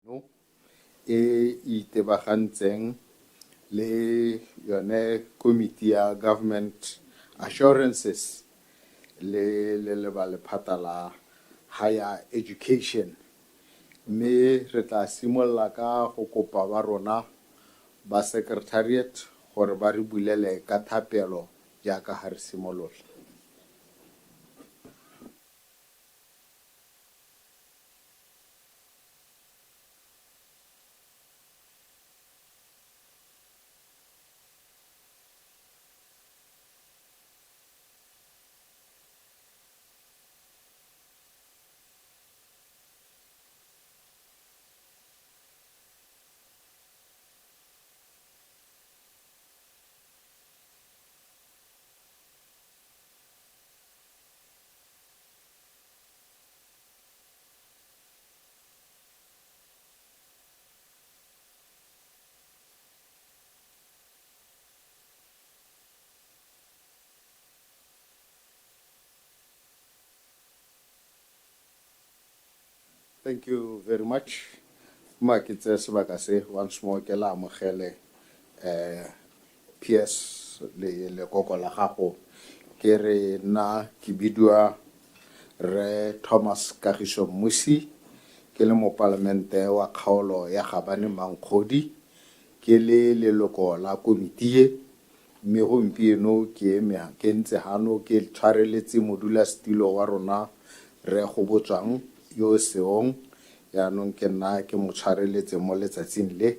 no e itebagantseng le yone committee ya government assurances le ba lephata la higher education mme re tla simolla ka go kopa ba rona ba secretariat gore ba re bulele ka thapelo jaaka ha re simolola. Thank you very much. Makitse sebaka se once more ke la amogele PS le koko la gago ke re na ke bidua re Thomas Kagiso Musi ke le mo parlamente wa kgaolo ya Gabane Mankgodi ke le leloko la komitie mme gompieno ke ntse hano ke tshwareletse modula stilo wa rona re go botswang yo seong yaanong ke nna ke mo tshwareletse mo letsatsing le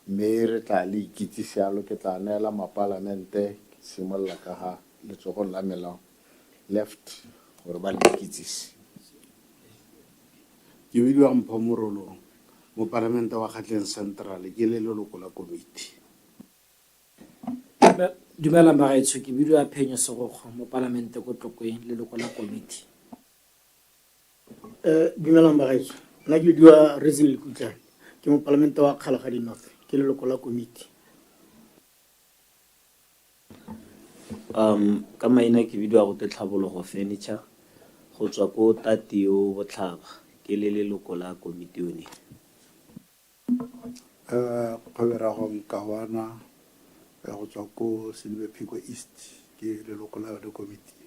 mme re tla le ikitsisialo ke tla neela mapalamente simolola ka ga letsogong la melao left gore ba le ikitsisi. Ke bidiwa Mpho Morolo mo parlamente wa Gatleng Central ke le leloko la committee. Dumela magaetsho ke bidiwa Phenyo Segokgo mo parlamente ko Tlokweng leloko la committee. Dumela magaetsho nna ke bidiwa Resin Lekutlane ke mo parlamente wa Kgalagadi North ke leloko la committee. Ka maina ke bidiwa go Tlhabologo Furniture go tswa ko Tatio Botlhaba ke le leloko la committee one. Kgoberago Nkawana go tswa ko Silvephiko East ke leloko la the committee.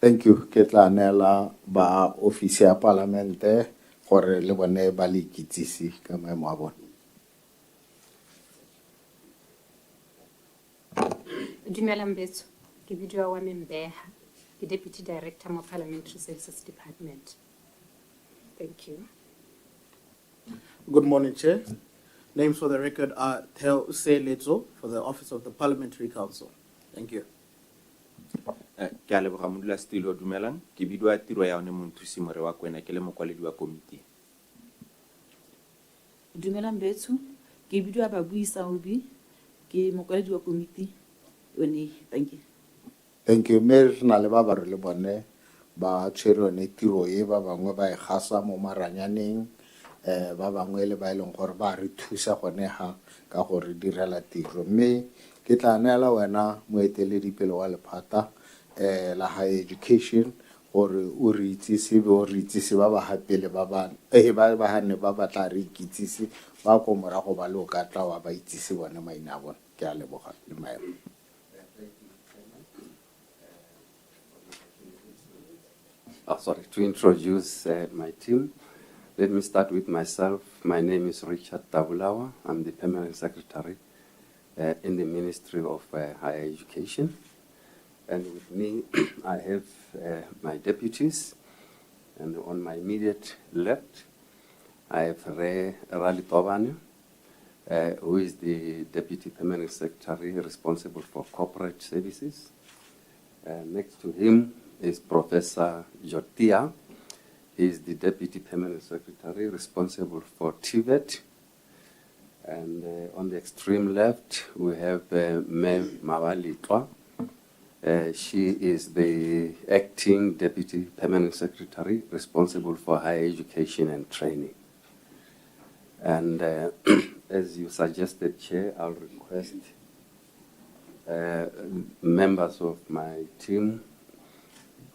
Thank you. Ke tla neela ba ofisi ya parlamente gore le bone ba le ikitsisi ka maemo a bone. Dumela Mbetso, ke bidiwa wa Membeha, ke Deputy Director mo Parliamentary Services Department. Thank you. Good morning, Chair. Names for the record are Theo Useletso for the Office of the Parliamentary Council. Thank you. Ke a leboga modula stilo dumelang ke bidiwa tiro ya one monthusi more wa kwena ke le mokwaledi wa komiti. Dumela Mbetso ke bidiwa Babuisa Obi ke mokwaledi wa komiti one. Thank you. Thank you. Mme re na le ba ba re le bone ba tshwere yone tiro e ba bangwe ba e gasa mo maranyaneng ba bangwe le ba e leng gore ba re thusa gone ga ka gore direla tiro mme ke tla neela wena moeteledipele wa lephata la higher education gore o re itsise ba ba hapele ba ba hane ba ba tla re ikitsise ba ko morago ba le o ka tla wa ba itsise bone maina a bone. Ke a leboga le maemo. Sorry, to introduce my team. Let me start with myself. My name is Richard Tabulawa. I'm the Permanent Secretary in the Ministry of Higher Education. And with me, I have my deputies. And on my immediate left, I have Rali Tobane, who is the Deputy Permanent Secretary responsible for corporate services. Next to him is Professor Jotia. He is the Deputy Permanent Secretary responsible for TVET. And on the extreme left, we have Mem Mawalitwa. She is the Acting Deputy Permanent Secretary responsible for higher education and training. And as you suggested, Chair, I'll request members of my team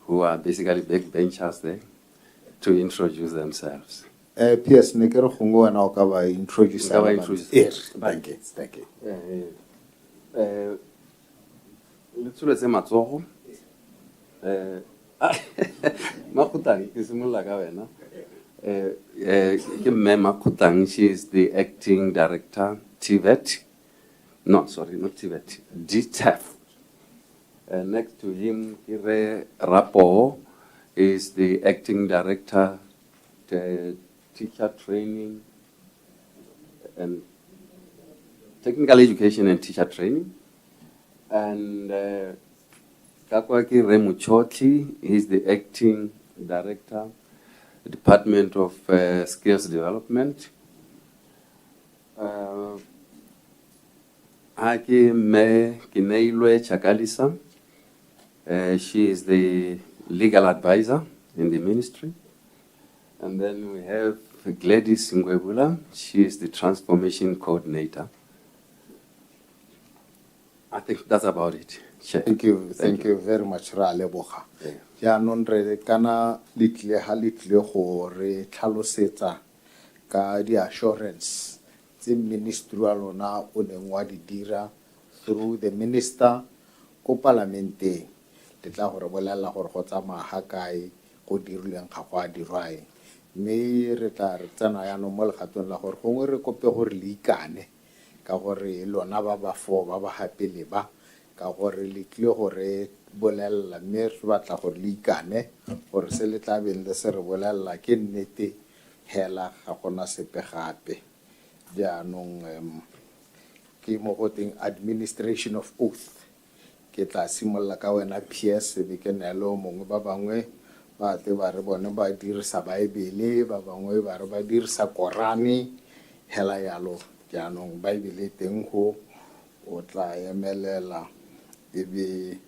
who are basically backbenchers there to introduce themselves. PS ne ke re gongwe wena o ka ba introduce Nka ba ba introduce. bantsi. Thank you, thank you. Le tsholetse matsogo. Makgotlang ke simolola ka wena. Ke mme Makgotlang, she is the acting director, TVET. No, sorry, not TVET, DTEF. Next to him, Kire Rapo is the acting director, teacher training and technical education and teacher training. And Kakwaki Remuchoti is the acting director, Department of Skills Development. Aki Me Kineilwe Chakalisa, she is the legal advisor in the ministry. And then we have Gladys Ngwebula, she is the transformation coordinator. I think that's about it. Chair. Thank you very much, Ra Leboga. Jaanong re kana litle ha litle go re tlhalosetsa ka di assurance tse ministry wa lona o neng wa di dira through the minister ko parlamenteng. Le tla gore bolela gore go tsamaya ga kae go dirileng ga go a dirwae. Mme re tla re tsena yaanong mo legatong la gore gongwe re kope gore le ikane ka gore lona ba ba fo ba ba gapele ba ka gore le tlile gore bolela mme re batla gore le ikane gore se le tla beng le se re bolela ke nnete hela ga gona sepe gape. Jaanong ke mo go teng administration of oath ke tla simolola ka wena PS be ke nna le o mongwe ba bangwe ba tle ba re bone ba dirisa baebele ba bangwe ba re ba dirisa korane hela yalo. Jaanong baebele teng go o tla emelela e be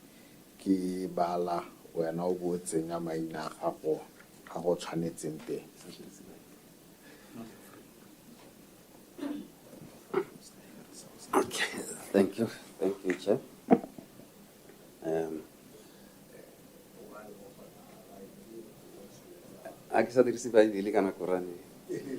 ke bala wena o bo tsenya maina a gago ga go tshwanetseng teng. Okay, thank you, Chair. A ke sa dirise Baebele kana korane. Okay.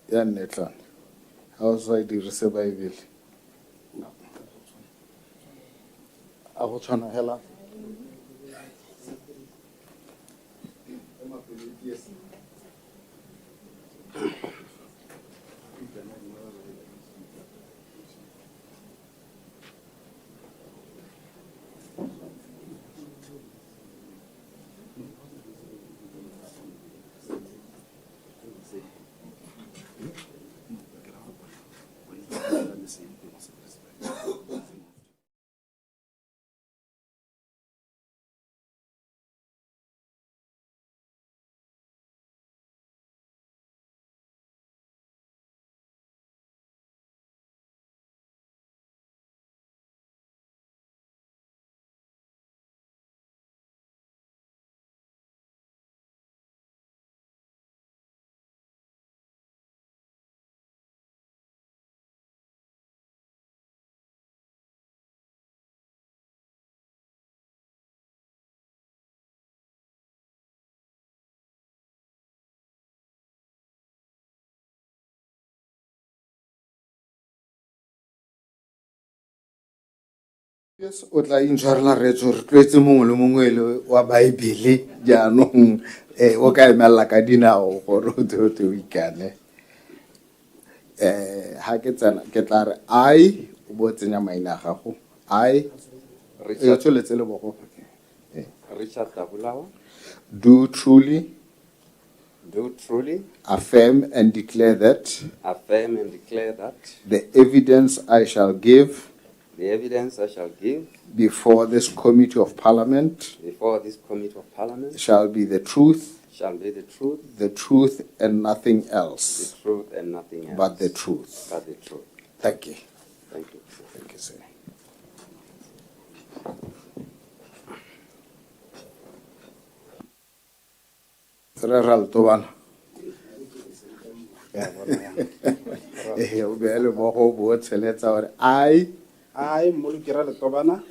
Ya nnetla ha o sa dirise baebele a go tshwana hela Yes, o tla intshwarela retso re tlwetse mongwe le mongwe le wa baebele jaanong o ka emelela ka dinao gore o te o ikane. Ha ke tsena ke tla re I o bo tsenya maina a gago I tsholetse le bogo Richard Tabulawa, do truly do truly affirm and declare that affirm and declare that the evidence I shall give the evidence I shall give before this committee of parliament before this committee of parliament shall be the truth and nothing else, the truth and nothing else, but the truth. but the truth. Thank you. Thank you. Thank you, sir. Re ra Letobana. Ya bona yang. Eh, o beele mo go botsheletsa gore I I Molukira Letobana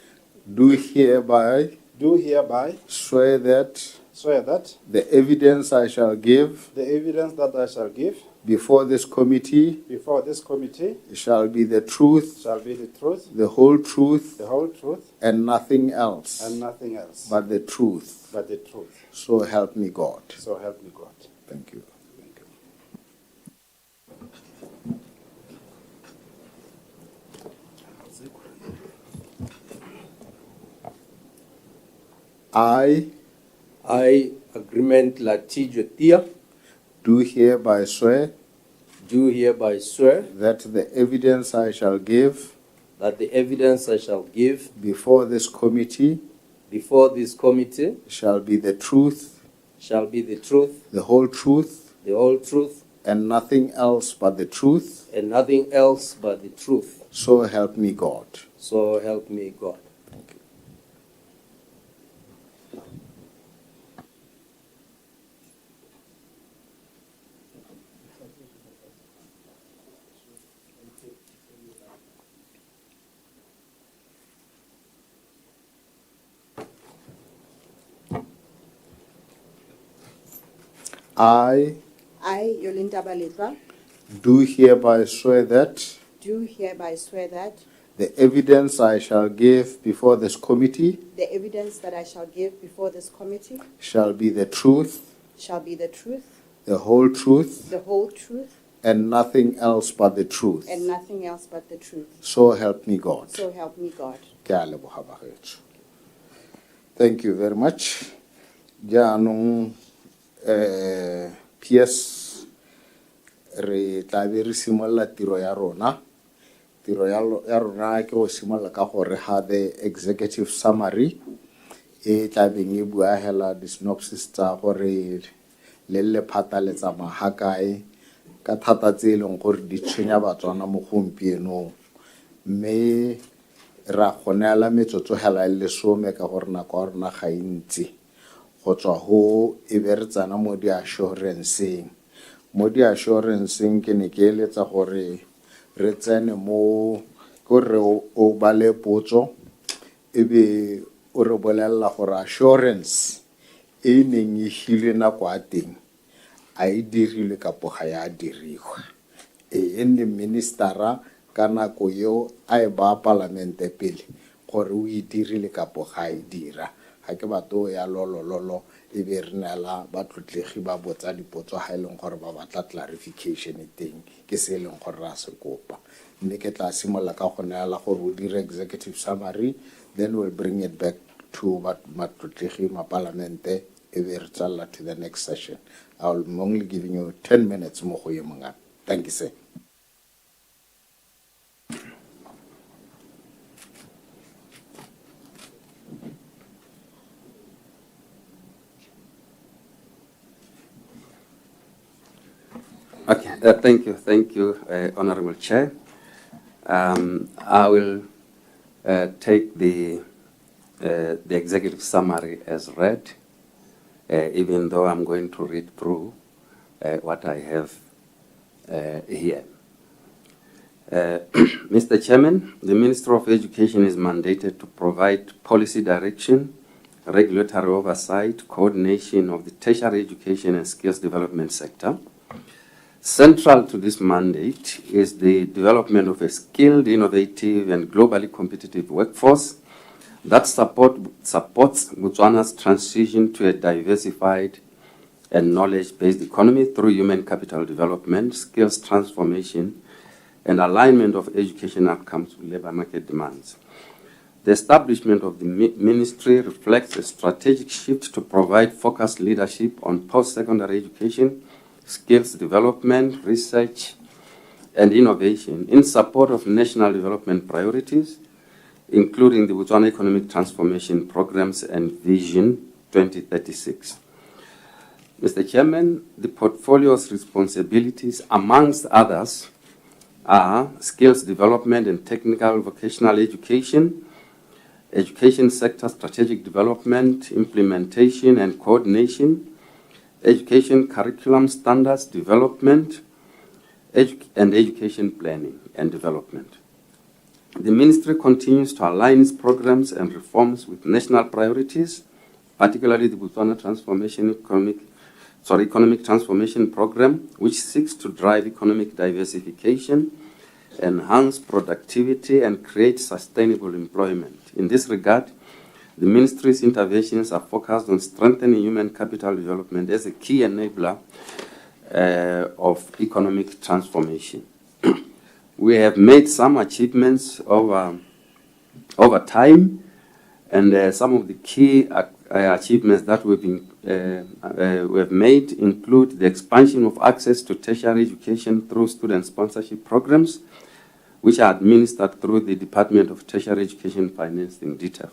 do hereby do hereby swear that swear that the evidence I shall give the evidence that I shall give before this committee before this committee shall be the truth, shall be the truth, the whole truth, the whole truth, and nothing else and nothing else but the truth. but the truth. So help me God. So help me God. Thank you. Thank you. I Agreement Latijo Tia, do hereby swear do hereby swear that the evidence I shall give that the evidence I shall give before this committee before this committee shall be the truth, shall be the truth, the whole truth, the whole truth, and nothing else but the truth. and nothing else but the truth. So help me God. So help me God. Thank you. I Yolinda Baletwa, do hereby swear that do hereby swear that the evidence I shall give before this committee the evidence that I shall give before this committee shall be the truth, shall be the truth, the whole truth, the whole truth, and nothing else but the truth. and nothing else but the truth. So help me God. So help me God. Ke a leboga bagaetsho. Thank you very much. Jaanong PS re tla be re simolola tiro ya rona. Tiro ya rona ke go simolola ka gore ha the executive summary e tla beng e bua hela di synopsis tsa gore le lephata le tsamaya kae ka thata tse e leng gore di tshwenya Batswana mo gompienong, mme ra kgonela metsotso hela e lesome ka gore nako ya rona ga e ntsi go tswa ho e be re tsana mo di assurance-eng. Mo di assurance-eng ke ne ke eletsa gore re tsene mo gore o ba le potso e be o re bolella gore assurance e neng e hilwe nako a teng a e dirilwe kapo ga ya diriwa. E le ministera ka nako eo a e ba parlamente pele gore o e dirile kapo ga e dira. Ga ke bato ya lolololo e be re nela batlotlegi ba botsa dipotso ga e leng gore ba batla clarification teng ke se e leng gore ra se kopa. Mme ke tla simolola ka go neela gore o dire executive summary, then we'll bring it back to matlotlegi ma parlamente e be re tsalla to the next session. I'm only giving you 10 minutes mo go ye mongana. Thank you, sir. Okay, thank you, Honorable Chair. I will take the executive summary as read, even though I'm going to read through what I have here. Mr. Chairman, the Minister of Education is mandated to provide policy direction, regulatory oversight, coordination of the tertiary education and skills development sector. Central to this mandate is the development of a skilled, innovative, and globally competitive workforce that supports Botswana's transition to a diversified and knowledge-based economy through human capital development, skills transformation, and alignment of education outcomes with labor market demands. The establishment of the ministry reflects a strategic shift to provide focused leadership on post-secondary education, skills development, research, and innovation in support of national development priorities, including the Botswana Economic Transformation Programs and Vision 2036. Mr. Chairman, the portfolio's responsibilities, amongst others, are skills development and technical vocational education, education sector strategic development, implementation and coordination, education curriculum standards development, and education planning and development. The ministry continues to align its programs and reforms with national priorities, particularly the Botswana Economic Transformation Program, which seeks to drive economic diversification, enhance productivity, and create sustainable employment. In this regard, the ministry's interventions are focused on strengthening human capital development as a key enabler of economic transformation. We have made some achievements over time, and some of the key achievements that we have made include the expansion of access to tertiary education through student sponsorship programs, which are administered through the Department of Tertiary Education Financing, DTEF.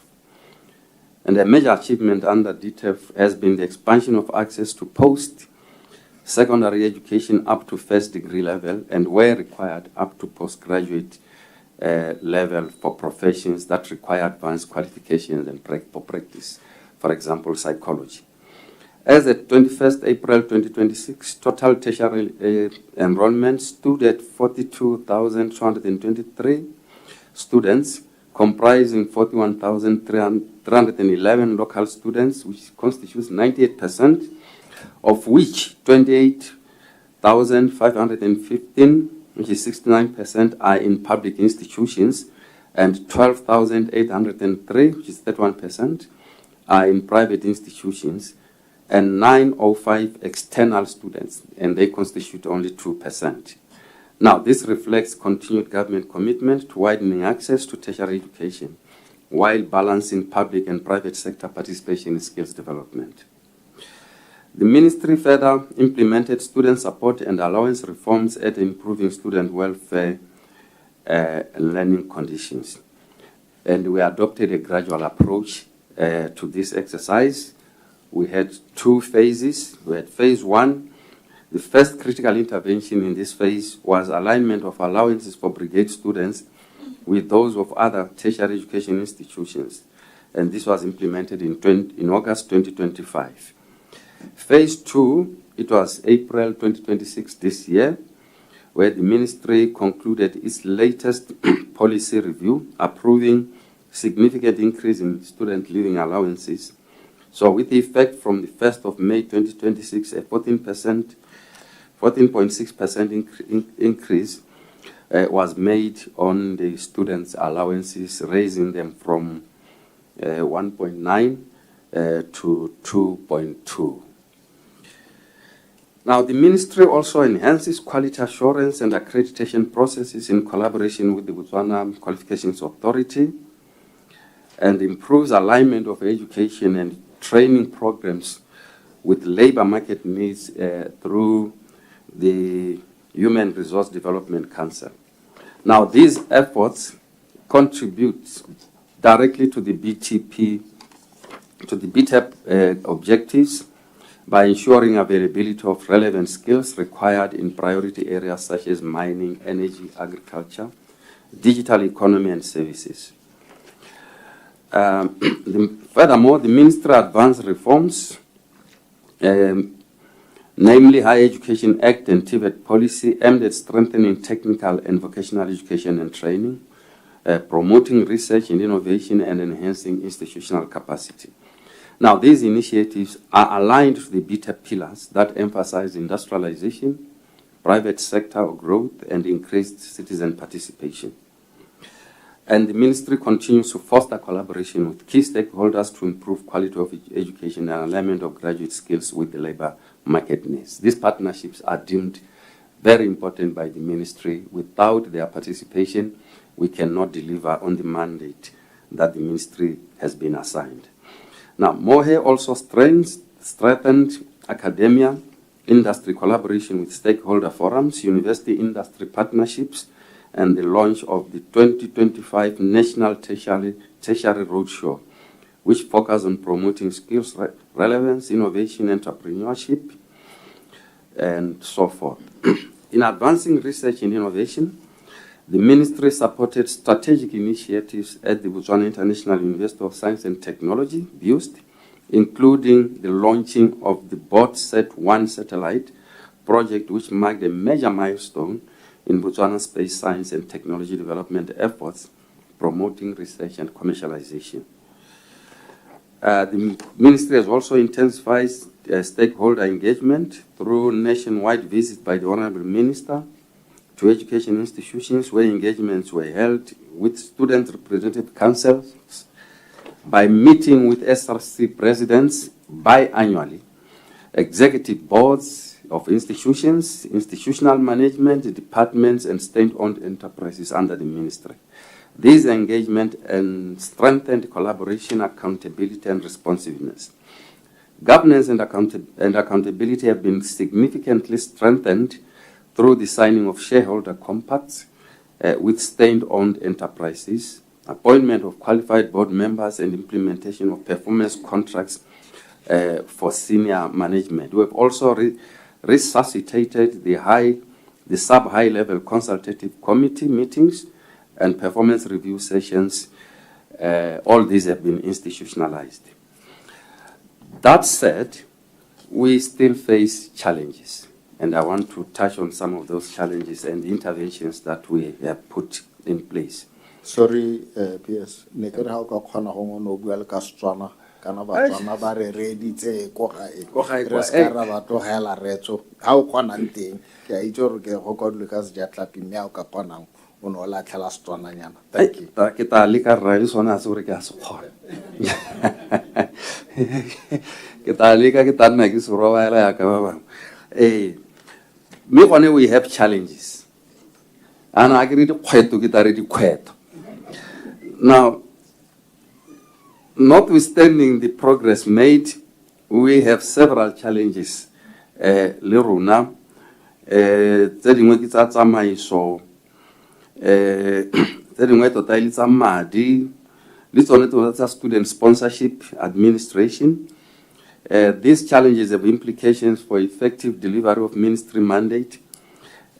And a major achievement under DTEF has been the expansion of access to post-secondary education up to first degree level, and where required up to postgraduate level for professions that require advanced qualifications and for practice, for example, psychology. As at 21st April 2026, total tertiary enrollment stood at 42,223 students, comprising 41,311 local students, which constitutes 98%, of which 28,515, which is 69%, are in public institutions, and 12,803, which is 31%, are in private institutions, and 905 external students, and they constitute only 2%. Now, this reflects continued government commitment to widening access to tertiary education while balancing public and private sector participation in skills development. The ministry further implemented student support and allowance reforms at improving student welfare and learning conditions. And we adopted a gradual approach to this exercise. We had two phases. We had phase one. The first critical intervention in this phase was alignment of allowances for brigade students with those of other tertiary education institutions. And this was implemented in August 2025. Phase two, it was April 2026 this year, where the ministry concluded its latest policy review, approving significant increase in student living allowances. So with effect from the 1st of May 2026, a 14.6% increase was made on the students' allowances, raising them from 1.9 to 2.2. Now, the ministry also enhances quality assurance and accreditation processes in collaboration with the Botswana Qualifications Authority, and improves alignment of education and training programs with labor market needs through the Human Resource Development Council. Now, these efforts contribute directly to the BTP, to the BTEP objectives by ensuring availability of relevant skills required in priority areas such as mining, energy, agriculture, digital economy, and services. Furthermore, the ministry advanced reforms, namely Higher Education Act and TVET policy, aimed at strengthening technical and vocational education and training, promoting research and innovation, and enhancing institutional capacity. Now, these initiatives are aligned to the BTEP pillars that emphasize industrialization, private sector growth, and increased citizen participation. And the ministry continues to foster collaboration with key stakeholders to improve quality of education and alignment of graduate skills with the labor market needs. These partnerships are deemed very important by the ministry. Without their participation, we cannot deliver on the mandate that the ministry has been assigned. Now, MOHE also strengthened academia, industry collaboration with stakeholder forums, university industry partnerships, and the launch of the 2025 National Tertiary Roadshow, which focuses on promoting skills relevance, innovation, entrepreneurship, and so forth. In advancing research and innovation, the ministry supported strategic initiatives at the Botswana International University of Science and Technology, BUST, including the launching of the BOTSAT-1 satellite project, which marked a major milestone in Botswana's space science and technology development efforts, promoting research and commercialization. The ministry has also intensified stakeholder engagement through nationwide visits by the Honorable Minister to education institutions where engagements were held with student representative councils, by meeting with SRC presidents biannually, executive boards of institutions, institutional management, departments, and state-owned enterprises under the ministry. This engagement and strengthened collaboration, accountability, and responsiveness. Governance and accountability have been significantly strengthened through the signing of shareholder compacts with state-owned enterprises, appointment of qualified board members, and implementation of performance contracts for senior management. We have also resuscitated the sub-high level consultative committee meetings and performance review sessions. All these have been institutionalized. That said, we still face challenges, and I want to touch on some of those challenges and the interventions that we have put in place. Sorry, PS, ne ke re ha o ka kgona go no bua le ka Setswana kana Batswana ba re reditse ko gae re ska ra ba tlogela retso ha o kgonang teng ke a itse gore ke go kodile ka sejatlapi mme ha o ka kgonang o no latlhela Setswana nyana. Thank you. Ke ta le ka rra le sona se gore ke a se kgona ke ta le ka ke ta nna ke se robaela ya ka ba bangwe me gone we have challenges ana a ke re dikgweto ke ta re dikgweto. Now, notwithstanding the progress made, we have several challenges. Le rona, tse dingwe ke tsa tsamaiso, tse dingwe tota ile tsa madi, le tsone tsa student sponsorship administration. These challenges have implications for effective delivery of ministry mandate,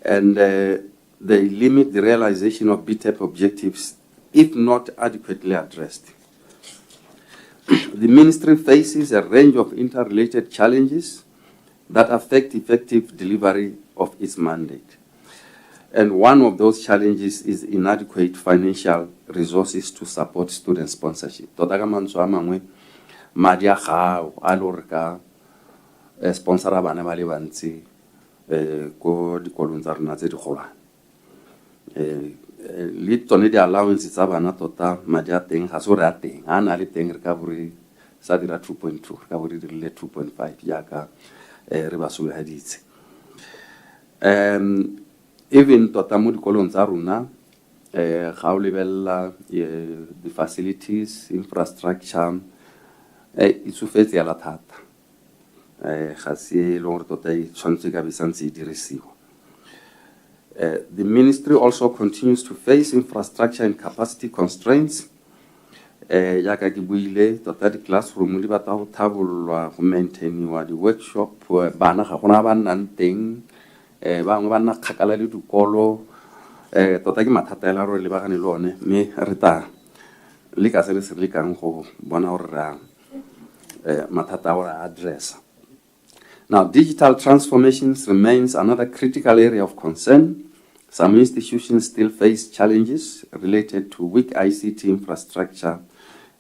and they limit the realization of BTEP objectives if not adequately addressed. The ministry faces a range of interrelated challenges that affect effective delivery of its mandate. And one of those challenges is inadequate financial resources to support student sponsorship. Tota ka mantswe a mangwe madi a gago a le gore ka sponsora bana ba le bantsi ko dikolong tsa rona tse di golwane. Le tsone di allowance tsa bana tota madi a teng ga se gore a teng a na le teng re ka bore sa dira 2.2 re ka bore dirile 2.5 jaaka re ba soleditse. Even tota mo dikolong tsa rona ga o lebella the facilities infrastructure e tsofetse ya la thata ga se le gore tota e tshwanetse ka be santse e dirisiwa. The ministry also continues to face infrastructure and capacity constraints. Yaka ke buile tota di classroom di batla go thabollwa go maintainiwa di workshop bana ga gona ba nnang teng bangwe ba nna kgakala le dikolo tota ke mathata ela re le bagane le one mme re ta le ka se re se le kang go bona gore ra mathata a gore addressa. Now, digital transformations remains another critical area of concern. Some institutions still face challenges related to weak ICT infrastructure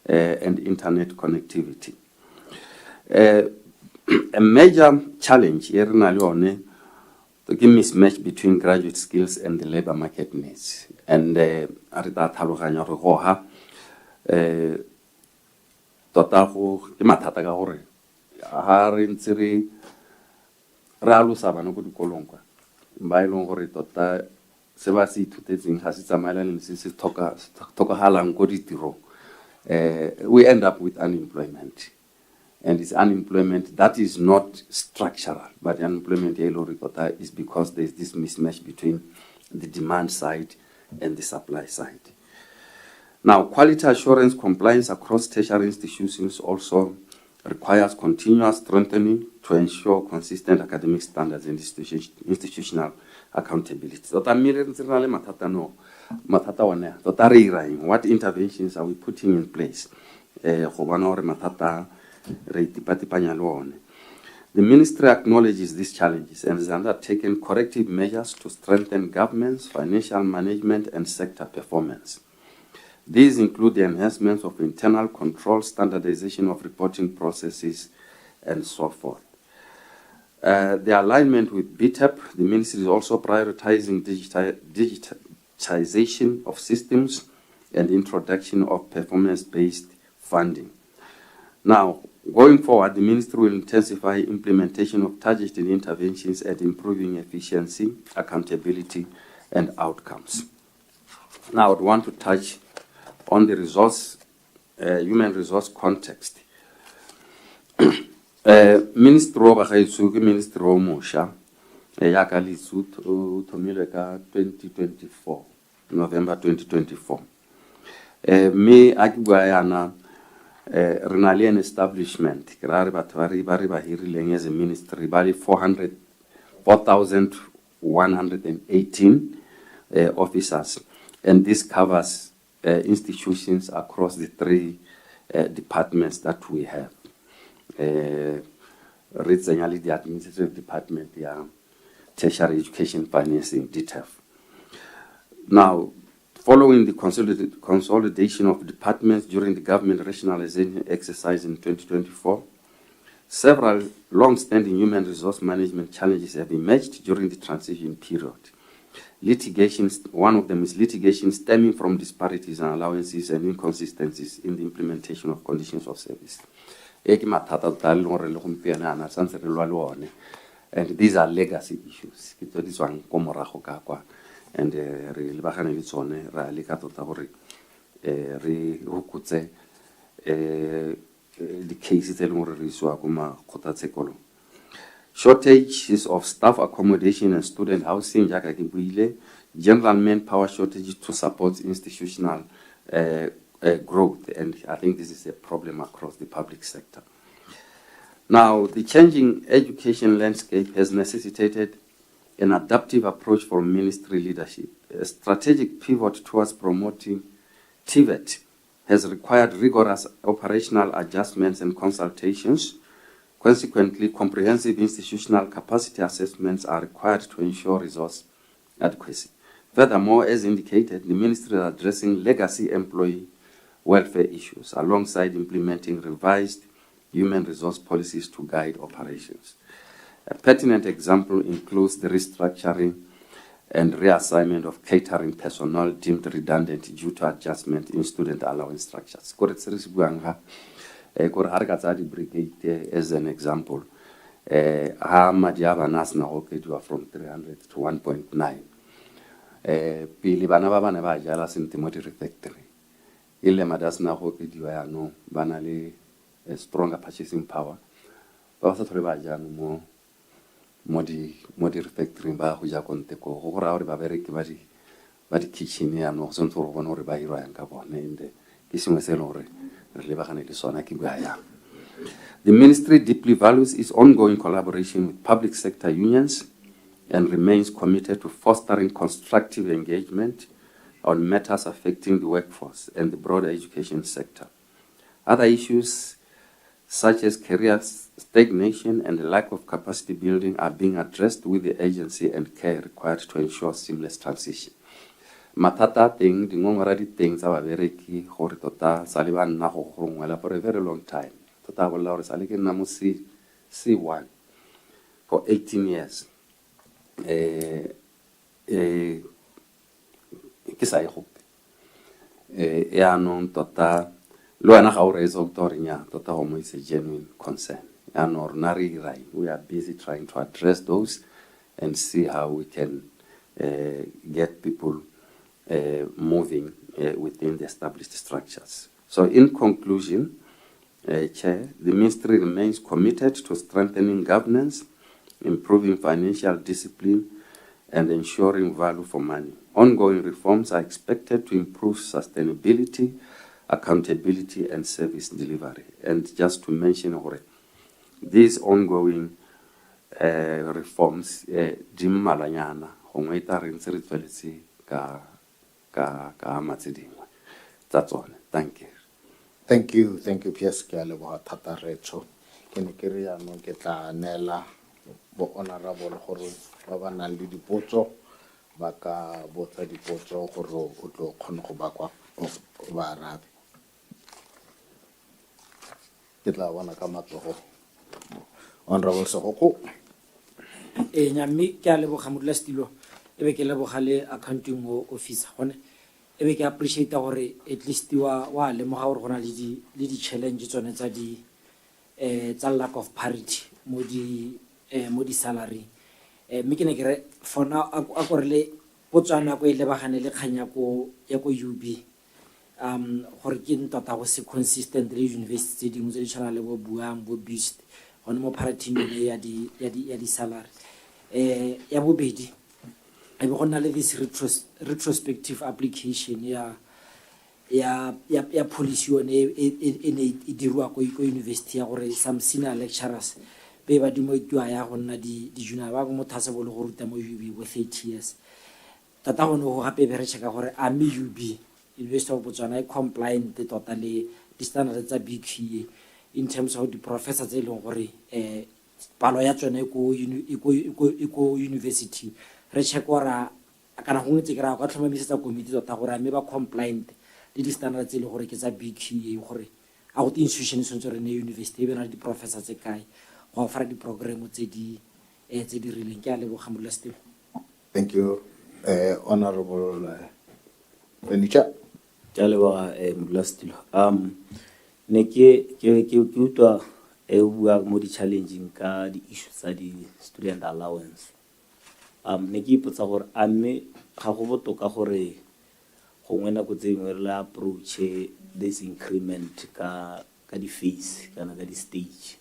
and internet connectivity. A major challenge here is the mismatch between graduate skills and the labor market needs. And arita thaloganya re go ha tota go ke mathata ka gore ha re ntse re alosa bana go dikolong kwa ba ileng gore tota se ba se ithutetseng ga se tsamaelane le se se tlhokagalang ko ditirong. We end up with unemployment. And it's unemployment that is not structural, but unemployment is because there's this mismatch between the demand side and the supply side. Now, quality assurance compliance across tertiary institutions also requires continuous strengthening to ensure consistent academic standards and institutional accountability. What interventions are we putting in place? re tipatipanya le one. The ministry acknowledges these challenges and has undertaken corrective measures to strengthen government's financial management and sector performance. These include the enhancements of internal control, standardization of reporting processes, and so forth. The alignment with BTEP, the ministry is also prioritizing digitization of systems and introduction of performance-based funding. Now, going forward, the ministry will intensify implementation of targeted interventions at improving efficiency, accountability, and outcomes. Now, I would want to touch on the human resource context. Minister of Minister Mosha, Yakali Sut, Tomileka 2024, November 2024. Me Akiguayana, Renalian establishment, Kirari as a ministry, Bali 4,118 officers, and this covers institutions across the 3 departments that we have. Regionally, the administrative department, tertiary education financing, DTEF. Now, following the consolidation of departments during the government rationalization exercise in 2024, several long-standing human resource management challenges have emerged during the transition period. One of them is litigation stemming from disparities and allowances and inconsistencies in the implementation of conditions of service. And these are legacy issues. And the cases shortages of staff accommodation and student housing, general manpower shortages to support institutional growth, and I think this is a problem across the public sector. Now, the changing education landscape has necessitated an adaptive approach from ministry leadership. A strategic pivot towards promoting TVET has required rigorous operational adjustments and consultations. Consequently, comprehensive institutional capacity assessments are required to ensure resource adequacy. Furthermore, as indicated, the ministry is addressing legacy employee welfare issues alongside implementing revised human resource policies to guide operations. A pertinent example includes the restructuring and reassignment of catering personnel deemed redundant due to adjustment in student allowance structures. As an example, from 300 to 1.9. Pili bana ba bana ba jala sentimoti refectory. Ile madas na ho ke diwa no bana le stronger purchasing power. Ba sa thole ba jana mo di refectory ba go ja konte ko go ra hore ba bereki ba di kitchen ya no so ntoro bona hore ba hiro yang ka bona inde ke sengwe se le hore re le ba gane le sona ke bua ya. The ministry deeply values its ongoing collaboration with public sector unions and remains committed to fostering constructive engagement on matters affecting the workforce and the broader education sector. Other issues such as career stagnation and the lack of capacity building are being addressed with the agency and care required to ensure seamless transition. Matata thing, the ngongoradi things are very key, gore tota saliban na go grongwela for a very long time. Tota bolla gore salike na mo C1 for 18 years. Ke sa igope. Ya non tota lo ana ga o reisa o torinya tota go mo is a genuine concern. Ya no ordinary right. We are busy trying to address those and see how we can get people moving within the established structures. So in conclusion, Chair, the ministry remains committed to strengthening governance, improving financial discipline, and ensuring value for money. Ongoing reforms are expected to improve sustainability, accountability, and service delivery. And just to mention, these ongoing reforms, Malanyana, that's all. Thank you. Thank you, P.S. ke a leboga thata Retso. Ke ne ke re yaanong ke tla neela bo honorable gore ba ba nang le dipotso ba ka botsa dipotso gore o tlo kgone go ba kwa o ba arabe. Ke tla bona ka matsogo. Honorable Segoko. Mme ke a leboga modulasetilo e be ke leboga le accounting officer gone e be ke appreciate gore at least wa lemoga gore go na le di challenge tsone tsa di tsa lack of parity mo di salary mme ke ne ke re for now a gore le Botswana ko e lebagane le kgang ya ko UB gore ke ntota go se consistent le university tse dingwe tse di tshwana le bo buang bo beast gone mo parating ya di salary ya bobedi e be go nna le this retrospective application ya policy yone e ne e dirwa ko university ya gore some senior lecturers be ba dimotiwa ya go nna di-junior ba motho a se bole go ruta mo UB bo 30 years tata gone go gape be re checka gore a mme UB University of Botswana e compliant tota le di-standard tsa BQA in terms of di-professor tse e leng gore palo ya tsone ko university re check ora kana go ntse ke ra go tlhomamisetsa committee tota gore a mme ba compliant le di-standard tse e leng gore ke tsa BQA gore a go institution se ntse re ne university e be na le di-professor tse kae go ofara di-program tse di rileng ke a leboga modulasetilo. Thank you, Honorable Furniture. Ke a leboga modulasetilo ne ke utlwa e bua mo di-challenging ka di-issue tsa di-student allowance ne ke ipotsa gore a mme ga go botoka gore gongwe nako tse dingwe re le approache this increment ka di-phase kana ka di-stage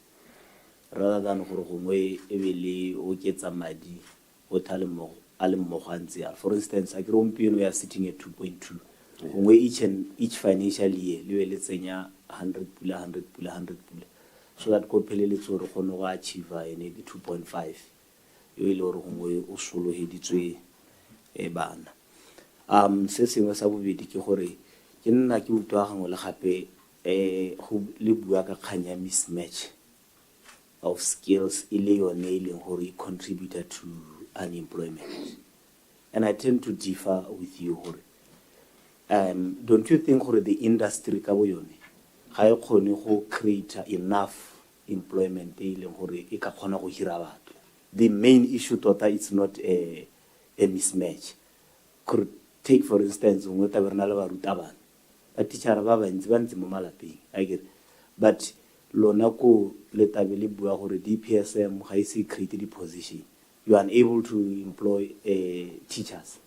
rather than gore gongwe e be le oketsa madi o a le mmogo a ntse yalo. For instance, a ke re gompieno we are sitting at 2.2 gongwe each financial year le be le tsenya 100 pula so that ko pheleletse gore kgone go achieve ene di 2.5 yo e le gore gongwe o sologeditswe bana se sengwe sa bobedi ke gore ke nna ke utlwa gangwe le gape go le bua ka kgang ya mismatch of skills e le yone e leng gore e contributor to unemployment, and I tend to differ with you gore don't you think gore the industry ka bo yone ga e kgone go create enough employment e leng gore e ka kgona go hira batho? The main issue tota it's not a mismatch. Could take for instance ngwe ta berna le barutabana ba teacher ba bantsi ba ntse mo malapeng I get, but lona ko le tabele bua gore DPSM ga ise create the position, you are unable to employ teachers,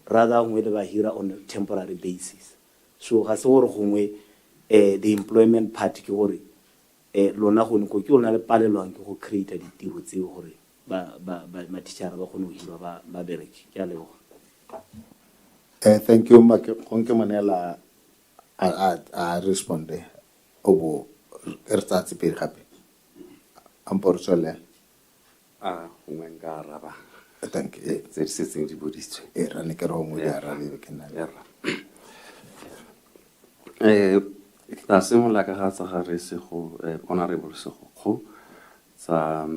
rather ngwe le ba hira on a temporary basis. So ga se gore gongwe the employment part ke gore lona go nko ke lona le palelwang ke go create ditiro tseo gore ba teacher ba kgone go hirwa ba bereke. Ke a leboga. Thank you, Konke Manela. I respond. Obo ertatsi pele gape. Amporsole. Nka raba. Thank you. Tse setseng di boditswe. Ra ne ke re mo di arabe ke nna. Ta simola ka ga tsa gare se go honorable se go tsa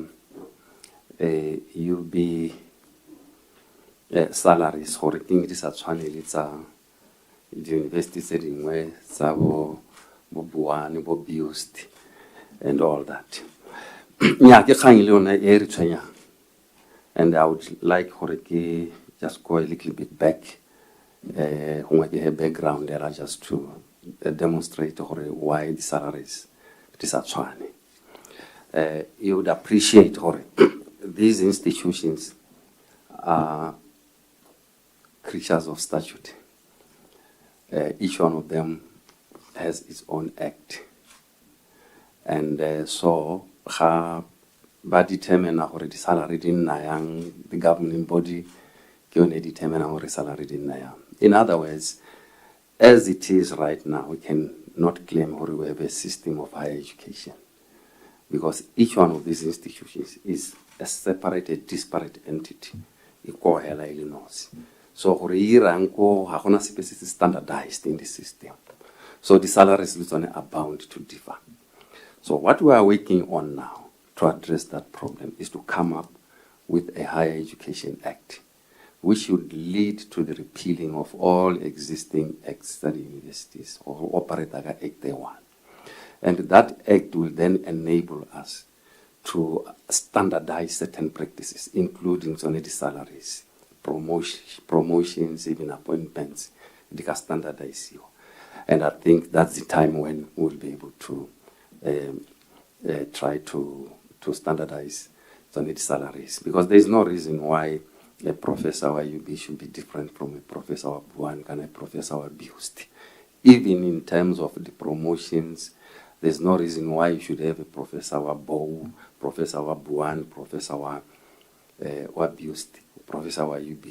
UB salaries gore ke di sa tshwanele tsa di-university tse dingwe tsa bo Buane bo Beust and all that. Nya ke kgang le yona e re tshwenyang, and I would like gore ke just go a little bit back gongwe ke background there just to demonstrate why the salaries di sa tshwane. You would appreciate these institutions are creatures of statute. Each one of them has its own act, and so ba determine gore di salary di nna yang, the governing body ke yone determine gore salary di nna yang. In other words, as it is right now, we can not claim or we have a system of higher education, because each one of these institutions is a separate, a disparate entity. So standardized in the system. So the salaries are bound to differ. So what we are working on now to address that problem is to come up with a Higher Education Act, which should lead to the repealing of all existing acts at universities or operate like Act 1. And that act will then enable us to standardize certain practices, including the salaries, promotions, even appointments. They can standardize you. And I think that's the time when we'll be able to try to standardize the salaries. Because there's no reason why a professor at UB should be different from a professor at Buan and a professor at Biusti. Even in terms of the promotions, there's no reason why you should have a professor at Bow, professor at Buan, professor at Biusti, professor at UB.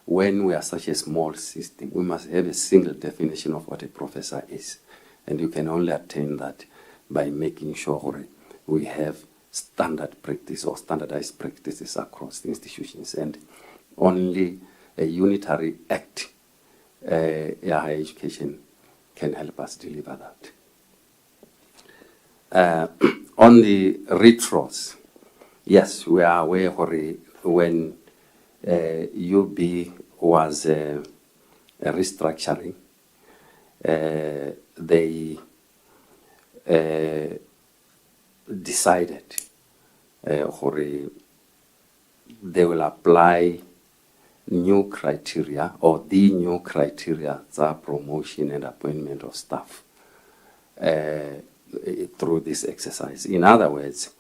When we are such a small system, we must have a single definition of what a professor is. And you can only attain that by making sure we have standard practice or standardized practices across the institutions. And only a unitary act, higher education, can help us deliver that. On the retros, yes, we are aware when UB was restructuring, they decided they will apply new criteria or the new criteria for promotion and appointment of staff through this exercise. In other words,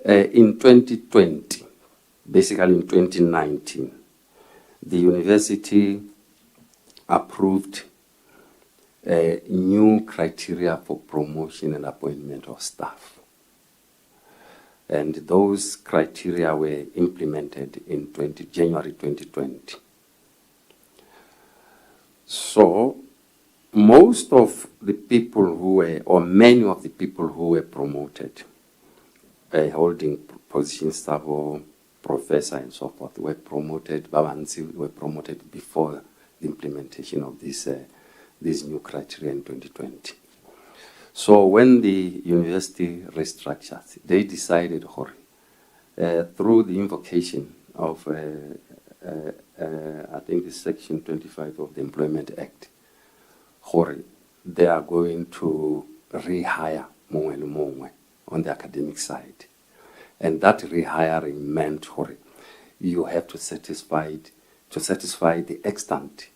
in 2020, basically in 2019, the university approved new criteria for promotion and appointment of staff. And those criteria were implemented in January 2020. So most of the people who were, or many of the people who were promoted, holding positions of professor and so forth, were promoted before the implementation of this new criteria in 2020. So when the university restructured, they decided through the invocation of, I think it's Section 25 of the Employment Act, they are going to rehire mongwe on the academic side. And that rehiring meant you have to satisfy the extant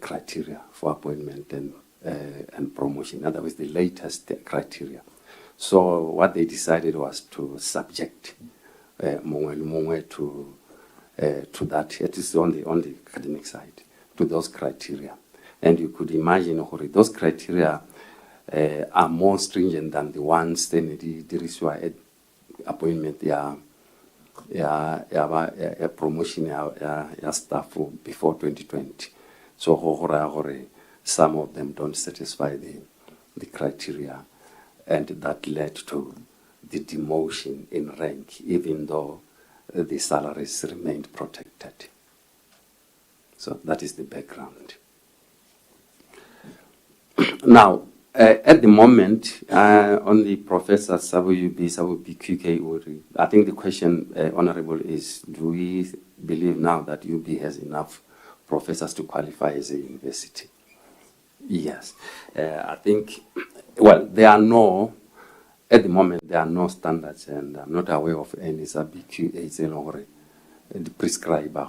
criteria for appointment and promotion. In other words, the latest criteria. So what they decided was to subject mongwe to that, at least on the academic side, to those criteria. And you could imagine those criteria are more stringent than the ones then the appointment promotion staff before 2020. So some of them don't satisfy the criteria, and that led to the demotion in rank, even though the salaries remained protected. So that is the background. Now, at the moment, on the Professor Sabu QK, I think the question, Honorable, is do we believe now that UB has enough professors to qualify as a university? Yes. I think, well, at the moment, there are no standards, and I'm not aware of any BQA the prescriber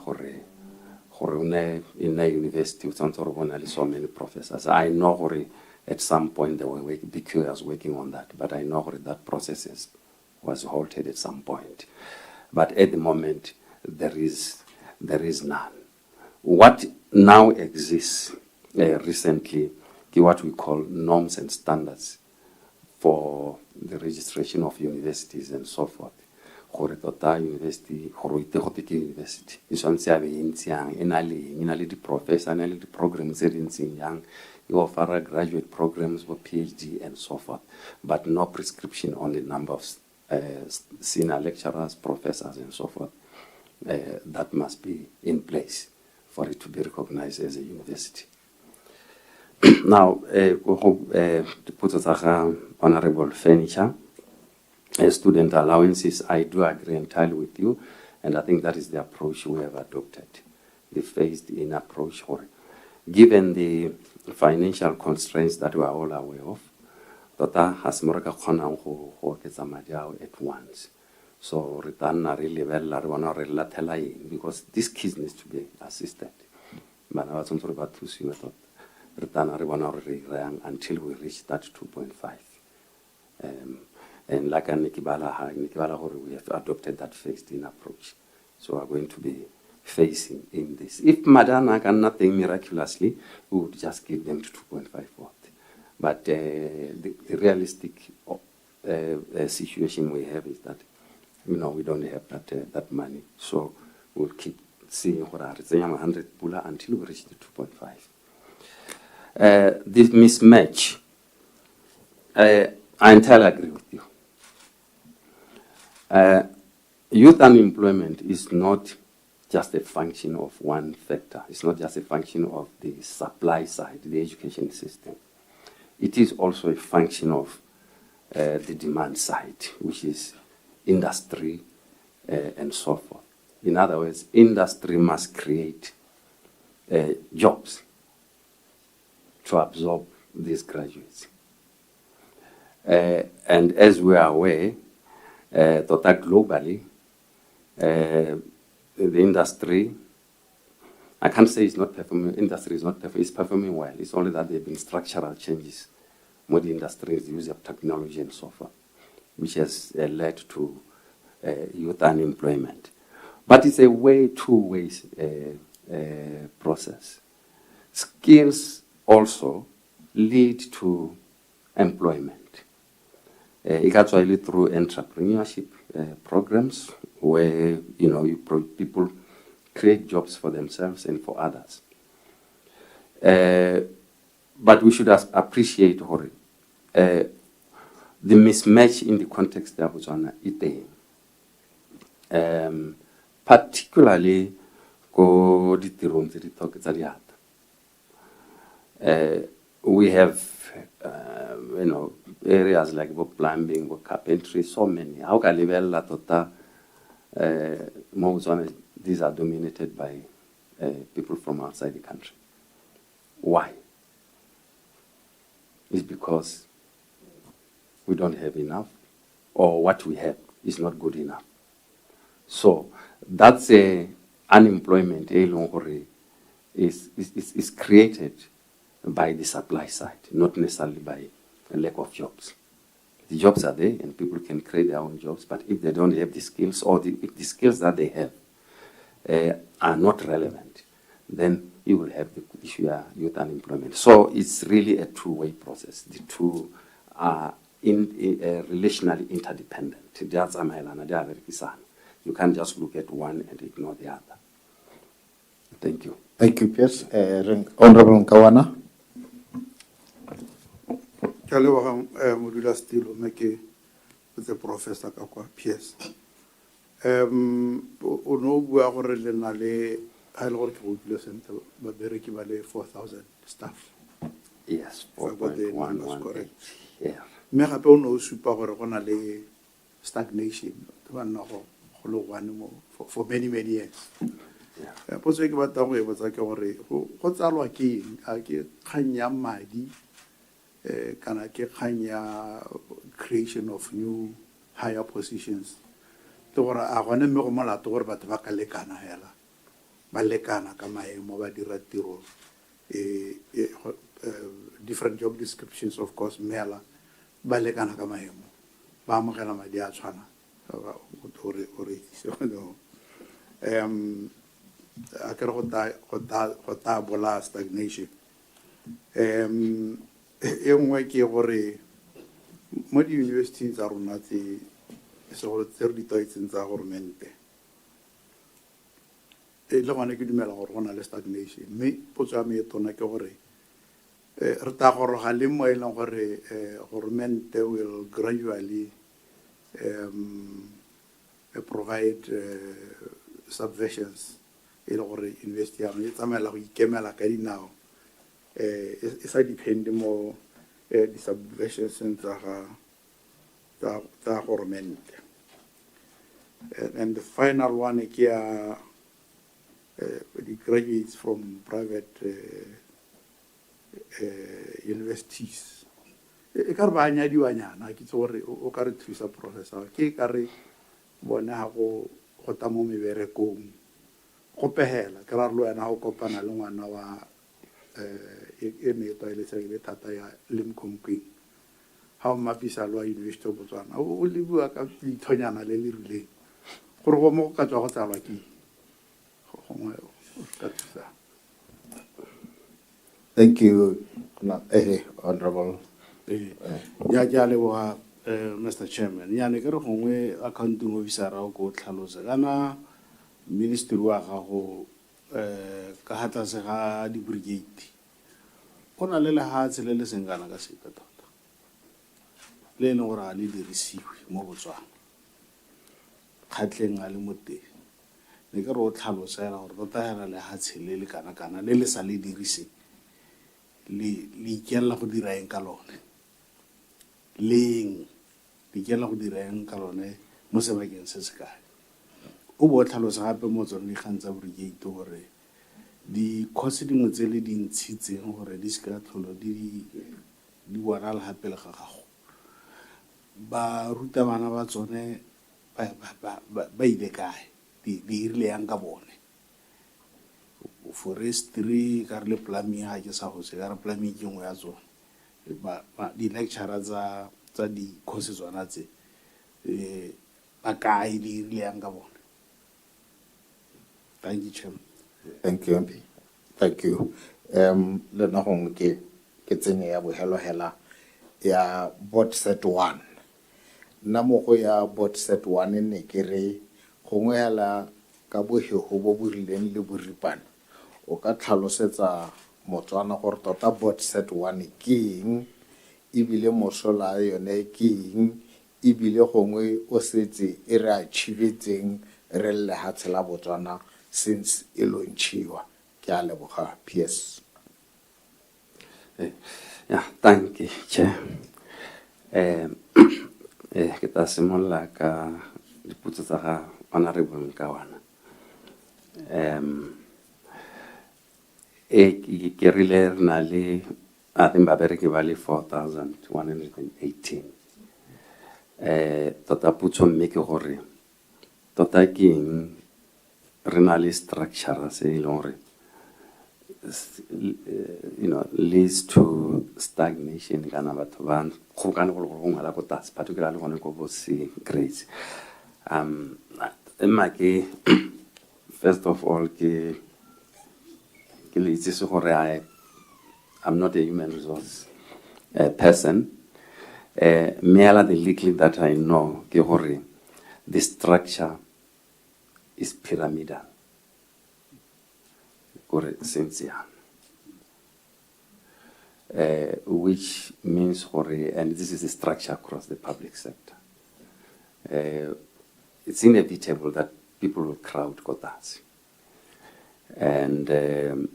in a university with so many professors. I know at some point BQ was working on that, but I know that process was halted at some point. But at the moment, there is none. What now exists recently is what we call norms and standards for the registration of universities and so forth. University, university. This one say the professor, the programs in young, you offer graduate programs for PhD and so forth, but no prescription on the number of senior lecturers, professors, and so forth. That must be in place for it to be recognized as a university. Now, the put Honorable Furniture, student allowances, I do agree entirely with you, and I think that is the approach we have adopted, the phased-in approach. Given the financial constraints that we are all aware of, Tota has more at once. So return really well because these kids need to be assisted. But I was about to see return until we reach that 2.5. And like Nikibala, we have adopted that phased-in approach. So we are going to be facing in this. If Madana can nothing miraculously, we would just give them to 2.5 watt. But the realistic situation we have is that, we don't have that money. So we'll keep seeing what are 100 pula until we reach the 2.5. This mismatch, I entirely agree with you. Youth unemployment is not just a function of one factor. It's not just a function of the supply side, the education system. It is also a function of the demand side, which is industry and so forth. In other words, industry must create jobs to absorb these graduates. And as we are aware, that globally, the industry, I can't say it's not performing, industry is not performing, it's performing well. It's only that there have been structural changes with the industry's use of technology and so forth, which has led to youth unemployment. But it's a two-way process. Skills also lead to employment. Actually through entrepreneurship programs where people create jobs for themselves and for others. But we should appreciate the mismatch in the context of Botswana particularly go ditirong tse di tsa diata. We have areas like plumbing, carpentry, so many. How can these are dominated by people from outside the country? Why? It's because we don't have enough, or what we have is not good enough. So that's unemployment is created by the supply side, not necessarily by a lack of jobs. The jobs are there and people can create their own jobs, but if they don't have the skills, or if the skills that they have are not relevant, then you will have the issue of youth unemployment. So it's really a two-way process. The two are relationally interdependent. You can't just look at one and ignore the other. Thank you. Thank you, Pierce. Honorable Nkawana. Modula Stilo, make with the professor Kakwa Pierce. Ono bua gore le na le ha le gore ke go dula center ba bereki ba le 4,000 staff. Yes, 4.118. Yeah. Me gape o no supa gore go na le stagnation ba nna go lo gwane mo for many years. Yeah. Potso ke batla go e botsa ke gore go tsalwa ke a ke khanya madi kana ke khanya creation of new higher positions. To gore a gone me go molato gore batho ba ka lekana hela ba lekana ka maemo ba dira tiro different job descriptions, of course, mela ba lekana ka maemo ba amogela madi a tshwana a kere go ta bola stagnation. E nngwe ke gore mo di-university tsa rona tse segolo tse re di tlwaetseng tsa goromente le gone ke dumela gore go na le stagnation, mme potso ya me e tona ke gore re ta goroga le mo e leng gore goromente will gradually provide subventions e le gore university ya e tsamaela go ikemela ka dinao e sa depende mo di-subversions tsa government. And the final one ke ya the graduates from private universities. E ka re ba anyadiwanyana ke tse gore o ka re thusa professor ke ka re bone ha go ta mo meberekong go pehela ke ra re le wena go kopana le ngwana wa e ne e tlwaelesegile thata ya Limkomkweng ha o mapisa le wa University of Botswana o le bua ka leithonyana le le rileng gore go mo go ka tswa go tsalwa ke gongwe o ka thusa. Thank you, Honorable. Ya ke a leboga Mr. Chairman. Yane ke re gongwe accounting officer o go tlhalosa kana ministry wa gago ka ga tlase ga di-brigade go na le lehatshe le le seng kana ka sepe tota le e leng gore ga le dirisiwe mo Botswana kgatlheng a le mo teng. Ne ke re o tlhalosa yana gore tota yana lehatshe le le kana-kana le le sa le diriseng le ikelela go dira eng ka lone leng le ikelela go dira eng ka lone mo sebakeng se se kae. O bo tlhalosa gape mo tsone dikgang tsa brigade gore di-course dingwe tse le di ntshitseng gore di seka tlholo di bonala gape le ga gago barutabana ba tsone ba ile kae di irile yang ka bone forestry ka re le plumbing ga ke sa go se ka re plumbing ke nngwe ya tsone di-lectura tsa di-course tsona tse ba kae di irile yang ka bone. Thank you, Chairman. Thank you. Thank you. Le nna gongwe ke tsenye ya bohelohela ya board set 1 nna mo go ya board set 1 ne ke re gongwe hela ka bohego bo bo rileng le boripana o ka tlhalosetsa Motswana gore tota board set 1 ke eng ebile mosola yone ke eng ebile gongwe o setse e re achievetseng re le lehatshe la Botswana since e launchiwa. Ke a leboga. PS. Yeah, thank you, Chair. Ke ta simolla ka dipotso tsa ga Honorable Nkawana. Ke rile re na le I think babereki ba le 4,118. Tota potso mme ke gore tota ke eng re na le structure se e leng gore leads to stagnation kana batho ba go kana go ngala go tlase particularly gone go bo se grades. First of all ke le itse se gore I'm not a human resource person. Merely the little that I know ke gore the structure is pyramidal. Which means, and this is the structure across the public sector. It's inevitable that people will crowd quotas. And that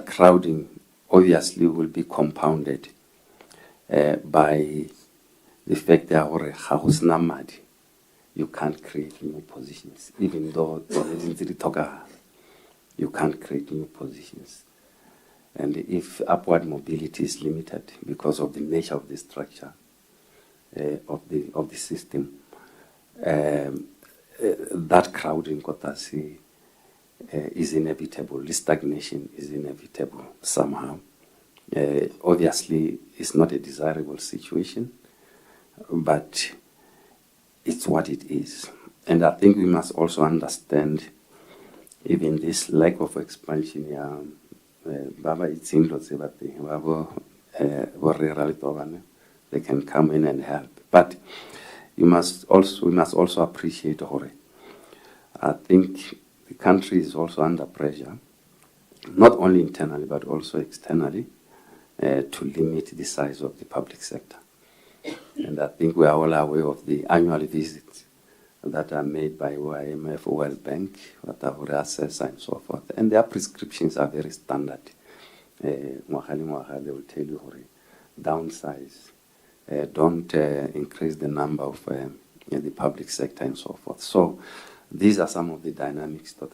crowding obviously will be compounded by the fact that you can't create new positions, even though you can't create new positions. And if upward mobility is limited because of the nature of the structure of the system, that crowding quotas is inevitable. The stagnation is inevitable somehow. Obviously, it's not a desirable situation, but it's what it is. And I think we must also understand even this lack of expansion. They can come in and help. But we must also appreciate I think the country is also under pressure, not only internally but also externally, to limit the size of the public sector. And I think we are all aware of the annual visits that are made by IMF, World Bank, that are assessed and so forth. And their prescriptions are very standard. ngwaga le ngwaga, they will tell you hore downsize, don't increase the number of in the public sector and so forth. So these are some of the dynamics that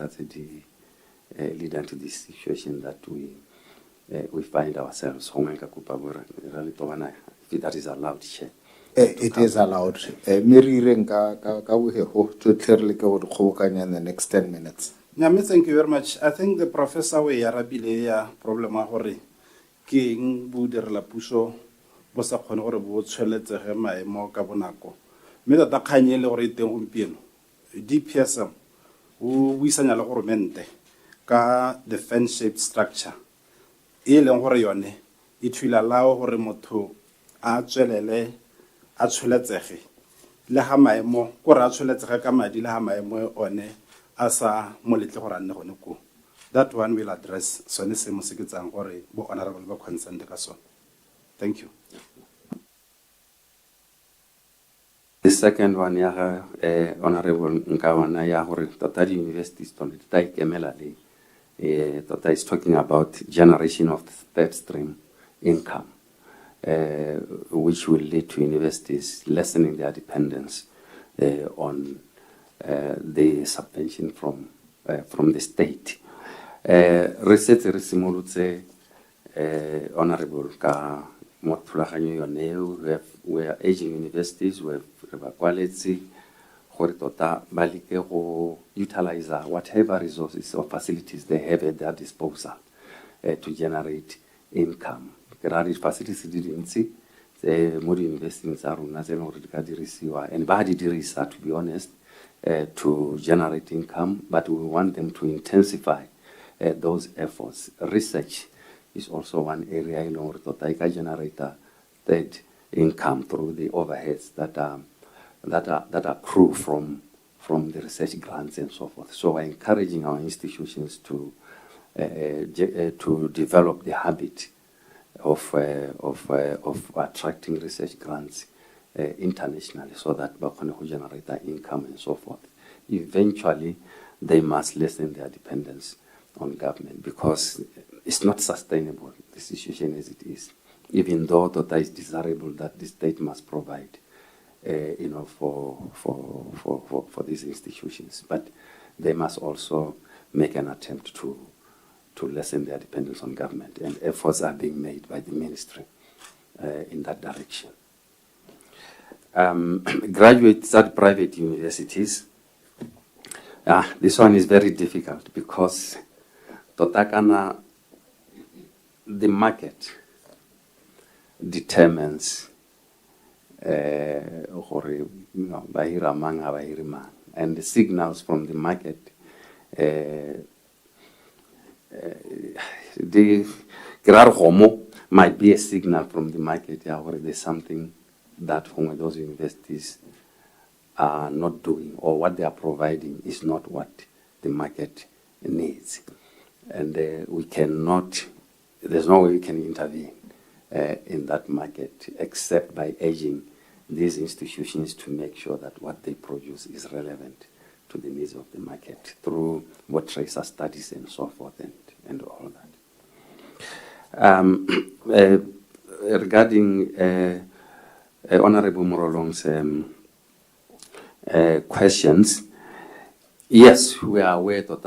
lead to this situation that we find ourselves. If that is allowed, Chair. It is allowed. Miri ka bohego to clearly go to kgobokanya in the next 10 minutes. Nyame, thank you very much. I think the professor we arabile ya problem a gore ke eng bo direla puso bo sa kgone gore bo tshweletsege maemo ka bonako. Mme tota kganye le gore teng gompieno DPSM o buisanya le goromente ka the fan shaped structure e leng gore yone e thula lao gore motho a tswelele a tshweletsege le ga maemo ko re a tshweletsege ka madi le ga maemo one asa moletle gore nne gone ko. That one will address sone se mo se ke tsang gore bo honorable ba concerned ka sone. Thank you. The second one, Honorable Nkawana, Tota universities Tota is talking about generation of third stream income, which will lead to universities lessening their dependence on the subvention from the state. Research resimolutse Honorable Ka Motulaganyo, we are aging universities, we have quality, tota balike go utilize whatever resources or facilities they have at their disposal to generate income. Kerari facilities didn't see the more investing and body dirisa, to be honest, to generate income, but we want them to intensify those efforts. Research is also one area in order to generate that income through the overheads that accrue from the research grants and so forth. So we're encouraging our institutions to develop the habit of attracting research grants internationally, so that we can generate that income and so forth. Eventually, they must lessen their dependence on government, because it's not sustainable, the situation as it is. Even though Tota is desirable that the state must provide, for these institutions, but they must also make an attempt to lessen their dependence on government, and efforts are being made by the ministry in that direction. Graduates at private universities, this one is very difficult because Totakana, the market determines and the signals from the market the might be a signal from the market where there's something that those universities are not doing, or what they are providing is not what the market needs. And we cannot, there's no way we can intervene in that market except by urging these institutions to make sure that what they produce is relevant to the needs of the market through what tracer studies and so forth and all that. Regarding Honorable Morolong's questions, yes, we are aware that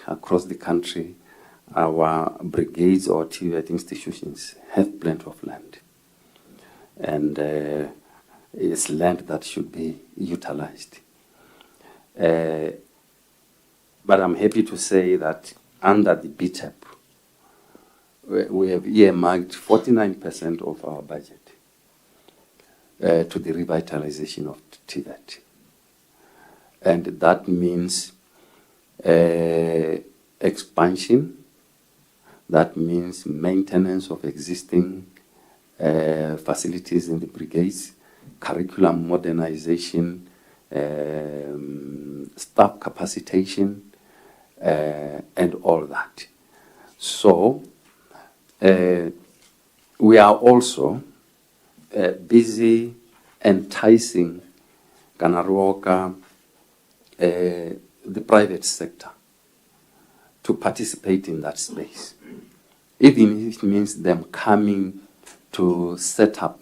across the country, our brigades or TVET institutions have plenty of land. And it's land that should be utilized. But I'm happy to say that under the BTEP, we have earmarked 49% of our budget to the revitalization of TVET. And that means expansion, that means maintenance of existing facilities in the brigades, curriculum modernization, staff capacitation, and all that. So we are also busy enticing Kanaroka, the private sector, to participate in that space. even if it means them coming to set up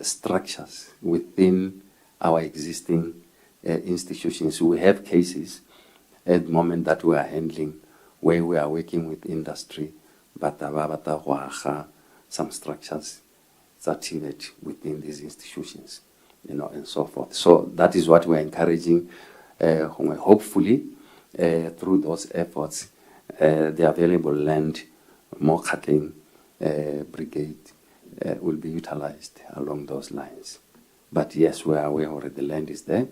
structures within our existing institutions. We have cases at the moment that we are handling where we are working with industry, but some structures that within these institutions, and so forth. So that is what we're encouraging. Hopefully, through those efforts, the available land, more cutting brigade will be utilized along those lines. But yes, we are aware already the land is there,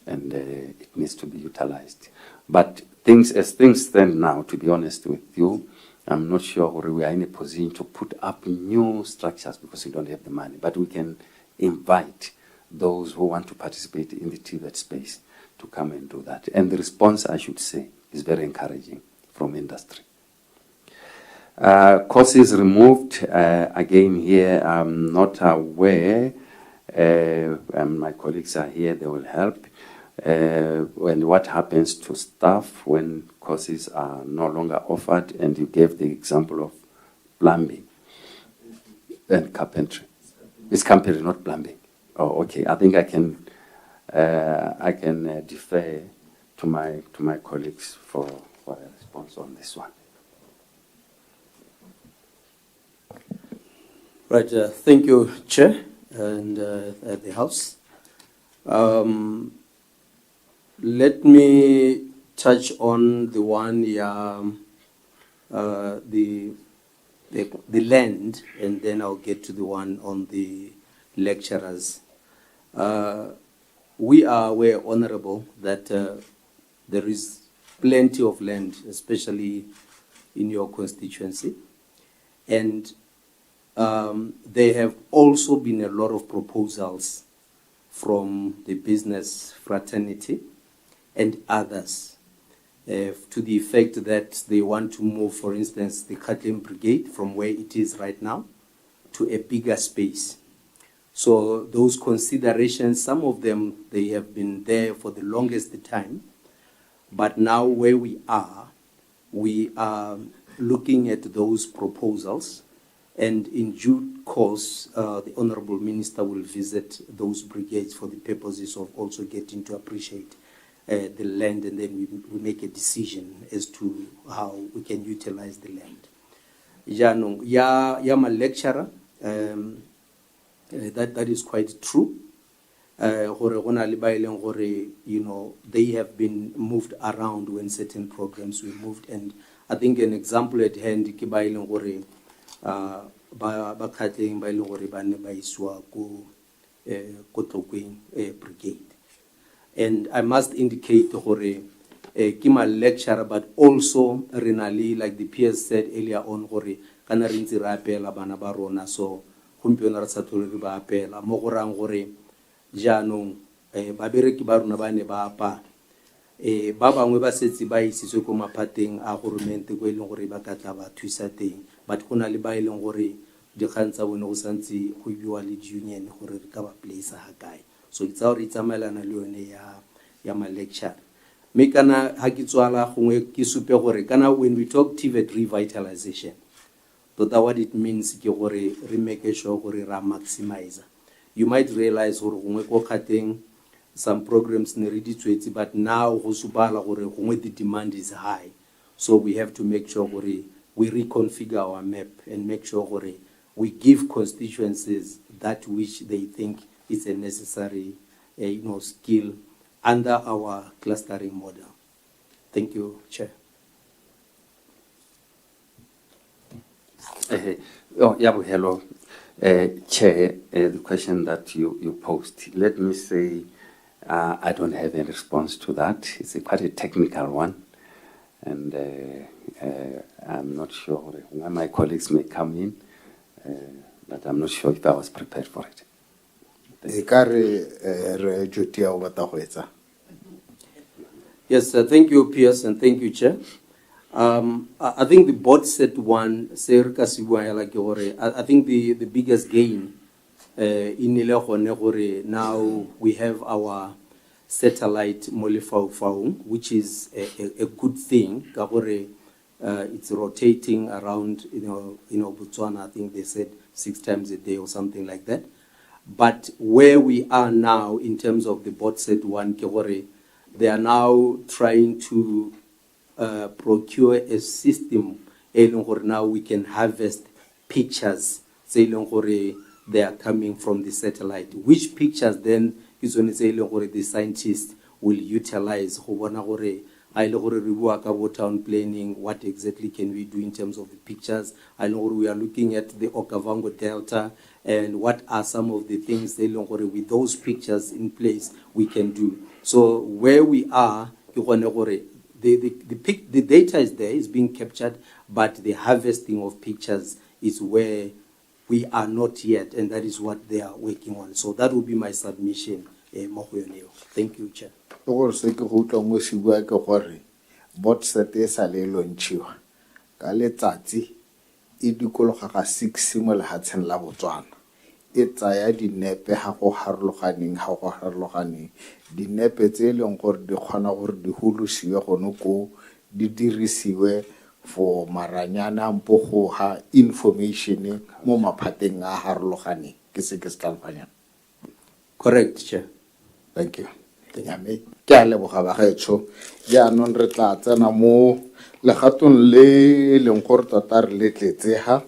and it needs to be utilized. But as things stand now, to be honest with you, I'm not sure we are in a position to put up new structures because we don't have the money. But we can invite those who want to participate in the TVET space to come and do that. And the response, I should say, is very encouraging from industry. Courses removed, again here, I'm not aware, and my colleagues are here, they will help. And what happens to staff when courses are no longer offered, and you gave the example of plumbing and carpentry. It's carpentry, not plumbing. Oh, okay. I think I can defer to my colleagues for a response on this one. Right. Thank you, Chair, and the House. Let me touch on the one, the land, and then I'll get to the one on the lecturers. We are aware, Honorable, that there is plenty of land, especially in your constituency, and there have also been a lot of proposals from the business fraternity and others to the effect that they want to move, for instance, the Cutting Brigade from where it is right now to a bigger space. So those considerations, some of them, they have been there for the longest time, but now where we are looking at those proposals, and in due course, the Honorable Minister will visit those brigades for the purposes of also getting to appreciate the land, and then we make a decision as to how we can utilize the land. Ya ma lecturer, that is quite true. You know, they have been moved around when certain programs were moved, and I think an example at hand brigade. And I must indicate Kima lecturer, but also Renali, like the peers said earlier on, kana rinzi rapela bana barona, so kumpiona rasatori ba apela mogorang jaanong babereki ba rona ba ne ba apa ba bangwe ba setsi ba isitswe ko maphateng a goromente go ileng gore ba ka tla ba thusa teng, but go na le ba ileng gore dikgang tsa bone go santse go biwa le union gore re ka ba place ha kae. So it's our tsamaelana le yone ya ma lecture me kana ha ke tswala gongwe ke supe gore kana when we talk TVET revitalization, tota what it means ke gore re make sure gore ra maximize. You might realize gore gongwe ko khateng some programs ne re ditswetse, but now go supala gore gongwe the demand is high, so we have to make sure gore we reconfigure our map and make sure gore we give constituencies that which they think is a necessary skill under our clustering model. Thank you, Chair. Hello. Chair, the question that you posed, let me say I don't have a response to that. It's quite a technical one, and I'm not sure. My colleagues may come in, but I'm not sure if I was prepared for it. Yes, thank you, Piers, and thank you, Chair. I think the board set one, I think the biggest gain in now we have our satellite Molifau, which is a good thing. It's rotating around, Botswana. I think they said 6 times a day or something like that. But where we are now in terms of the Botset 1, they are now trying to procure a system now we can harvest pictures they are coming from the satellite. Which pictures then is when the scientists will utilize town planning, what exactly can we do in terms of the pictures. I know we are looking at the Okavango Delta and what are some of the things with those pictures in place we can do. So where we are, the data is there, is being captured, but the harvesting of pictures is where we are not yet, and that is what they are working on. So that will be my submission. Thank you, Chair. Botset e sa le lontshiwa ka letsatsi e dikologa ga 6 mo lehatsheng la Botswana e tsaya dinepe ha go harologaneng dinepe tse leng gore di kgona gore di holosiwe gono ko di dirisiwe for maranyana mpo go ha information mo maphateng a harologaneng ke se ke tlhaloganya. Correct, Chair. Thank you. Ke a leboga bagaetsho jaanong re tla tsena mo legatong le leng gore tota re letletsega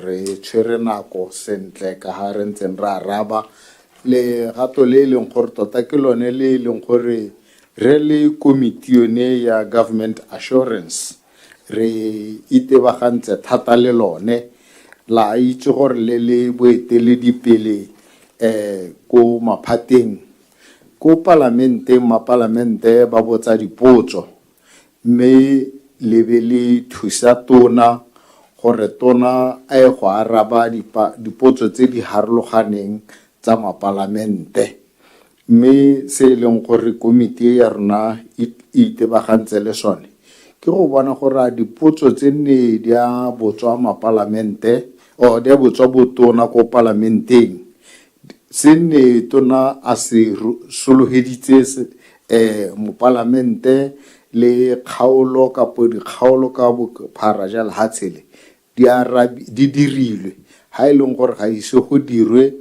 re tshwere nako sentle ka ha re ntseng re araba legato le leng gore tota ke lone le leng gore re le komiti yone ya government assurance re itebagantse thata le lone la itse gore le boeteledipele ko maphateng ko mapalamente ba botsa dipotso mme le be le thusa tona gore tona a e go araba dipotso tse di harologaneng tsa mapalamente mme se e leng gore komiti ya rona itebagantse le sone ke go bona gore dipotso tse nne di a botswa mapalamente o di a botswa botona ko parlamenteng se nne tona a se soloheditse mo parlamente le kgaolo kapo dikgaolo ka bophara ja lehatshele di dirilwe ha e leng gore ga ise go dirwe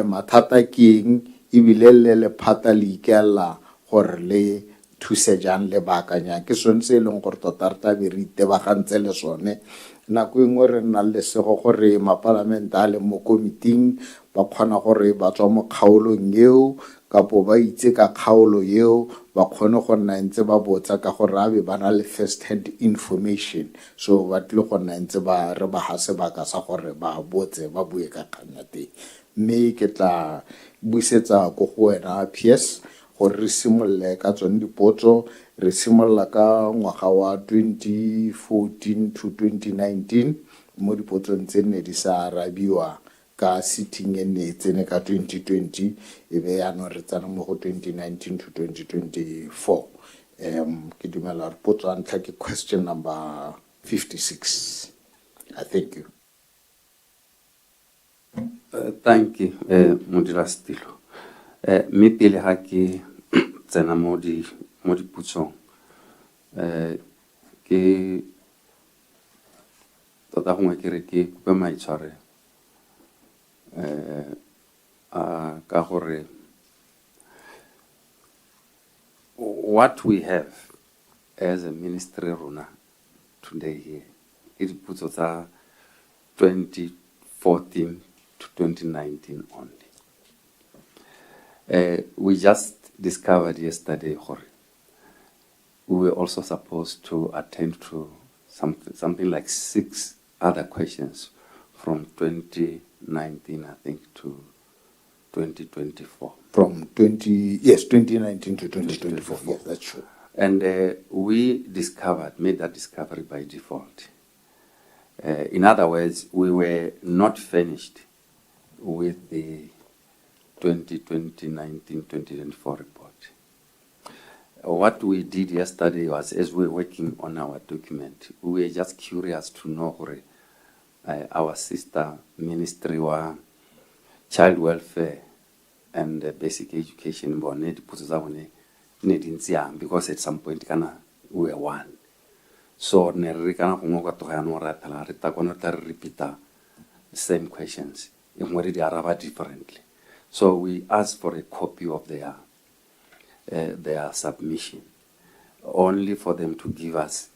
mathata keng ebile le lephata le ikela gore le thuse jang le baakanya ke sone se e leng gore tota re tabe re itebagantse le sone nako engwe re nna le sego gore mapalamente a le mo komiting ba kgona gore ba tswa mo kgaolong eo kapo ba itse ka kgaolo eo ba kgone go nna ntse ba botsa ka gore a be ba na le first hand information so ba tle go nna ntse ba re ba ha sebaka sa gore ba botse ba bue ka kganya teng mme ke tla buisetsa go go wena PS gore re simolle ka tsone dipotso re simolla ka ngwaga wa 2014 to 2019 mo dipotsong tse ne di sa arabiwa ka sitting e ne tsene ka 2020 e be ya no re tsana mo go 2019 to 2024 ke dumela re potso a ntlha ke question number 56. I thank you. Thank you, Modulastilo. Me pele ha ke tsena mo diputsong ke tota gongwe ke re ke kope maitshware ka gore what we have as a ministry rona today here ke diputso tsa 2014 to 2019 only. We just discovered yesterday we were also supposed to attend to something like 6 other questions from 2019, I think, to 2024. From 2019 to 2024. Yes, that's true. And we made that discovery by default. In other words, we were not finished with the 2019-2024 report. What we did yesterday was, as we were working on our document, we were just curious to know our sister ministry wa child welfare and basic education because at some point we were one. So ne re kana go ngo ka to ya no ra phela re ta kona ta re repeata same questions in where they are differently. So we asked for a copy of their submission, only for them to give us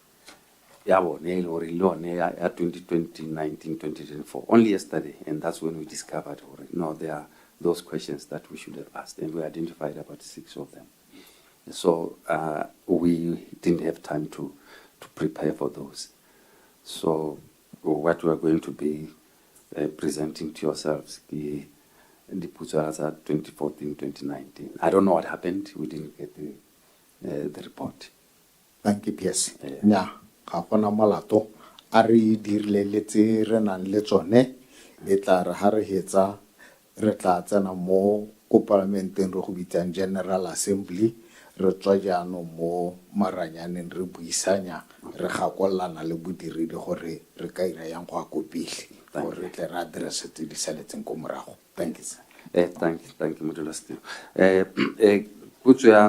2019, 2024, only yesterday, and that's when we discovered, there are those questions that we should have asked, and we identified about 6 of them. So we didn't have time to prepare for those. So what we are going to be presenting to yourselves, the Botswana 2014, 2019. I don't know what happened. We didn't get the report. Thank you, PS. Nya, ga gona molato a re dirile letse re nang le tsone e tla re ha re hetsa re tla tsena mo ko parlamenteng re go bitsang General Assembly re tswa jaanong mo maranyaneng re buisanya re gakolana le bodiredi gore re ka ira yang go a kopile gore re tle re address tse di saletseng ko morago. Thank you, sir. Thank you, Modulastilo.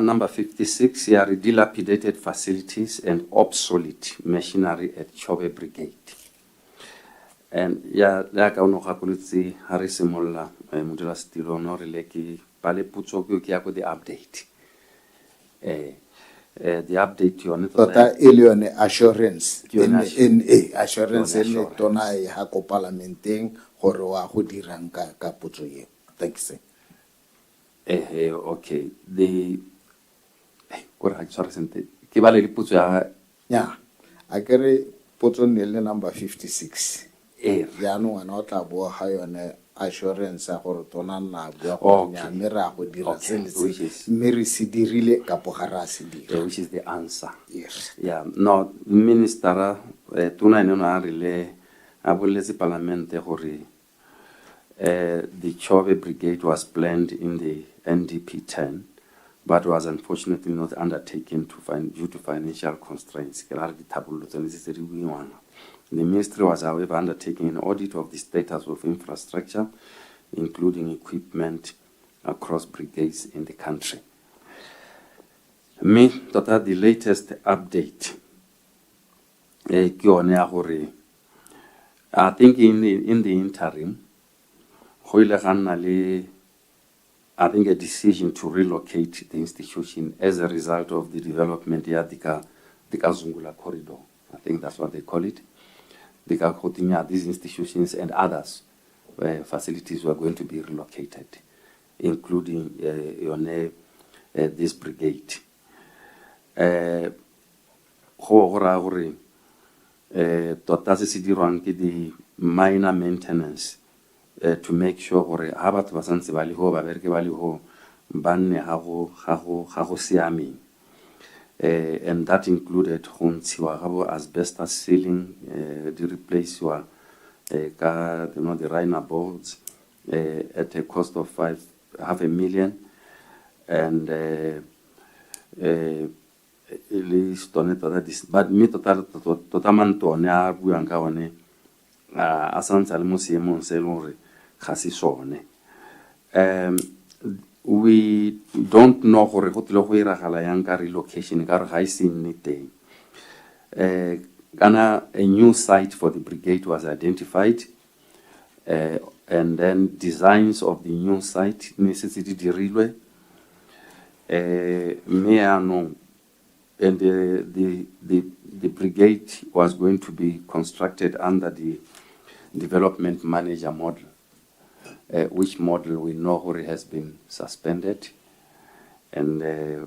Number 56, here are dilapidated facilities and obsolete machinery at Chobe Brigade. And like I know, Harrisimola, Modulastilo, no releki, Pale Putsokyo Kiako, the update. The update on it. Tota elione assurance in assurance in tona e ha ko parlamenteng gore wa go dirang ka potso ye. Thank you, sir. Okay. The ke ba le dipotso ya nya a kere potso ne le number 56 ya no wana o tla bo ha yone assurance ya gore tona na bua go nya me ra go dira seletse me re se dirile ka pogara se dira, which is the answer. Yes. Yeah, no, minister tona ene no a rile a boletse parlamente gore the Chobe Brigade was planned in the NDP 10, but was unfortunately not undertaken due to financial constraints. The ministry was, however, undertaking an audit of the status of infrastructure, including equipment across brigades in the country. The latest update, I think in the interim, I think a decision to relocate the institution as a result of the development the Zungula corridor. I think that's what they call it. These institutions and others facilities were going to be relocated, including this brigade. The minor maintenance to make sure gore ha batho ba santse ba le ho ba bereke ba le ho banne ha go siameng, and that included go ntshiwa ga bo asbestos ceiling, di replacewa ka the Rhino boards at a cost of $500,000, and but me tota mantone a buang ka one a santse le mo seemong se leng gore ga se sone. We don't know gore go tlile go iragala yang ka relocation ka re ga e se nne teng. A new site for the brigade was identified, and then designs of the new site necessity dirilwe. And the brigade was going to be constructed under the development manager model, which model we know already has been suspended, and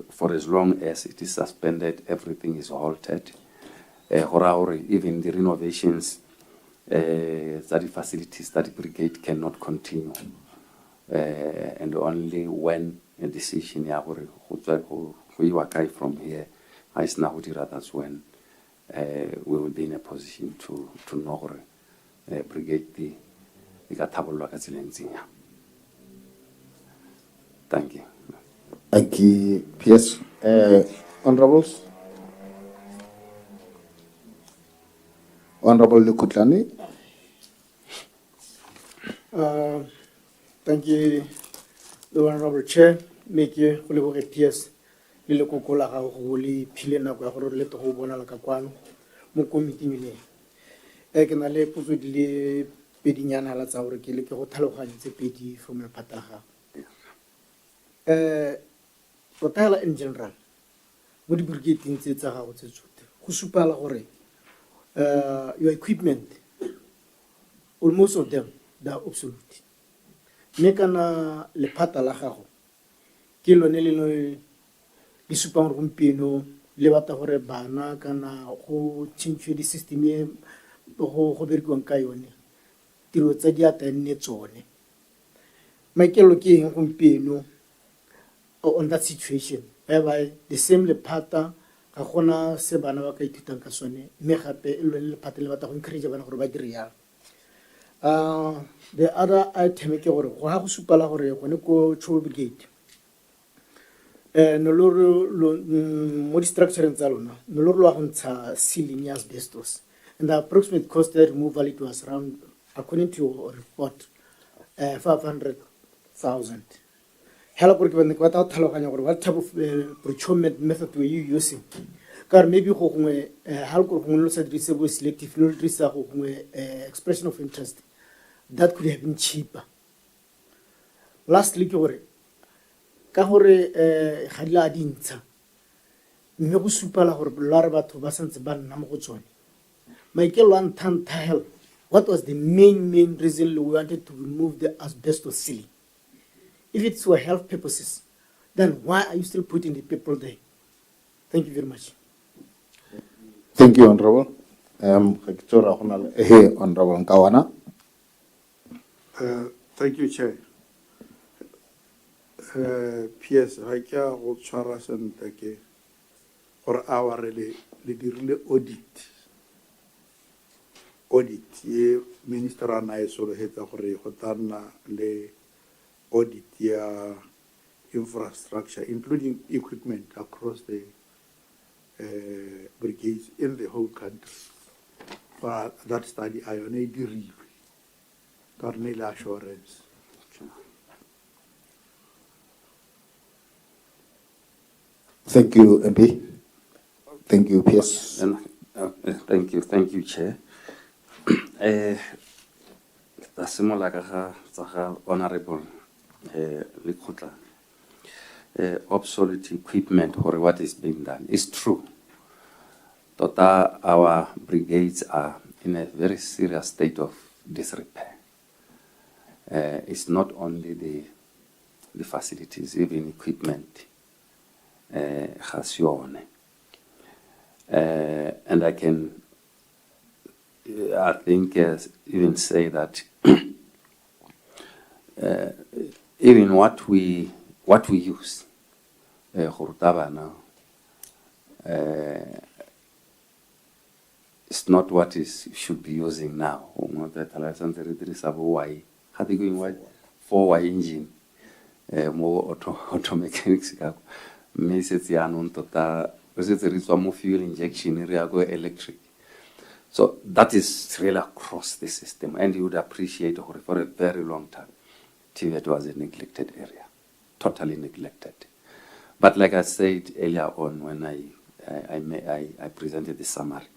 for as long as it is suspended, everything is halted. Even the renovations, study facilities, study brigade cannot continue, and only when a decision from here, that's when we will be in a position to know brigade the Thank you. Thank you, PS. Honorables? Honorable Lukutlani? Thank you, the Honorable Chair. Make you PS. Le kokola ga go le phile nako ya gore le to go bona la ka kwano mo komiting le ke na le potso di le pedinyana la tsa gore ke le ke go tlhaloganyetse pedi from lephata la gago tota hela in general mo di-brigadeng tse tsa gago tse tsote go supala gore your equipment almost of them they are obsolete mme kana lephata la gago ke lone le supang gore gompieno le batla gore bana kana go change di-system e go berekiwang ka yone tiro tsa diata nne tsone maikelo ke eng gompieno on that situation whereby the same lephata ga gona se bana ba ka ithutang ka sone mme gape e lone lephata le batla go encourage bana gore ba dire yalo the other item ke gore go ha go supala gore gone ko Chobe Brigade no lo mo di-structureng tsa lona no lo go ntsha ceiling ya asbestos and the approximate cost of removal it was around, according to your report, 500,000. Hello, what type of procurement method were you using? Because maybe selective expression of interest that could have been cheaper. Lastly, ka gore ga dila dintsa mme go supala gore bolare batho ba santse ba nna mo go tsone maikelo a nthantahel what was the main reason we wanted to remove the asbestos ceiling? If it's for health purposes, then why are you still putting the people there? Thank you very much. Thank you, Honorable. Honorable Nkawana. Thank you, Chair. PS, I care what Charas and Take or our le audit. Ye Minister and I sort of hit a hotana le audit ya infrastructure, including equipment across the brigades in the whole country. But that study I only did Carnela assurance. Thank you, MP. Thank you, PS. Thank you, Chair. Honorable Likutla, obsolete equipment or what is being done is true. Tota, our brigades are in a very serious state of disrepair. It's not only the facilities, even equipment. And I think even say that even what we use, now, it's not what should be using now. Four-way engine, more auto mechanics. Fuel injection, electric. So that is really across the system, and you would appreciate for a very long time. TVET was a neglected area, totally neglected. But like I said earlier on when I presented the summary,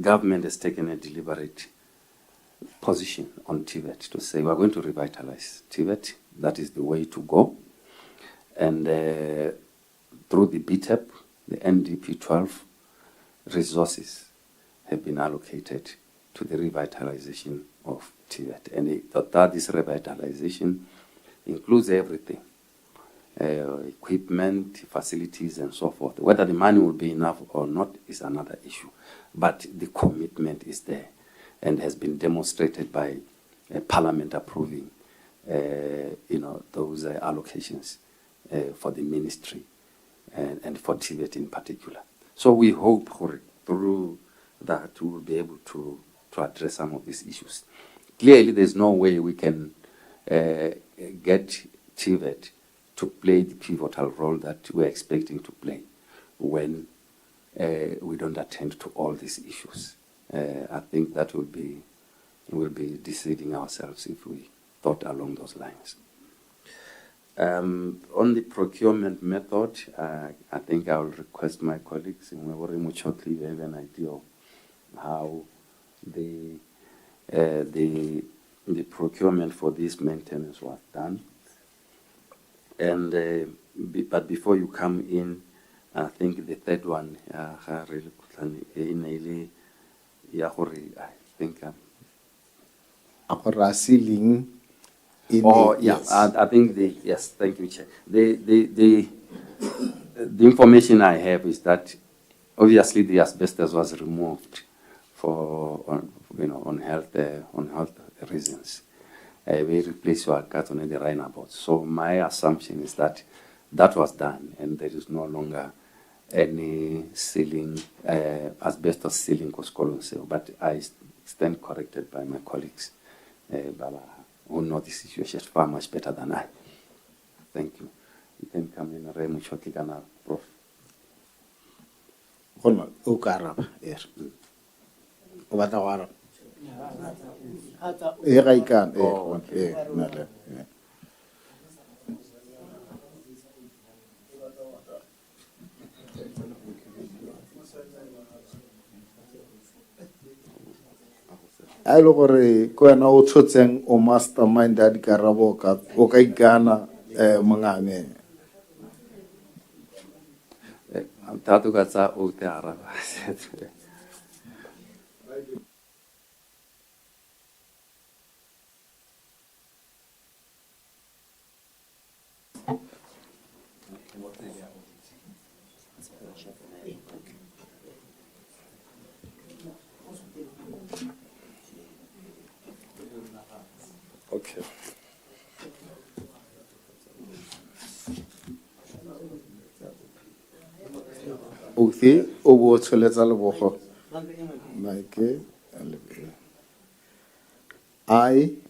government has taken a deliberate position on TVET to say we're going to revitalize TVET. That is the way to go. And through the BTEP, the NDP 12 resources have been allocated to the revitalization of TVET. And that this revitalization includes everything, equipment, facilities, and so forth. Whether the money will be enough or not is another issue. But the commitment is there and has been demonstrated by Parliament approving those allocations for the ministry and for TVET in particular. So we hope through that we will be able to address some of these issues. Clearly, there's no way we can get TVET to play the pivotal role that we're expecting to play when we don't attend to all these issues. I think that we'll be deceiving ourselves if we thought along those lines. On the procurement method, I think I will request my colleagues in Webori Muchokli to have an idea of how the procurement for this maintenance was done. And but before you come in, I think the third one, I think. Ceiling. Oh, yeah, Yes. I think yes, thank you, Chair. The information I have is that obviously the asbestos was removed on health reasons. We replaced our carton and the runabout. So my assumption is that that was done and there is no longer any ceiling, asbestos ceiling coscolon. But I stand corrected by my colleagues, who know the situation far much better than I. Thank you. You can come in, Remu Chokigana, Prof. Hona o ka araba o batla go araba ga ikana na le a le gore ko wena o tshotseng o mastermind a dikarabo o ka ikana mongame Tatu katsa o te araba. Okay. Uthi o bo tsholetsa lebogo. Mike. I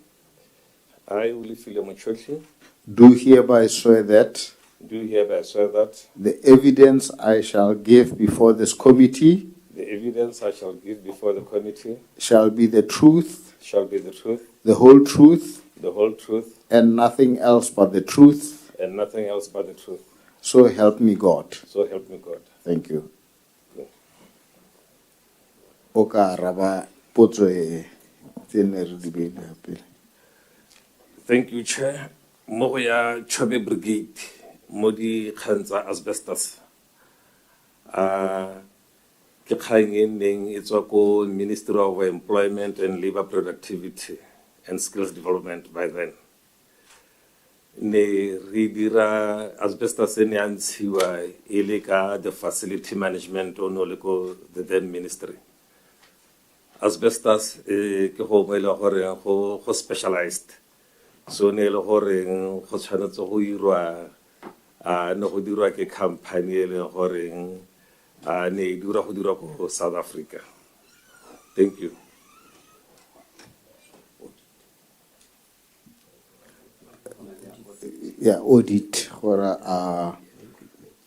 Ulifile Muchoki, do hereby swear that do hereby swear that the evidence I shall give before this committee the evidence I shall give before the committee shall be the truth, shall be the truth, the whole truth, the whole truth, and nothing else but the truth. and nothing else but the truth. So help me God. So help me God. Thank you. Oka raba potso e tsene re di beile pele. Thank you, Chair. Mo ya Chobe Brigade, mo di kgang tsa asbestos. Ke kgang e neng e tswa ko Ministry of Employment and Labour Productivity and Skills Development by then. Ne re dira asbestos e ne a ntshiwa e le ka the facility management o no le ko the then ministry. Asbestos ke go mo e le gore go specialized. So ne le gore go tshwanetse go irwa ne go dirwa ke company e le gore ne e dira go dirwa ko South Africa. Thank you. Yeah, audit gore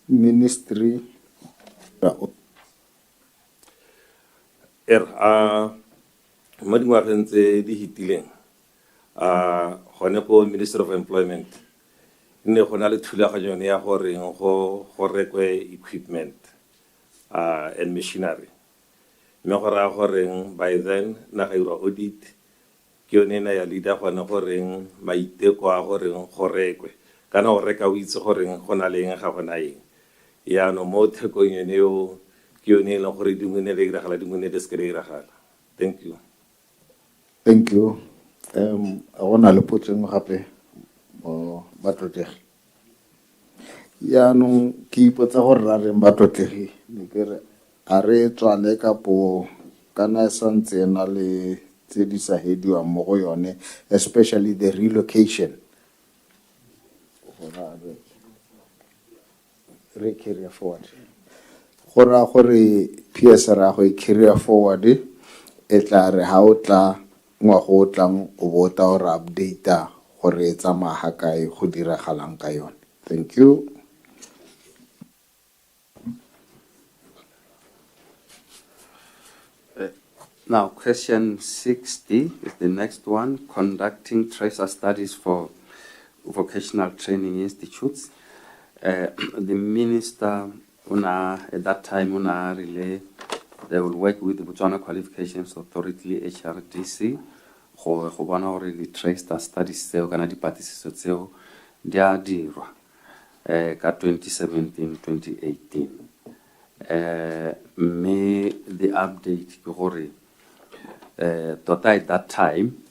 ministry mo dingwageng tse di hitileng gone ko Ministry of Employment ne go na le thulaganyo ya gore go rekwe equipment and machinery mme go raya goreng by then na ga irwa audit ke yone na ya leader gone goreng maiteko a goreng go rekwe kana go reka o itse goreng go na le eng ga go na eng yaanong mo thekong yone eo ke yone e leng gore dingwe ne le iragala dingwe ne le se ke le iragala. Thank you. Thank you. Go na le potso engwe gape mo batlotlegi yaanong ke ipotsa gore ra reng batlotlegi ne ke re a re tswale ka puo kana e santse na le tse di sa hediwang mo go yone especially the relocation re carry forward gore PS ra go carry forward e tla re ha o tla ngwago o tlang o bota gore update gore e tsamaya kae go diragalang ka yone. Thank you. Now, question 60 is the next one, conducting tracer studies for vocational training institutes. The minister, at that time, they will work with the Botswana Qualifications Authority, HRDC, go bona gore di-trace studies tseo kana dipatlisiso tseo di a dirwa ka 2017-2018. Mme the update ke gore tota at that time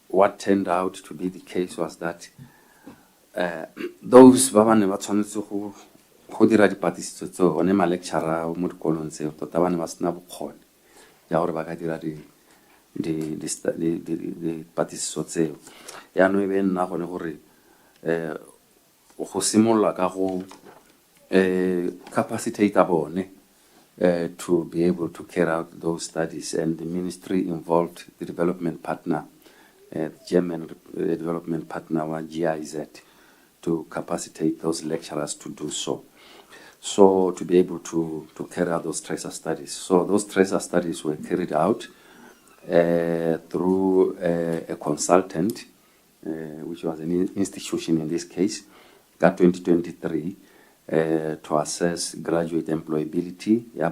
what turned out to be the case was that those ba bane ba tshwanetse go dira dipatlisiso tseo one ma lecturer mo dikolong tseo tota ba ne ba sena bokgoni ya gore ba ka dira dipatlisiso tseo yaanong e be nna gone gore go simolola ka go capacitate bone to be able to carry out those studies, and the ministry involved the development partner, German development partner, GIZ, to capacitate those lecturers to do so. So to be able to carry out those tracer studies. So those tracer studies were carried out through a consultant, which was an institution in this case, got 2023, to assess graduate employability, the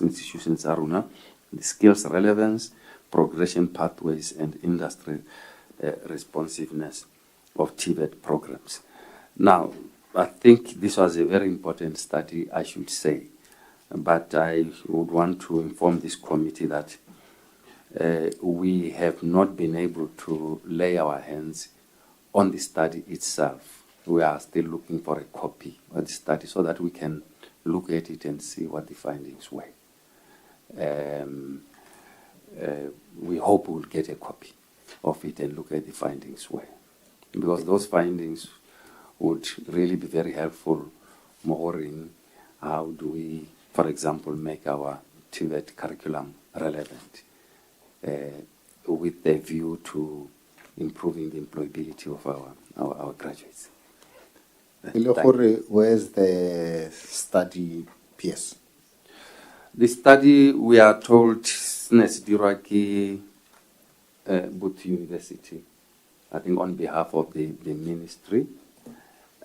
institutions aruna, the skills relevance, progression pathways, and industry responsiveness of TVET programs. Now, I think this was a very important study, I should say, but I would want to inform this committee that we have not been able to lay our hands on the study itself. We are still looking for a copy of the study so that we can look at it and see what the findings were. We hope we'll get a copy of it and look at the findings were, because those findings would really be very helpful more in how do we, for example, make our TVET curriculum relevant with a view to improving the employability of our graduates. Where's the study piece? The study, we are told, Diraki Booth University, I think on behalf of the ministry,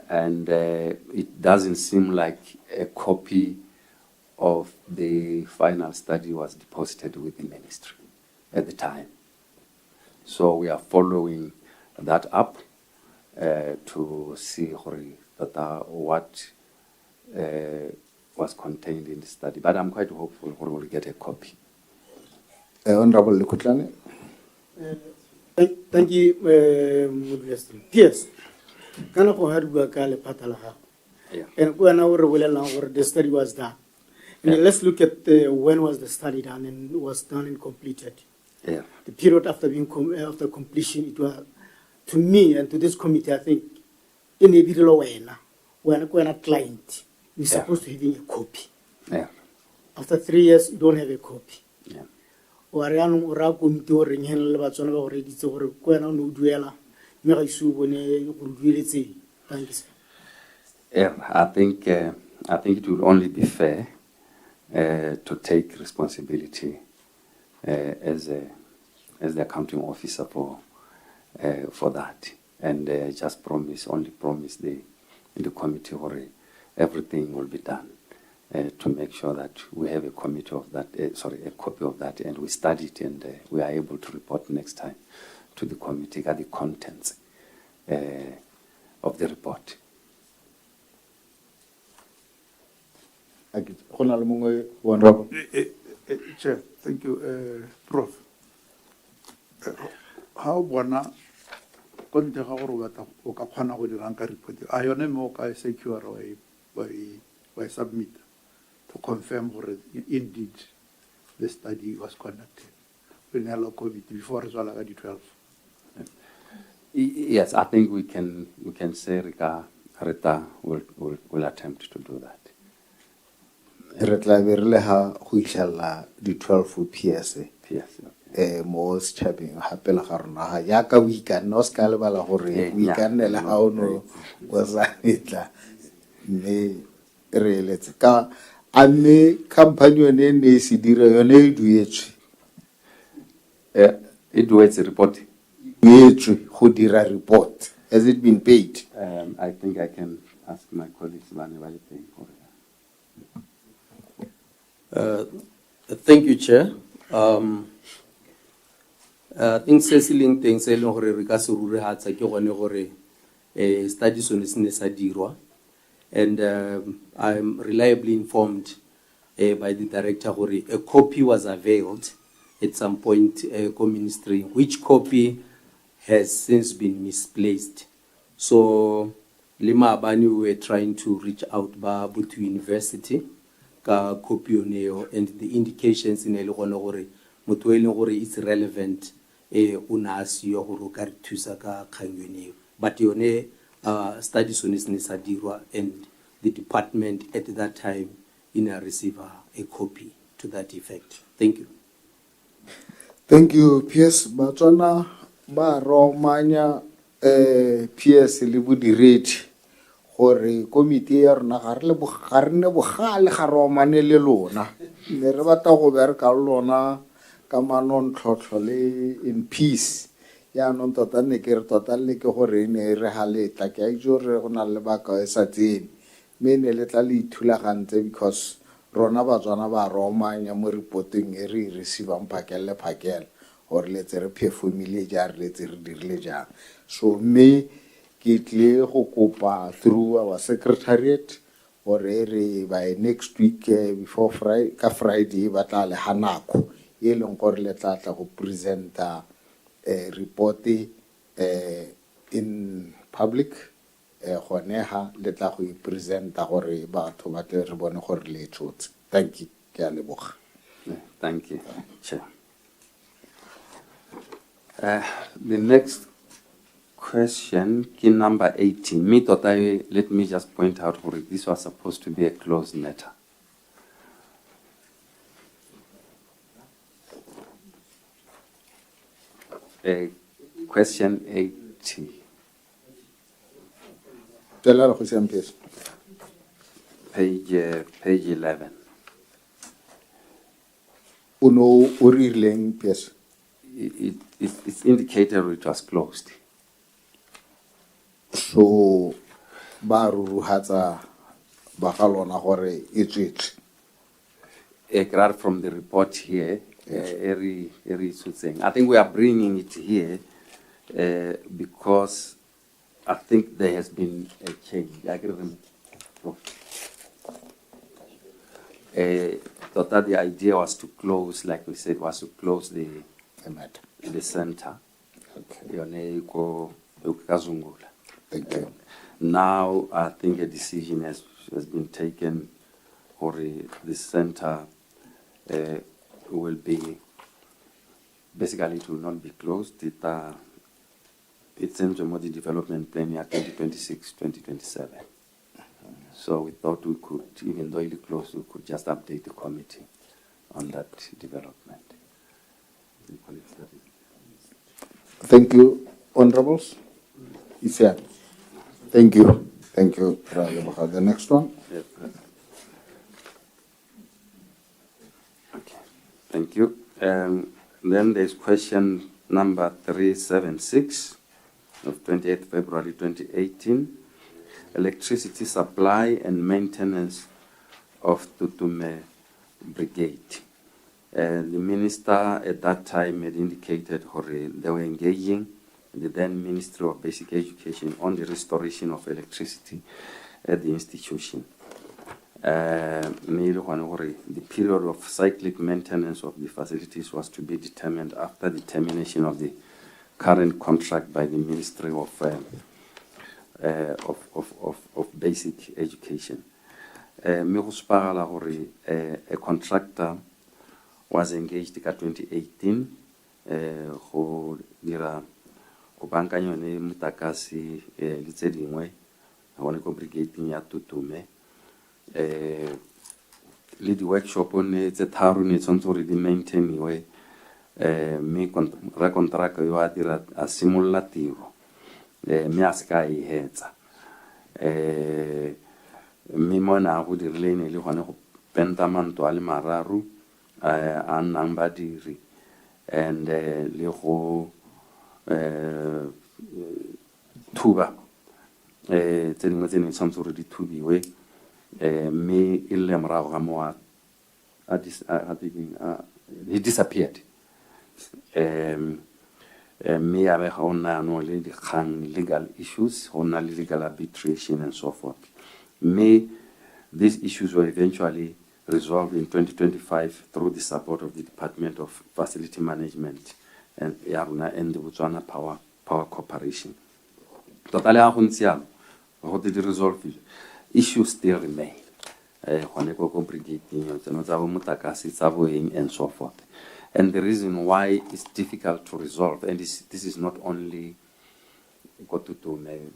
and it doesn't seem like a copy of the final study was deposited with the ministry at the time. So we are following that up to see what was contained in the study. But I'm quite hopeful we will get a copy. Honorable Lekutlane. Thank you, Yes. Can I go ahead with a patalaha? And when the study was done. And let's look at when was the study done and was done and completed. Yeah. The period after after completion, it was, to me and to this committee, I think, in a video when a client, we're supposed to have a copy. Yeah. After 3 years, you don't have a copy. Yeah. Or I committee or in Batswana already so when on duela, when you say, thank you. Yeah, I think it will only be fair to take responsibility as the accounting officer for that, and just promise the committee where everything will be done to make sure that we have a copy of that, and we study it, and we are able to report next time to the committee the contents of the report. Chair, thank you, Prof. How bona konte ga gore o ka kgona go dirang ka report a yone mo ka secure by submit to confirm gore indeed the study was conducted in a local committee before as well as the 12. Yes, I think we can say Rita will attempt to do that. Re tla be re le ha go itlhella di 12 PS mo setšhabeng gape le ga rona ga yaka o ikanne o se ka lebala gore o ikannele ga o no o sa letla mme re eletse ka a mme company yone ne e se dira yone e duetswe e duetse report duetswe go dira report? Has it been paid? I think I can ask my colleagues bane ba le teng gore. Thank you, Chair. I think se se leng teng se e leng gore re ka se rurehatsa ke gone gore study sone se ne sa dirwa, and I'm reliably informed by the director gore a copy was availed at some point co-ministry, which copy has since been misplaced. So Lima Abani, we were trying to reach out ba Butu University ka copy oneo, and the indications in ele gone gore motho e leng gore it's relevant una asiyo gore ka re thusa ka kgang yone, but yone study sone se ne sa dirwa, and the department at that time in a receiver a copy to that effect. Thank you. Thank you, PS. Botswana ba romanya PS le bodiredi gore komiti ya rona ga re ne bogale ga romane le lona, ne re batla go bereka le lona ka manontlhotlho le in peace. Yaanong tota ne ke re tota le ke gore ne re haletla ke a itse gore go na le baka e sa tsene, mme ne le tla le ithulagantse because rona Batswana ba romanya mo reporting e re receive-ang phakele gore le tse re phefomile ja re letse re dirile jang. So mme ke tle go kopa through our secretariat gore re by next week before Friday ba tla le hanako e leng gore le tla go presenta report in public gone ha le tla go presenta gore batho ba tle re bone gore le tshotse. Thank you. Ke a leboga. Thank you, Chair. The next question, key number 18. Let me just point out that this was supposed to be a closed matter. Question 80. Page 11. It's indicated it was closed. So ba ruruhatsa ba ga lona gore e tswetse. From the report here, I think we are bringing it here because I think there has been a change. I thought that the idea was to close, like we said, was to close the center. Okay. Thank you. Now I think a decision has been taken for the center will be, basically it will not be closed. It's in the development plan year 2026-2027. So we thought we could, even though it closed, we could just update the committee on that development. Thank you, honorables. Thank you. Thank you. The next one. Okay. Thank you. Then there's question number 376 of 28th February 2018. Electricity supply and maintenance of Tutume Brigade. The minister at that time had indicated they were engaging the then Ministry of Basic Education on the restoration of electricity at the institution. The period of cyclic maintenance of the facilities was to be determined after the termination of the current contract by the Ministry of Basic Education. A contractor was engaged in 2018 go dira go bankanya ne mutakasi le tse dingwe gone ko brigading ya Tutume le di workshop ne tse tharo ne tsontse re di maintainiwe me contract yo a dira a simolla tiro me a ska e hetsa me mona go dirile ne le gone go penta manto a le mararu a nnang badiri and le go thuba tse dingwe tse ne tshwanetse gore di thubiwe mme e le morago ga mo he disappeared mme ya be ga o nna yanong le dikgang legal issues go nna le legal arbitration and so forth mme these issues were eventually resolved in 2025 through the support of the Department of Facility Management and the Botswana Power Corporation. Totally hagunsiano, what did resolve? Issues still remain. And so forth. And the reason why it's difficult to resolve, and this is not only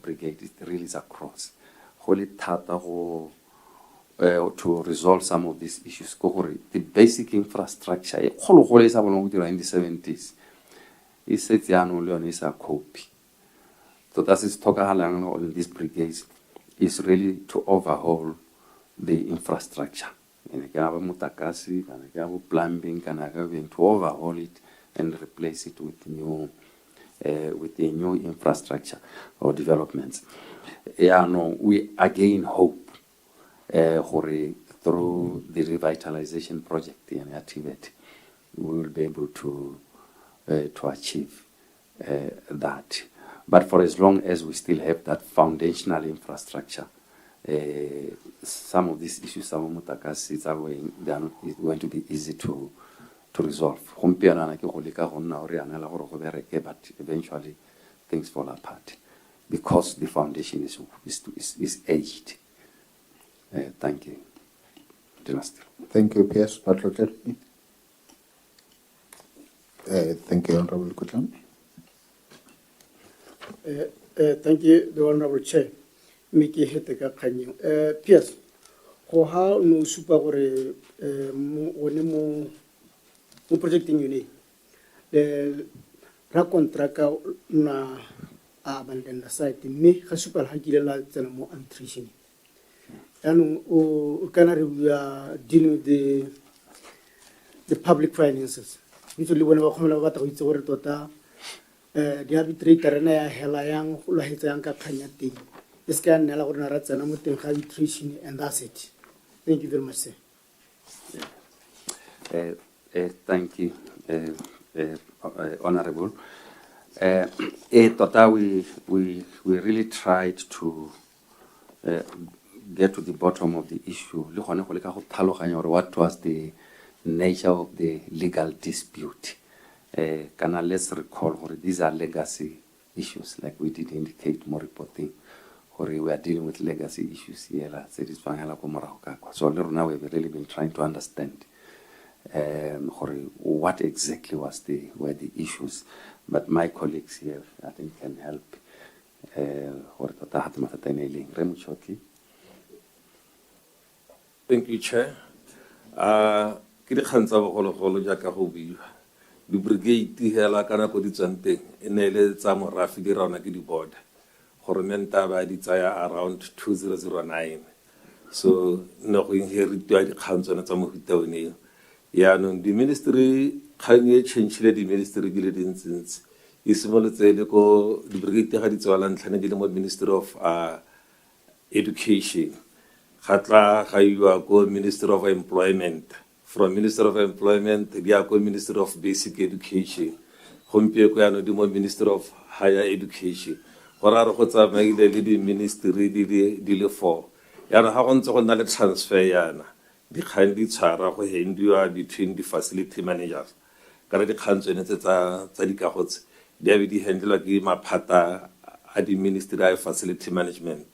brigade, it really is across. Holy Tata to resolve some of these issues. The basic infrastructure, in the 70s, is set is a copy. So that is talking in these brigades is really to overhaul the infrastructure. And plumbing, to overhaul it and replace it with the new infrastructure or developments. We again hope through the revitalization project in activity, we will be able to achieve that. But for as long as we still have that foundational infrastructure, some of these issues, they are not going to be easy to resolve. But eventually, things fall apart because the foundation is aged. Thank you. Thank you, P.S. Patlotet. Thank you, Honorable Kutlan. Thank you, the Honorable Chair. Miki Heteka Kanyo. P.S. How no super or mo projecting unit. The racontraka na abandon the site. Me, Hasuper Hakila Zanamo and Trishini. And we are dealing with the public finances. Usually, when we come about it, the arbitrator and I Helayang, Hulahitanka Kanyati. This can allow Narats and Amutin arbitration, and that's it. Thank you very much, sir. Thank you, Honorable. We really tried to get to the bottom of the issue. What was the nature of the legal dispute? Let's recall these are legacy issues, like we did indicate more reporting. We are dealing with legacy issues here. So now we've really been trying to understand what exactly were the issues. But my colleagues here, I think, can help. Thank you, Chair. Ke dikgang tsa bogologolo jaaka go buiwa di-brigade hela ka nako di tswang teng e ne le tsa morafe di raona ke di-border goromenta ba di tsaya around 2009 so ne go inheritiwa dikgang tsone tsa mofuta oneo yaanong di-ministry kgang e changile di-ministry di le dintsintsi e simolotse le ko di-brigade ga di tswala ntlhane di le mo Ministry of Education Hatla Hayua go Minister of Employment. From Minister of Employment, Diako Minister of Basic Education. Hompie Koyano Dimo Minister of Higher Education. Horaro Hota Magile Lidi Ministry Dile 4. Yana Hawan's on the transfer Yana. The handy Chara who endure between the facility managers. Karadi Kanso and Tadika Hots. David Handler Gima Pata at the Ministry of Facility Management.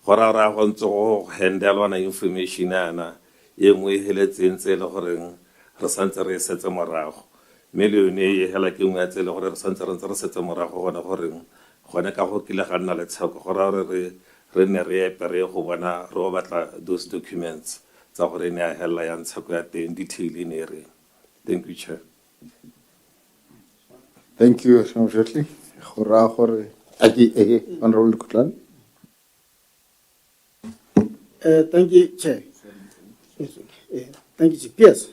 Horara wants to handle on information and we hellet in Celoring, Rasanta Resets Moraho. Millionaire Helaking at Celor Santa Resets Moraho on a horing. Honaka Hokilahana, let's have Horare Renere Perehovana, Robert, those documents. Zavorina Helayan Sakuate in detail in area. Thank you, Chair. Thank you, Senator. Hora, Honorable Kutlan. Thank you, Chair. Thank you, P.S.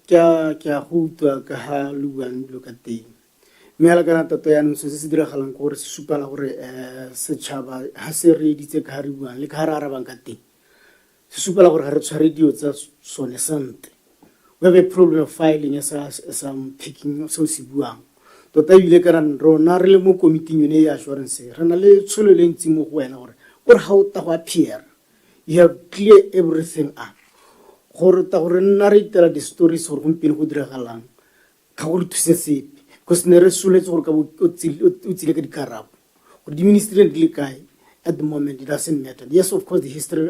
Kya hutua kaha luan lukati. mme ala kana tato yaanong se se diragalang ke gore se supala gore setšhaba ga se re editse ka ga re buang le ka ga re arabang ka teng se supala gore ga re tshware dio tsa sone sente. We have a problem of filing as I'm picking so se buang tota ebile ka rona re le mo komiting yone ya assurance re na le tsholo le ntsi mo go wena gore ga o ta go appear you have clear everything up gore ta gore nna re itela di-stories gore gompieno go diragalang ga go re thuse sepe because ne re soletse gore ka o tsile ka dikarabo gore di-ministry di le kae at the moment it doesn't matter. Yes, of course the history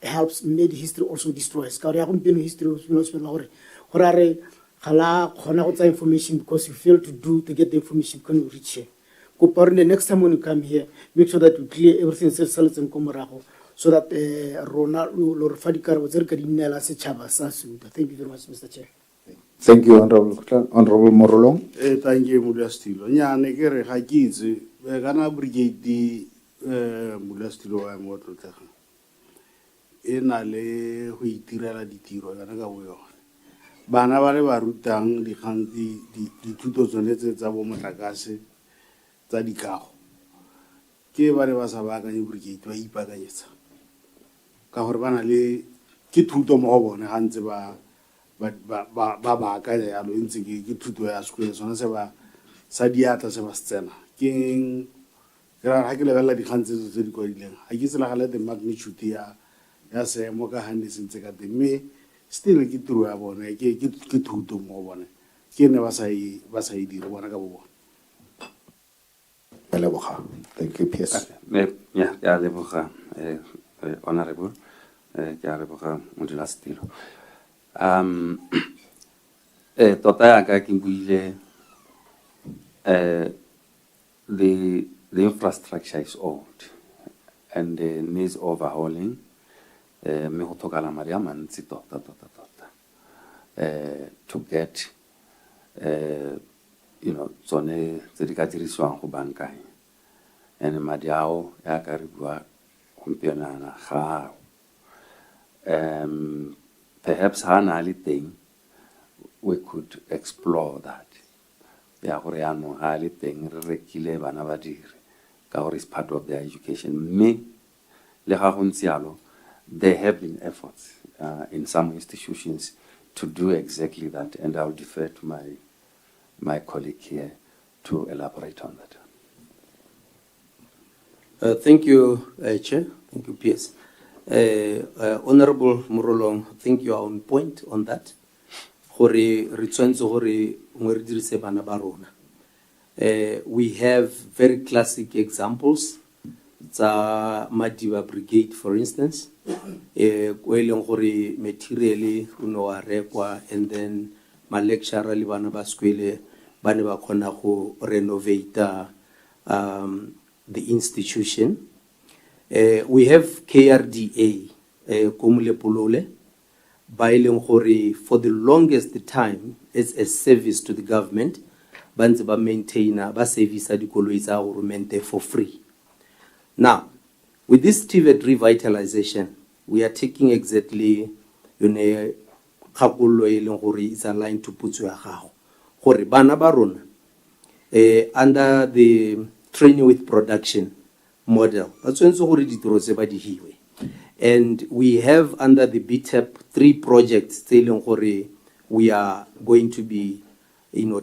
helps, maybe history also destroys ka gore ya gompieno history o spela gore gore a re gala kgona go tsa information because you fail to get the information when you reach here. Kopa the next time when you come here, make sure that you clear everything se saletseng ko morago so that rona lo re fa dikarabo tse re ka di nnela setšhaba sa Suda. Thank you very much, Mr. Chair. Thank you, Honorable Morolong. Thank you, Mulastilo. Nyane ke re ga ke itse kana brigade Mulastilo wa mo tlotlega e na le go itirela ditiro kana ka bo yone. Bana ba le ba rutang dithuto tsone tse tsa bo motlakase tsa dikago ke ba le ba sa baakanye brigade ba ipaakanyetsa ka gore ba na le ke thuto mo go bone ga ntse ba baakanya yalo ntse ke thuto ya sekolo sone se ba sa diatla se ba se tsena ke ga ke lebelela dikgang tse di kwadileng ga ke selagale the magnitude ya seemo ka gane sentse ka teng mme still ke tiro ya bone ke thuto mo go bone ke ne ba sa e dire bona ka bo bone. Thank you, PS. Yeah, ke a leboga honorable ke a leboga Modulasetilo. Tota ya ka ke buile the infrastructure is old and needs overhauling. Me go tlhokala madi a mantsi tota to get tsone tse di ka dirisiwang go bankanya and madi ao ya ka re bua gompieno yana ga perhaps ha na le teng we could explore that ya gore yaanong ga le teng re rekile bana ba dire ka gore is part of their education mme le ga go ntse yalo there have been efforts in some institutions to do exactly that, and I'll defer to my colleague here to elaborate on that. Thank you, Chair. Thank you, PS. Honorable Morolong, I think you are on point on that. We have very classic examples. Tsa Madiba Brigade, for instance, materially wa rekwa and then ma lecturer li bana ba skwele bane ba khona go renovate the institution. We have KRDA Kumulepolole ba ileng gore for the longest time as a service to the government ba ntse ba maintainer ba service a dikoloi tsa government for free. Now, with this TVET revitalization, we are taking exactly is aligned to Putsuaho. Hore bana barona under the training with production model. And we have under the BTEP 3 projects telling hore we are going to be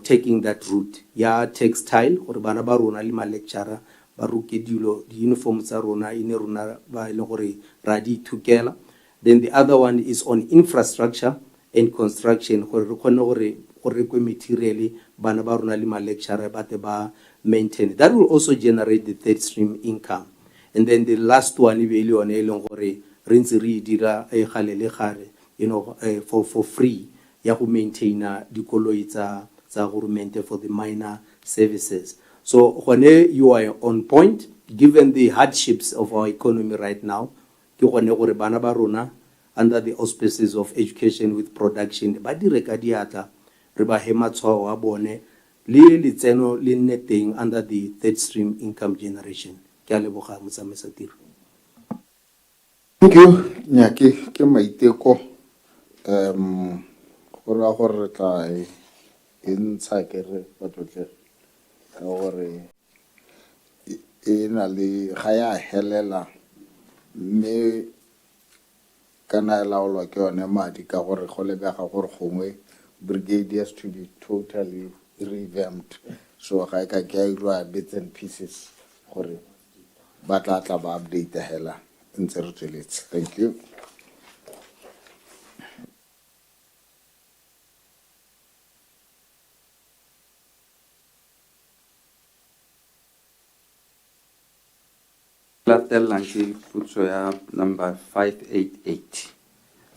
taking that route. Ya textile hore bana barona lima lecturer baruke dilo di uniform tsa rona ine rona ba ile gore ra di thukela. Then the other one is on infrastructure and construction gore re khone gore kwe material bana ba rona le ma lecturer ba te ba maintain. That will also generate the third stream income. And then the last one e be ile one e leng gore re ntse re dira e gale le gare for free ya go maintaina dikoloi tsa government for the minor services. So when you are on point, given the hardships of our economy right now, under the auspices of education with production, under the third stream income generation. Thank you, Nyaki. Ke maiteko gora gore tla inside ke re batlotle gore e na le ga ya helela mme kana e laolwa ke yone madi ka gore go lebega gore gongwe brigade has to be totally revamped, so ga e ka ke a irwa bits and pieces gore ba tla ba update hela ntse re tsweletse. Thank you. Latelang ke potso ya number 588,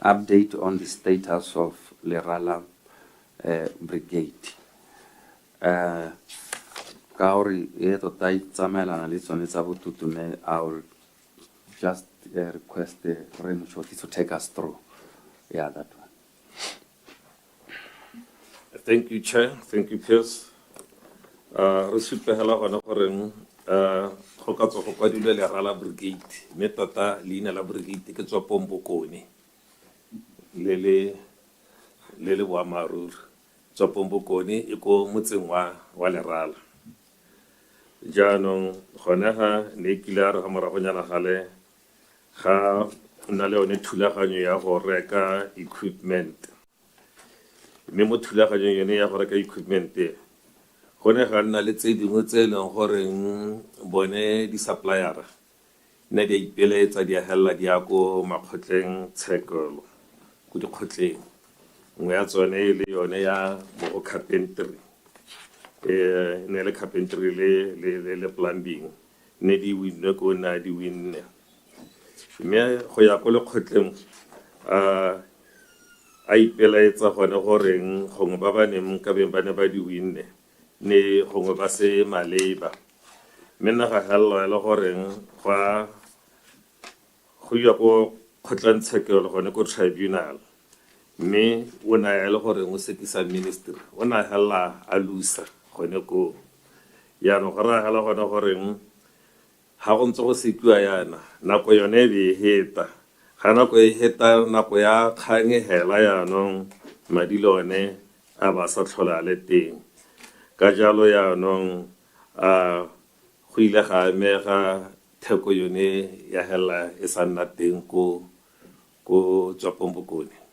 update on the status of Lerala Brigade. Ka hore e tota e tsamaelana le tsone tsa botutume, I will just request Rem Shoti to take us through. Yeah, that one. Thank you, Chair. Thank you, Pierce. Re supehela gona goreng go ka tswa go kwadilwe Lerala Brigade, mme tota leina la brigade ke tswa Pompokone le le boammaaruri. Tswa Pompokone e ko motseng wa Lerala. Jaanong gone ga ne kile a re ga moragonyana gale ga nna le yone thulaganyo ya go reka equipment, mme mo thulaganyong yone ya go reka equipment gone ga nna le tse dingwe tse e leng goreng bone di-suppliera nna di a ipeeletsa di a helela di ya ko makgotleng tshekelo ko dikgotleng. Nngwe ya tsone e le yone ya mo go carpentry, ne le carpentry le plumbing, ne di winne ko na di winne, mme go ya ko lekgotleng a ipeeletsa gone goreng gongwe ba ba neng ka beng ba ne ba di winne ne gongwe ba se maleba, mme nna ga helelwa e le goreng go ya ko kgotlatshekelo gone ko tribunal, mme o na ya le goreng o sekisa ministry o na hela a lusa gone ko. Yaanong go ragala gone goreng ga go ntse go sekiwa yana nako yone e be e heta, ga nako e heta nako ya kgang e hela yaanong madi le one a ba sa tlhola a le teng. Ka jalo yaanong go ile ga amega theko yone ya hela e sa nna teng ko tswa Pompokone.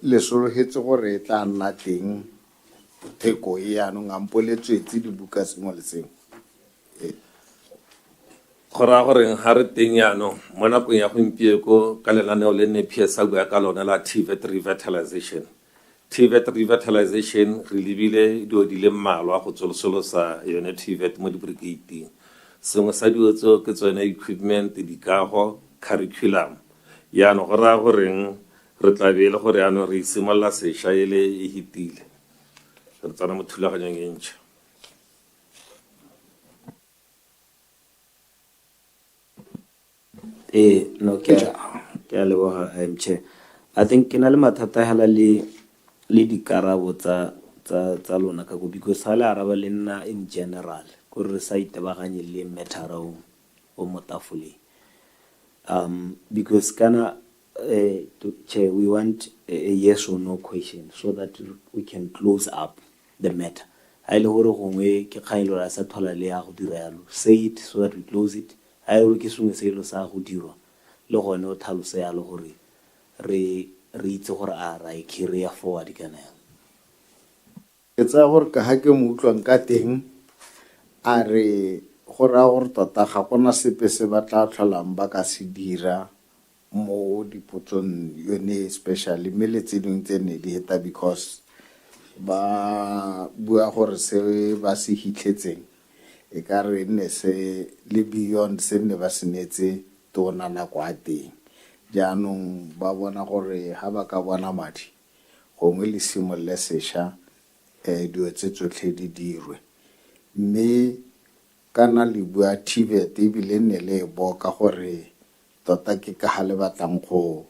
Le sologetse gore e tla nna teng theko e yaanong a mpoletswetse dibuka sengwe le sengwe. Go raya goreng ga re teng yaanong mo nakong ya gompieko ka lenaneo le nne PS a bua ka lona la TVET revitalization. TVET revitalization re lebile dio di le mmalwa go tsolosolosa yone TVET mo di-brigadeng. Sengwe sa dio tseo ke tsone equipment, dikago, curriculum. Yaanong go raya goreng re tla be e le gore yaanong re simolola sešwa e le e hitile, re tsana mo thulaganyong e ntšha. No, ke a leboga Chair. I think ke na le mathata hela le dikarabo tsa lona ka go, because ha le araba le nna in general ko re sa itebaganye le mattera o mo tafoleng, because kana Chair, we want a yes or no question so that we can close up the matter. Ha ile gore gongwe ke kgaelo ra sa thola le ya go dira yalo, say it so that we close it. Ha ile ke sengwe se ilo sa go dirwa le gone o tlhalose yalo gore re itse gore a ra e carry forward kana. Ke tsaya gore ka ha ke mo utlwang ka teng a re go raya gore tota ga gona sepe se ba tla tlholang ba ka se dira mo dipotsong yone especially mme le tse dingwe tse ne di heta because ba bua gore se ba se hitlhetseng e ka re nne se le beyond se ne ba se netse tona nako a teng. Jaanong ba bona gore ha ba ka bona madi gongwe le simololle sešwa dio tse tsotlhe di dirwe, mme kana le bua TVET ebile nne le boka gore tota ke ka ha le batlang go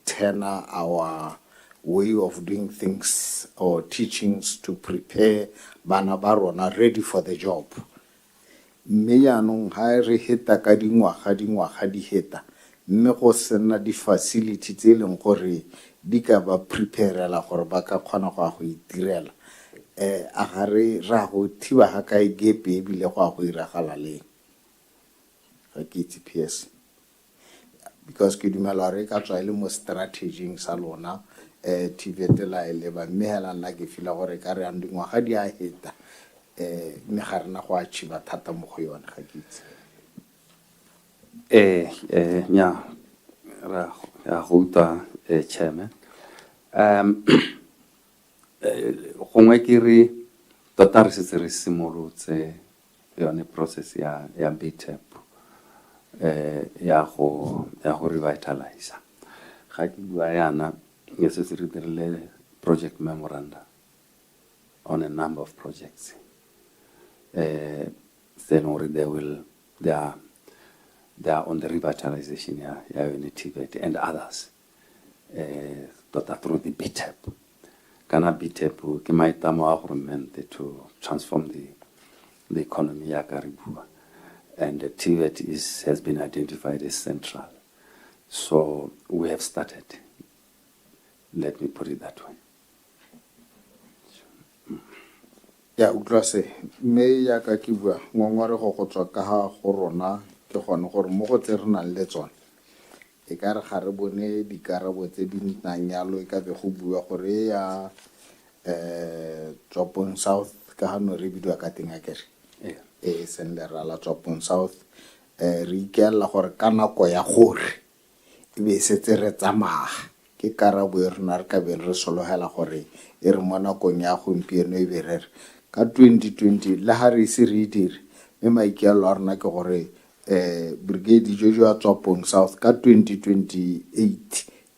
turn our way of doing things or teachings to prepare bana ba rona ready for the job. mme yaanong ga re heta ka dingwaga di heta mme go sena di-facility tse e leng gore di ka ba preparela gore ba ka kgona go a go itirela a ga re ra go thiba ga kae gepe ebile go a go iragala leng ga ke itse PS because ke dumela gore e ka tswa e le mo strategying sa lona TVET la e leba mme hela nna ke fila gore ka re yang dingwaga di a heta mme ga rena go achieva thata mo go yone ga ke itse nya ra go utlwa chairman gongwe ke re tota re setse re simolotse yone process ya BTEP ya go revitalize ga ke bua yana ke setse re dirile project memorandum on a number of projects then or they are on the revitalization ya yone TVET and others through the BTEP kana BTEP ke maitamo a government to transform the economy ya Karibua, and the TVET has been identified as central, so we have started, let me put it that way. ya utlwa se mme ya ka ke bua ngongore go tswa ka ga go rona ke gone gore mo go tse re nang le tsone e ka re ga re bone dikarabo tse di ntang yalo e ka be go bua gore ya Tswapong South ka hano re bidwa ka teng a kere e senlerala Tswapong South re ikela gore ka nako ya gore e be setse re tsamaya ke karabo e rena re ka be re sologela gore e re mo nakong ya gompieno e be re ka 2020 le ha re ise re dire mme maikelo a rena ke gore brigade jojo a Tswapong South ka 2028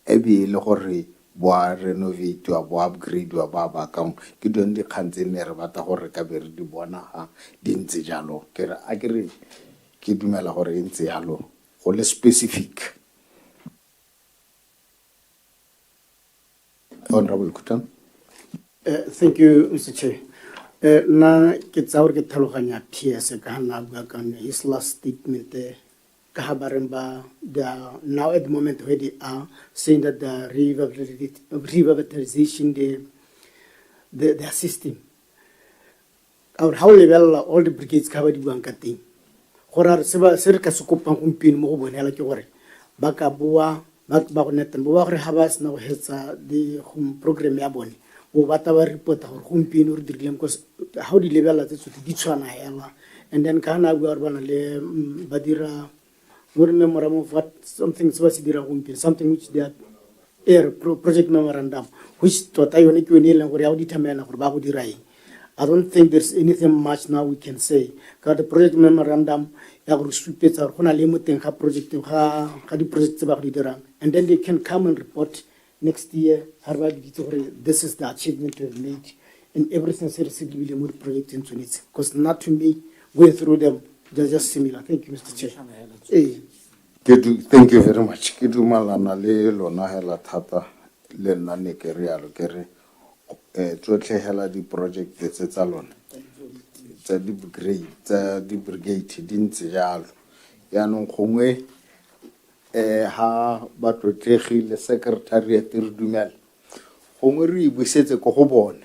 e be le gore boa renovate wa boa upgrade wa ba bakang ke done di khantse ne re bata gore ka be re di bona ha di ntse jalo ke re a ke re ke dumela gore e ntse jalo go le specific. Honorable Kutan. Thank you, Mr. Chair. Na ke tsa gore ke tlhaloganya PS ka na bua ka his last statement ka ha baremba now at the moment where they are saying that the revitalization their system our how level all the brigades ka ba di buang ka teng gore se re ka se kopang gompieno mo go bonela ke gore ba ka bua ba go neta ba gore ha ba sena go hetsa the home program ya bone o bata ba report gore gompieno re dirileng because how di level tse tsotlhe di tshwana hela and then ka na bua re bana le ba dira memorandum of what something something which they are project memorandum which tota yone ke yone leng gore ya go dithamela gore ba go dira eng. I don't think there's anything much now we can say ka the project memorandum ya go supetsa gore gona le mo teng ga project ga di project ba go di dirang, and then they can come and report next year this is the achievement we've made and everything se re se lebile mo project in tshwanetse because not to me going through them they're just similar. Thank you, Mr. Chair. Thank you very much. Ke dumalana le lona hela thata le nna ne ke re yalo ke re tsotlhe hela di project tse tsa lona tsa di brigade di ntse jalo yaanong gongwe ha ba tlotlegi le secretariat re dumela gongwe re ibusetse go go bone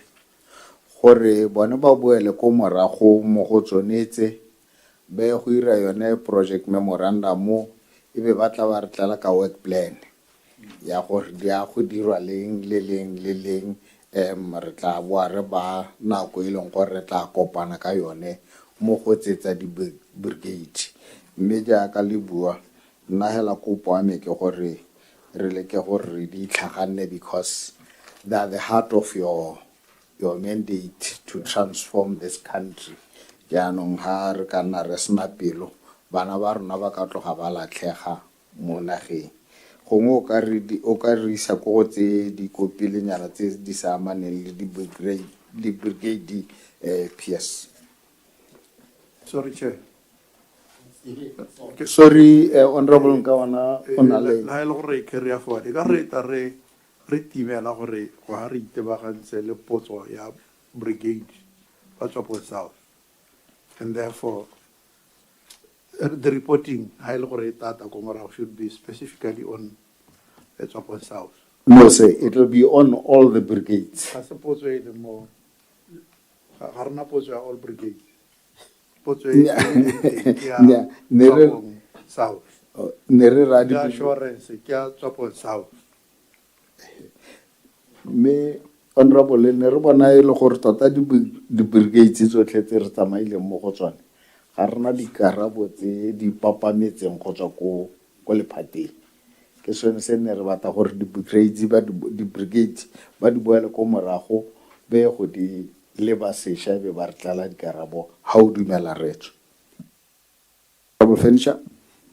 gore bone ba boele ko morago mo go tsonetse be go ira yone project memorandum e be ba tla ba re tlela ka work plan ya gore di a go dirwa leng le leng re tla boa re ba nako e leng gore re tla kopana ka yone mo go tsetsa di brigade mme jaaka le bua nna hela kopo a me ke gore re leke gore re di tlhaganne because they are the heart of your mandate to transform this country. Jaanong ha re ka nna re sena pelo bana ba rona ba ka tloga ba latlhega mo nageng gongwe o ka re isa ko go tse dikopilenyana tse di sa amaneng le di brigade PS. Sorry, Chair. Sorry, Honorable Nkawana, la e le gore ke re ya fo e ka re ta re timela gore go ha re itebagantse le potso ya brigade ba Tswapong South, and therefore the reporting ha ile gore tata ko morago should be specifically on Tswapong South. No, sir, it will be on all the brigades. I suppose we the more harna potso ya all brigades. Potso ya Tswapong South. The assurance ke Tswapong South. Me honorable ne re bona ile gore tota di brigades tsotlhe tse re tsamaile mo go tsone ga rena dikarabo tse di papametseng go tswa ko lephateng ke sone se ne re batla gore di brigades ba di boele ko morago be go di leba sešha be ba re tlala dikarabo ha o dumela retso.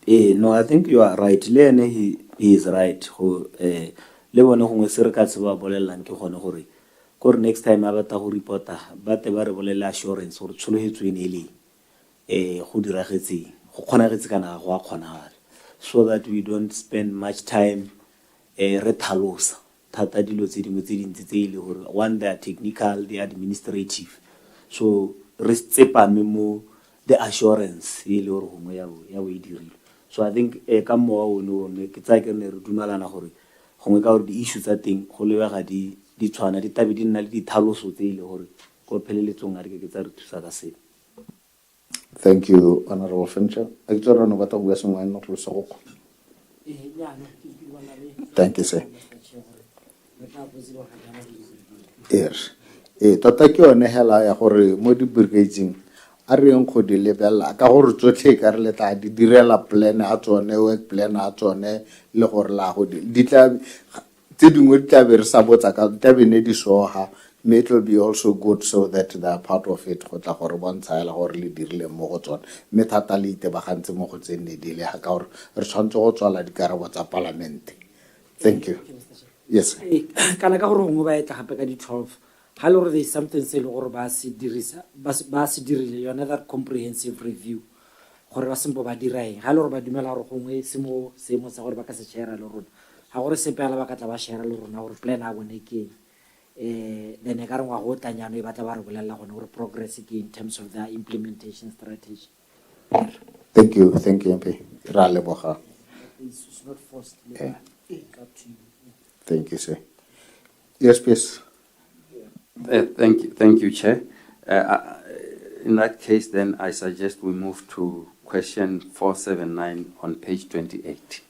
No, I think you are right. Le ene he is right. Le bone gongwe se re ka se ba bolelelang ke gone gore kore next time a batla go reporta ba te ba re bolele assurance gore tshologetswe e ne le go diragetseng go kgonagetse kana go a kgonagala, so that we don't spend much time re thalosa thata dilo tse dingwe tse dintsi tse ile gore one they are technical, they are administrative, so re tsepame mo the assurance e le gore gongwe ya bo e dirile. So I think ka mowa one ke tsaya ke ne re dumelana gore gongwe ka gore di-issue tsa teng go lebega di tshwana di tabe di nna le dithaloso tse ile gore ko pheleletsong a di ke tsa re thusa ka seo. Thank you, Honorable Fincher. Thank you, sir. Yes. Tota ke yone hela ya gore mo di brigading a re eng go di lebella ka gore tsotlhe ka re letla di direla plan a tsone, work plan a tsone le gore la go di tla tse dingwe di tla be re sa botsa ka tla be ne di soha. It will be also good so that they are part of it go tla gore bontsha ela gore le dirile mo go tsone mme thata le itebagantse mo go tsene di le ga ka gore re tshwanetse go tswala dikarabo tsa parliament. Thank you. Yes. Kana ka gore gongwe ba etla gape ka di-12 ga le gore there is something se le gore ba se dirile yone that comprehensive review gore ba sempo ba dira eng ga le gore ba dumela gore gongwe se mo seemo sa gore ba ka se share le rona ga gore sepela ba ka tla ba share le rona gore plan a bone ke then e ka re ngwa go tanyano e batla ba re bolelela gone gore progress ke in terms of their implementation strategy. Thank you, MP. Ra leboga. It's not forced. Yeah. It's up to you. Thank you, sir. Yes, please. Thank you, Chair. In that case, then I suggest we move to question 479 on page 28.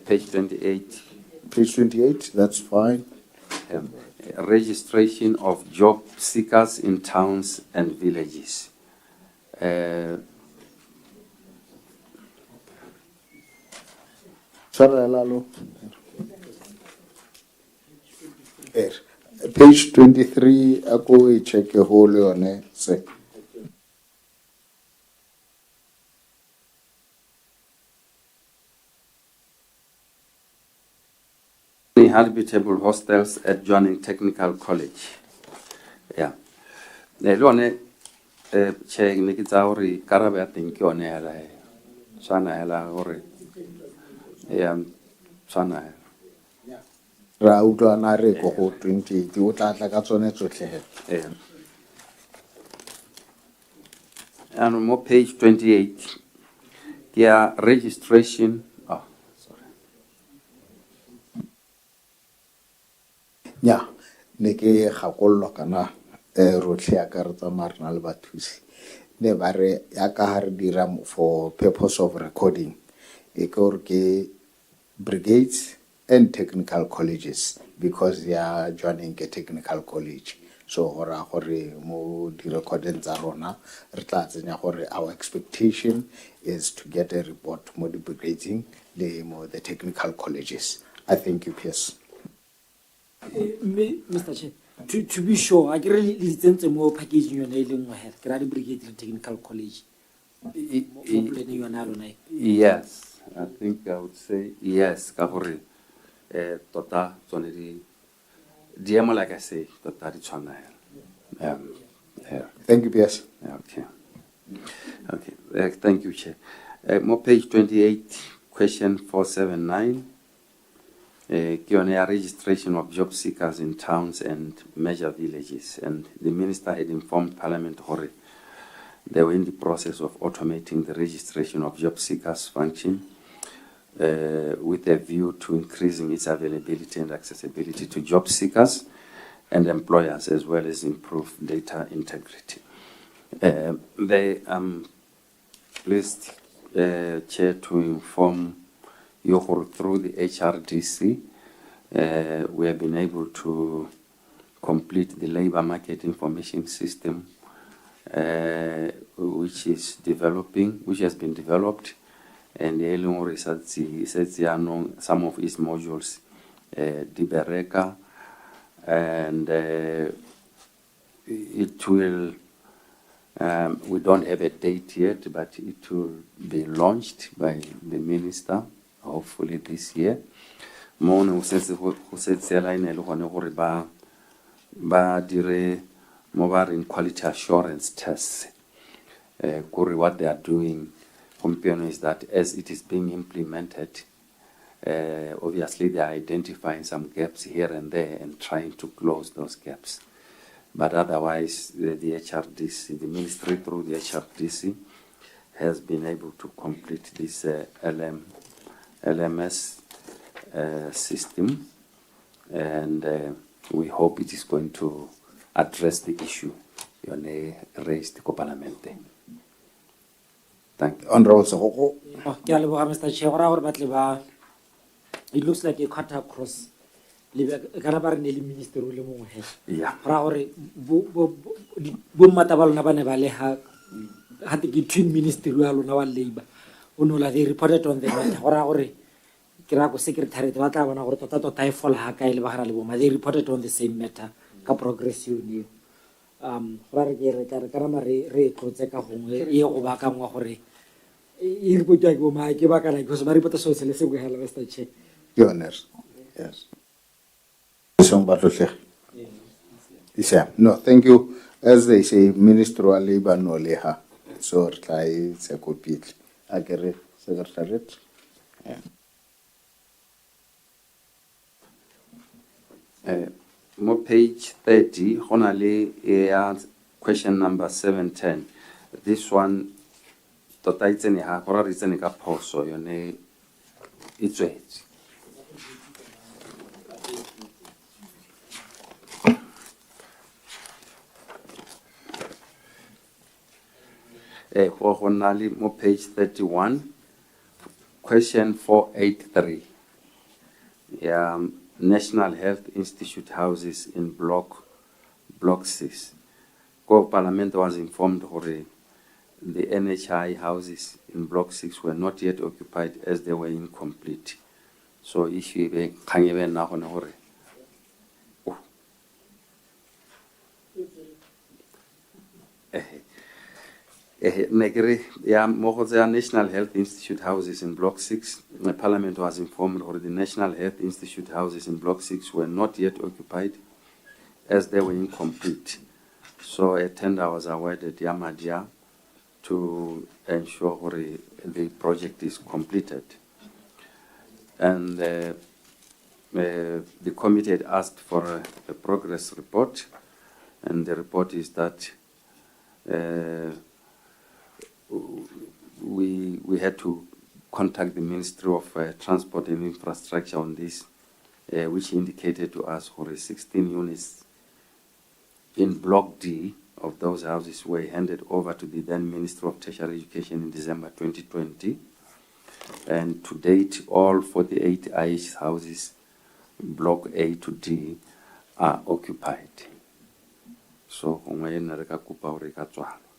Page 28. Page 28, that's fine. Registration of job seekers in towns and villages. Page 23, I go check a hole on it. Say. Habitable hostels adjoining Technical College. Yeah. Lone che ne ke tsa hore karabe ya teng ke yone hela he. Tsana hela hore tsana hela. Ra utlwana re go go 28 o tla tla ka tsone tsotlhe. And on page 28 kia registration nya ne ke gakollo kana rotlhe ya ka re tsamarna le bathusi ne ba re ya ka ha re dira for purpose of recording e ka gore ke brigades and technical colleges because they are joining a technical college, so gora gore mo di recording tsa rona re tla tsenya gore our expectation is to get a report mo di brigades le mo the technical colleges. I thank you, PS. Mr. Chair, to be sure, I really listen to more packaging your nailing my head. Grad Brigade Technical College. Yes, I think I would say yes. Kahore, tota soneri. Diamo like I say, tota di chana. Thank you, PS. Okay. Thank you, Chair. More page 28, question 479. ke yone ya registration of job seekers in towns and major villages. And the minister had informed Parliament hore they were in the process of automating the registration of job seekers function with a view to increasing its availability and accessibility to job seekers and employers, as well as improve data integrity. They pleased, Chair, to inform you through the HRDC, we have been able to complete the labor market information system, which has been developed, and some of its modules, Dibereka, and it will. We don't have a date yet, but it will be launched by the minister, hopefully this year. Mona o setse tsela ine le gone gore ba dire mobile quality assurance tests. What they are doing is that as it is being implemented, obviously they are identifying some gaps here and there and trying to close those gaps. But otherwise, the HRDC, the ministry through the HRDC, has been able to complete this LMS system, and we hope it is going to address the issue raised in Parliament. Thank you. Honorable Sogoko. Mr. Chair, it looks like a cut across. Yeah. Between ministerial labor. They reported on the matter. Secretary, they reported on the same matter. Progressive. Yes. No, thank you. As they say, ministerial labor no leha. So try to copy. Agere secretariat. More page 30, honale question number 710. This one, tota itsene ha hora re tsene ka phoso yone itswetse. More page 31, question 483. National Health Institute houses in Block 6. Parliament was informed that the NHI houses in Block 6 were not yet occupied as they were incomplete. So issue be kangebe na gone hore. National Health Institute houses in Block 6. The Parliament was informed that the National Health Institute houses in Block 6 were not yet occupied as they were incomplete. So a tender was awarded Yamadia to ensure the project is completed. And the committee had asked for a progress report, and the report is that we had to contact the Ministry of Transport and Infrastructure on this, which indicated to us for 16 units in Block D of those houses were handed over to the then Minister of Tertiary Education in December 2020. And to date, all 48 IH houses, Block A to D, are occupied. So,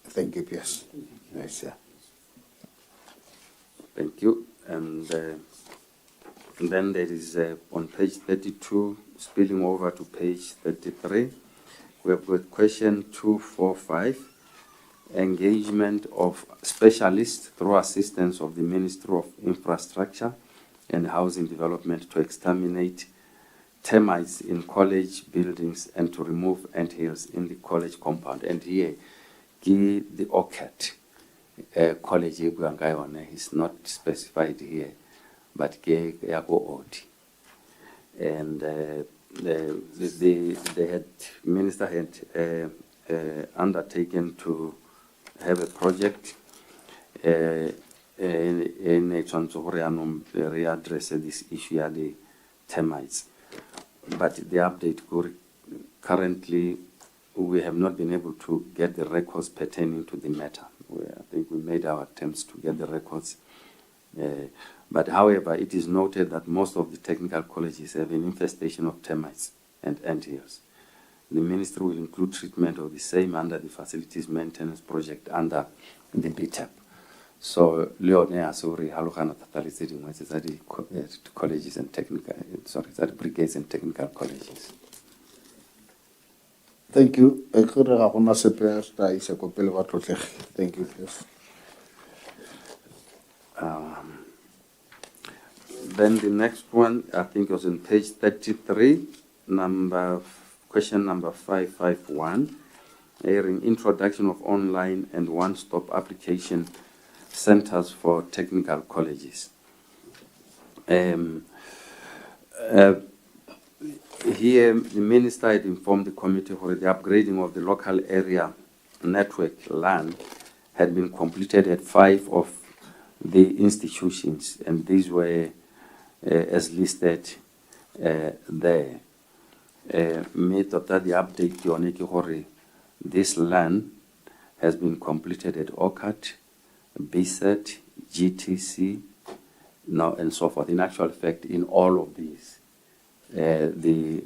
thank you, yes. Yes, yeah. Thank you. And then there is on page 32, spilling over to page 33, we have got question 245, engagement of specialists through assistance of the Ministry of Infrastructure and Housing Development to exterminate termites in college buildings and to remove anthills in the college compound. And here, the OCAT college is not specified here, but go OT. and minister had undertaken to have a project in a readdress this issue of the termites. But the update currently, we have not been able to get the records pertaining to the matter. I think we made our attempts to get the records. But however, it is noted that most of the technical colleges have an infestation of termites and anthills. The ministry will include treatment of the same under the facilities maintenance project under the BTAP. So, Leone Asuri, Halukana Tatalitzi, the colleges and technical, that brigades and technical colleges. Thank you. Thank you, please. Then the next one, I think, was on page 33, question number 551, airing introduction of online and one-stop application centers for technical colleges. Here, the minister had informed the committee for the upgrading of the local area network LAN had been completed at 5 of the institutions, and these were as listed there. Me tota the update yone ke gore this LAN has been completed at OCAT, BSET, GTC, now and so forth. In actual fact, in all of these, the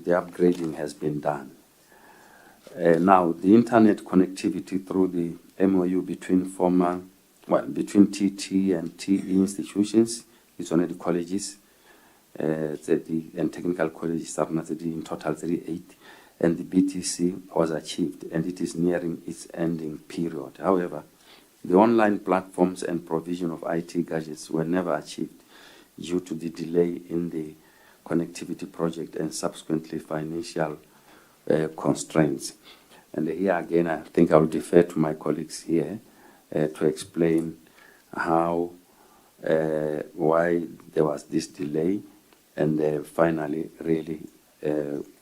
upgrading has been done. Now, the internet connectivity through the MOU between between TT and TE institutions, it's only the colleges, and technical colleges are not in total 38, and the BTC was achieved, and it is nearing its ending period. However, the online platforms and provision of IT gadgets were never achieved due to the delay in the connectivity project and subsequently financial constraints. And here again, I think I'll defer to my colleagues here to explain how, why there was this delay, and finally, really,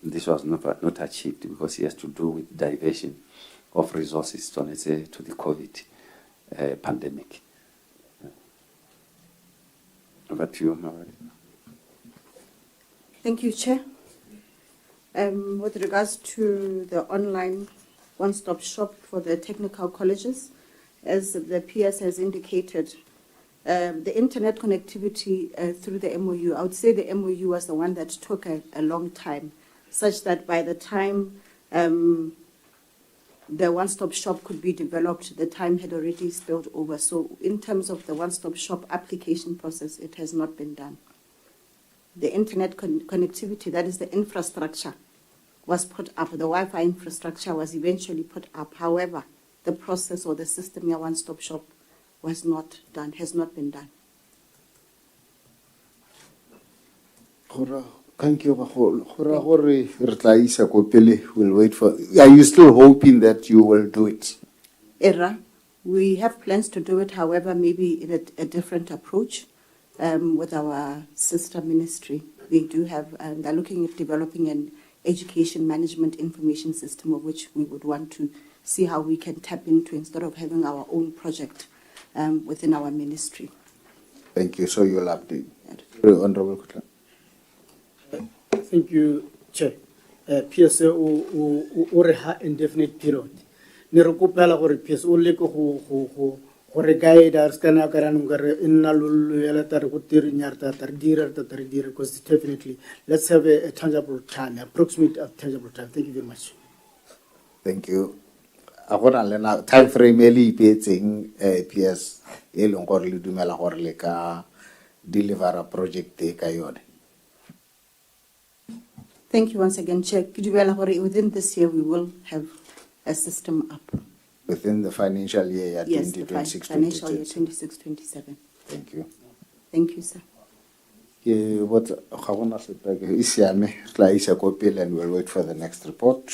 this was not achieved because it has to do with diversion of resources to the COVID pandemic. Over to you, Mary. Thank you, Chair. With regards to the online one-stop shop for the technical colleges, as the PS has indicated, the internet connectivity through the MOU, I would say the MOU was the one that took a long time, such that by the time the one-stop shop could be developed, the time had already spilled over. So in terms of the one-stop shop application process, it has not been done. The internet connectivity, that is the infrastructure, was put up. The Wi-Fi infrastructure was eventually put up. However, the process or the system, your one-stop shop, was not done, has not been done. Thank you. We'll wait for. Are you still hoping that you will do it? Era, we have plans to do it, however, maybe in a different approach with our sister ministry. We do have, they're looking at developing an education management information system, of which we would want to see how we can tap into instead of having our own project within our ministry. Thank you. So you'll update. Honorable Kutla. Thank you, Chair. PSA o re ha indefinite period. Ne re kopela gore PSA o le go gore guiders kana karanung gare inna lulu yala tar go tiri nyarta tar dira because definitely let's have a tangible time, approximate tangible time. Thank you very much. Thank you. Agora lena time frame eli ipetseng PS e leng gore le dumela gore le ka deliver a project e ka yone. Thank you once again, Chair. Within this year, we will have a system up. Within the financial year, yes, 2026, financial year 26-27. Thank you. Thank you, sir. And we'll wait for the next report.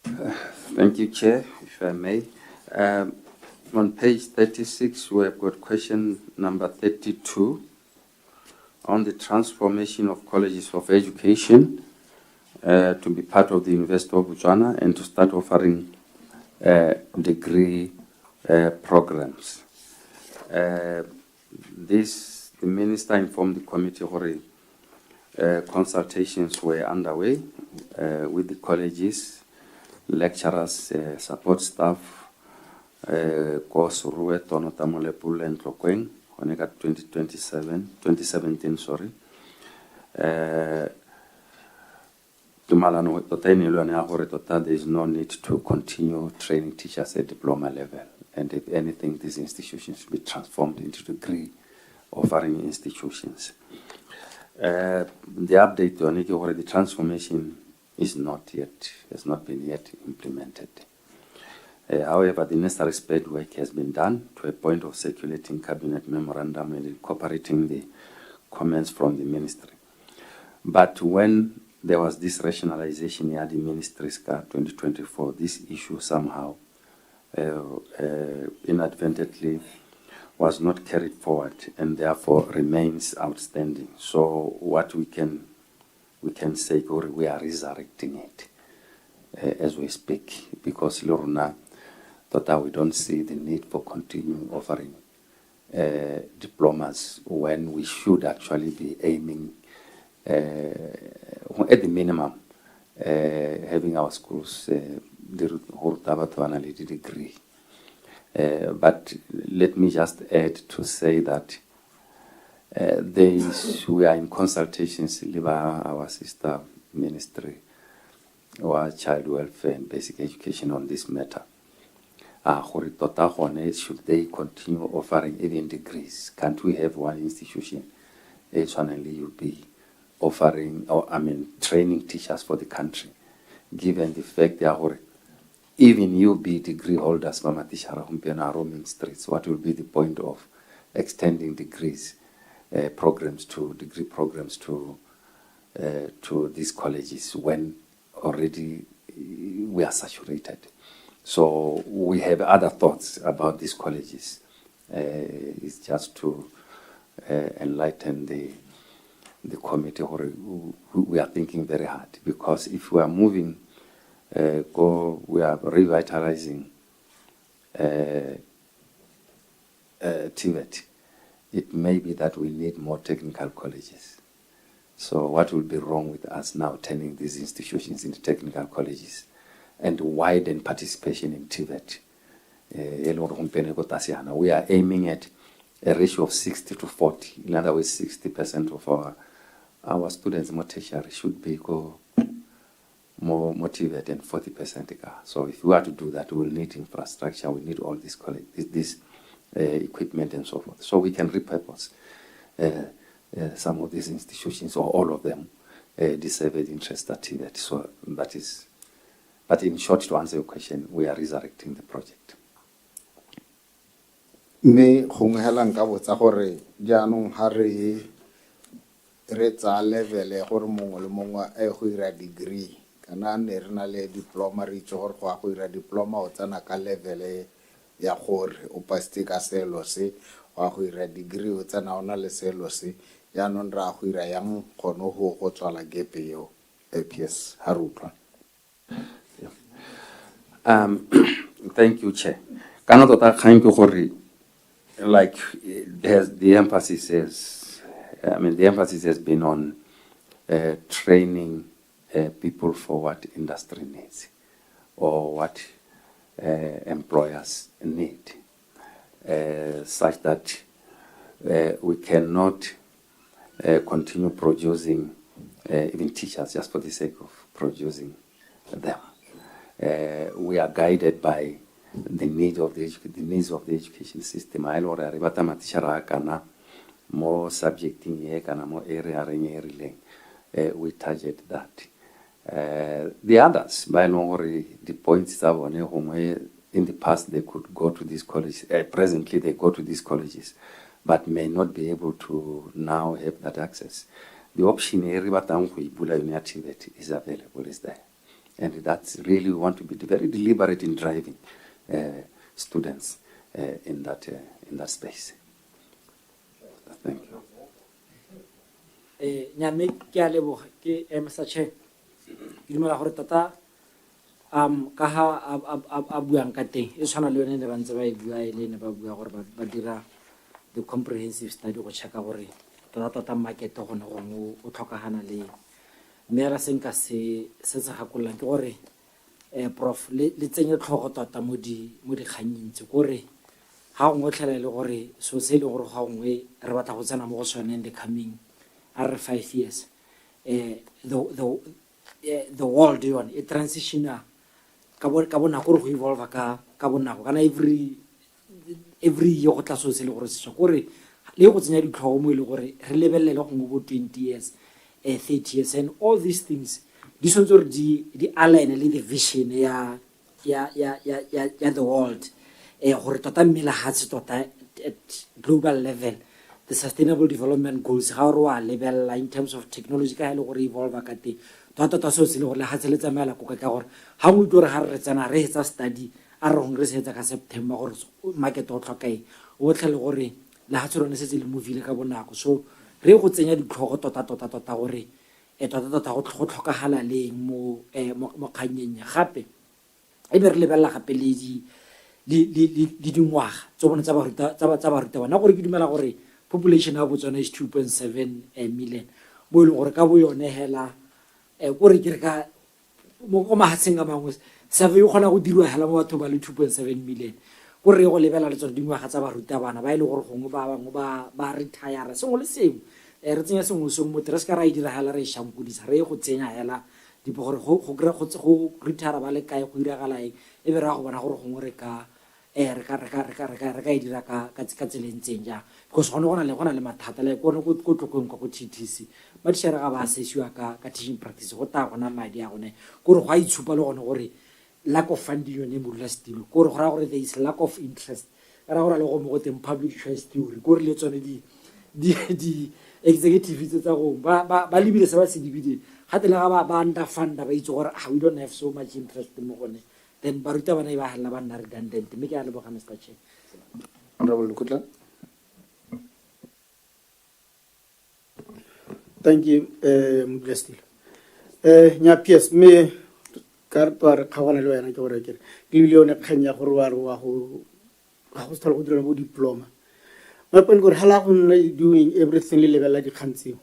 Thank you, Chair, if I may. On page 36, we have got question number 32 on the transformation of colleges of education to be part of the University of Botswana and to start offering degree programs. The minister informed the committee consultations were underway with the colleges, lecturers, support staff, course Ruwe Tono Tamolepule and Tlokweng, Honeka 2017, sorry. There is no need to continue training teachers at diploma level, and if anything, these institutions should be transformed into degree offering institutions. The update on it, the transformation has not been yet implemented. However, the necessary spade work has been done to a point of circulating cabinet memorandum and incorporating the comments from the ministry. But when there was this rationalization at the ministry's 2024, this issue somehow inadvertently was not carried forward and therefore remains outstanding. So what we can say, we are resurrecting it as we speak, because Lorna thought we don't see the need for continuing offering diplomas when we should actually be aiming at the minimum having our schools the degree. But let me just add to say that we are in consultations with our sister ministry, our child welfare and basic education on this matter. Should they continue offering even degrees? Can't we have one institution, only will be offering, training teachers for the country, given the fact that even you be degree holders, Mama Tishara Humpiana roaming streets, what will be the point of extending degrees programs to these colleges when already we are saturated? So we have other thoughts about these colleges. It's just to enlighten the committee. We are thinking very hard, because if we are moving, we are revitalizing TVET, it may be that we need more technical colleges. So what will be wrong with us now turning these institutions into technical colleges and widen participation in TVET? We are aiming at a ratio of 60 to 40. In other words, 60% of our students more tertiary should be more motivated and 40%. So if we are to do that, we will need infrastructure, we need all this equipment and so forth. So we can repurpose some of these institutions, or all of them, deserved interest at TVET. So that is, but in short, to answer your question, we are resurrecting the project. Me gongwe hela nka botsa gore jaanong ha re tsa level ya gore mongwe le mongwe a go ira degree, kana ne re na le diploma, re itse gore go a go ira diploma o tsena ka level ya gore o paste ka selo se, go a go ira degree o tsena ona le selo se, jaanong re a go ira yang gono go tswala gap eo APS ha re utlwa. Thank you, Chair. Kana tota kgang ke gore like the emphasis has been on training people for what industry needs or what employers need, such that we cannot continue producing even teachers just for the sake of producing them. We are guided by the needs of the education system. I know that more subjecting more area we target that. The others, by the points that in the past they could go to these colleges. Presently they go to these colleges, but may not be able to now have that access. The option is available, is there. And that's really, we want to be very deliberate in driving students in that space. Thank you. Nyame ke a leboga ke Mr. Chair. Ke dumela gore tata ka ha a buang ka teng e tshwana le yone ne ba ntse ba e bua e le ne ba bua gore ba dira the comprehensive study go checka gore tota market gone gongwe o tlhokagana le mme ra seng ka se gakololang ke gore prof le tsenye tlhogo tota mo dikganyeng tse kore ga gongwe tlhela le gore so se e leng gore ga gongwe re batla go tsena mo go sone in the coming are 5 years the world yone e transitiona ka bonako gore go evolve ka bonako kana every year go tla so se le gore se gore le go tsenya ditlhogo mo e le gore re lebelele gongwe bo 20 years 30 years and all these things di sontse gore di align le the vision ya the world gore tota mmela hatse tota at global level the sustainable development goals ga re wa lebella in terms of technology ka le gore evolve ka te tota so se le gore le hatse le tsamela go ka gore ha mo itore ha re tsena re etsa study a re hongre se etsa ka September gore market o tlhokae o tlhele gore le hatse rone se le movile ka bonako so re go tsenya ditlhogo tota gore tota go tlhokagala leng mo kganyeng gape e be re lebella gape le dingwaga tso bona tsa baruta bana gore ke dumela gore population ya Botswana is 2.7 million mo ile gore ka bo yone hela gore ke re ka mo mahatsheng a mangwe survey o gona go dirwa hela mo batho ba le 2.7 million gore go lebela le tsone dingwaga tsa baruta bana ba ile gore gongwe ba bangwe ba retire sengwe le sengwe re tsenya sengwe sengwe mo tre se ka ra dira hela re shankudisa re go tsenya hela dipo gore go retire ba le kae go diragala eng e be ra go bona gore gongwe re ka e dira ka tselentseng ja because gona le mathata le go tlokong go TTC ba di share ga ba assessiwa ka teaching practice go ta gona madi a gone gore go a itshupa le gone gore lack of funding yone mo la stilo gore go ra gore there is lack of interest ra gore le go mo go teng public choice theory gore le tsone di executive tsa go ba libile se ba se dibile gape le ga ba underfunda ba itse gore we don't have so much interest mo gone then baruta bana ba hela ba nna redundant mme ke a leboga Mr. Chair. Honorable Lukutla. Thank you, Muglastil. Nya PS me kartwar khawana lo yana ke gore ke le one khanya gore wa go stala go dira mo diploma ma pele gore hala go nna doing everything le level la dikgantsi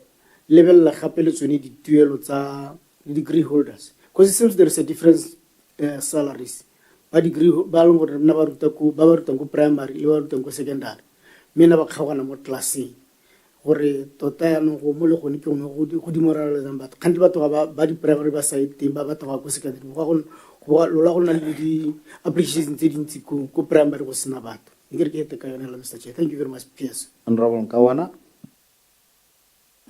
level la gape le tsone dituelo tsa degree holders because it seems there is a difference salaries ba degree ba leng gore nna ba ruta ko primary le ba ruta ko secondary mena ba kgawana mo classing gore tota ya no go mo le gone ke go di morala tsa batho kante batho ba di primary ba site ba batho ba ko secondary go lola go nna le di applications tse dintsi ko primary go sena batho ngere ke ete ka yona la Mr. Chair. Thank you very much PS. Honorable Kawana.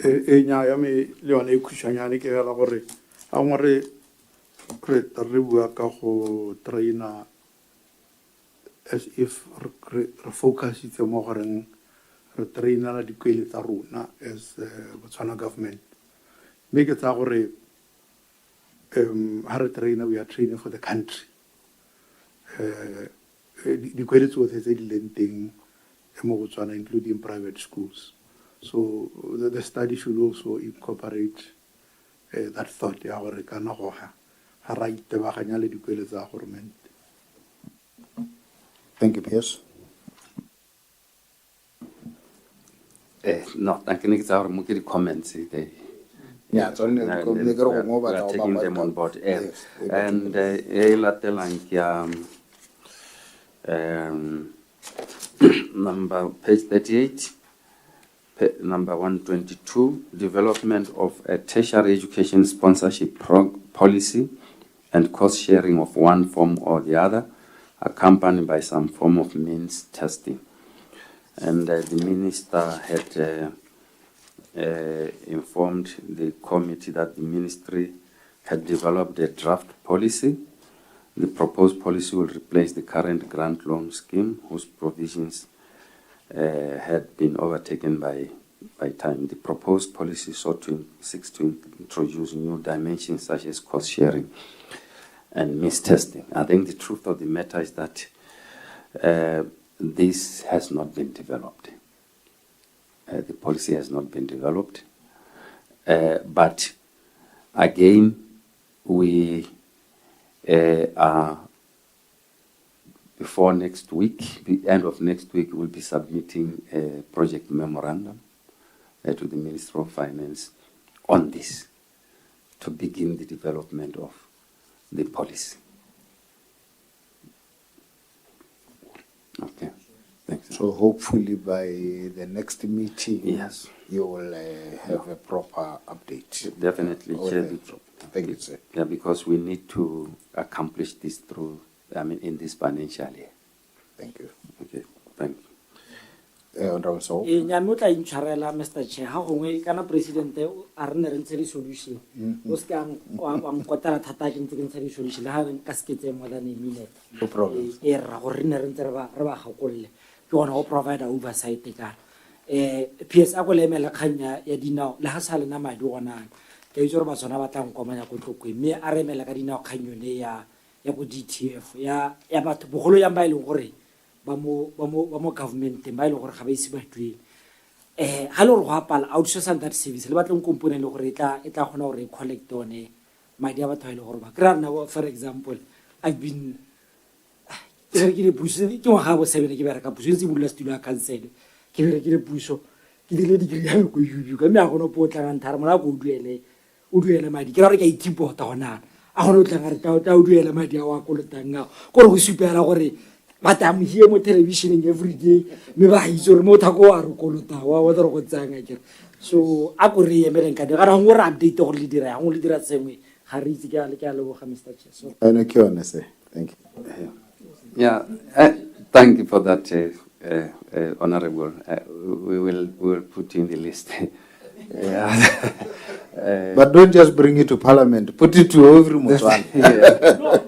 Nya ya me le yone e khushanyane ke la gore a ngore re bua ka go traina as if re focus itse mo goreng re traina la dikwele tsa rona as Botswana government mme ke tsa gore ha re traina we are training for the country dikwele tsotlhe tse di leng teng mo Botswana including private schools so the study should also incorporate that thought ya gore kana go ha ra itebaganya le dikwele tsa government. Thank you, PS. No, thank you. Our mukiri comments. Yeah, it's only we are taking them on board. And number page 38, number 122, development of a tertiary education sponsorship policy and cost sharing of one form or the other, accompanied by some form of means testing. And the minister had informed the committee that the ministry had developed a draft policy. The proposed policy will replace the current grant loan scheme, whose provisions had been overtaken by time. The proposed policy seeks to introduce new dimensions such as cost sharing and means testing. I think the truth of the matter is that this has not been developed. The policy has not been developed. But again, we are, before next week, the end of next week, we'll be submitting a project memorandum to the Ministry of Finance on this to begin the development of the policy. Okay, thanks. So hopefully by the next meeting, yes, you will have a proper update. Definitely, Chair. Thank you, sir. Yeah, because we need to accomplish this through, in this financial year. Thank you. Okay, thank you. Honorable Saul. nyame o tla intshwarela Mr. Chair ha gongwe kana presidente a re ne re ntse di-solution o se ka wa nkotela thata ke ntse ke ntsha di-solution le ha ka seketse more than a minute No problem. e ra gore re ne re ntse re ba gakolle ke gona go provide oversight kana PS a go lemela kganya ya dinao le ha sa lena madi gonana ke itse gore ba tsona ba tla nkomanya go tlokwe mme a remela ka dinao kganyone ya go DTF ya batho bogolo ya ba ile gore ba mo government ba ile gore ga ba ise ba duele ha le gore go apala outsource and that service le batleng component le gore e tla gona gore e collect one madi a batho ba ile gore ba kra nna for example I've been ke le puso ke wa ga bo 7 ke bereka puso ntse bulla studio a cancel ke le puso ke dile di ya go yuyu ka me a gona po tla ntara mona go o duele madi ke ra re ka itipota gona a gona o tla ga re ta o duele madi a wa kolotang ga gore go supela gore but I'm here on television every day me ba itse gore mo thako wa re kolota wa re go tsanga ke so a go re emele nka de ga ra ngore update go le dira go le dira tsengwe ga re itse ke a le boga Mr. Chair so Thank you, sir. Thank you. Yeah, thank you for that, Honorable. We will put in the list. But don't just bring it to Parliament. Put it to every Botswana.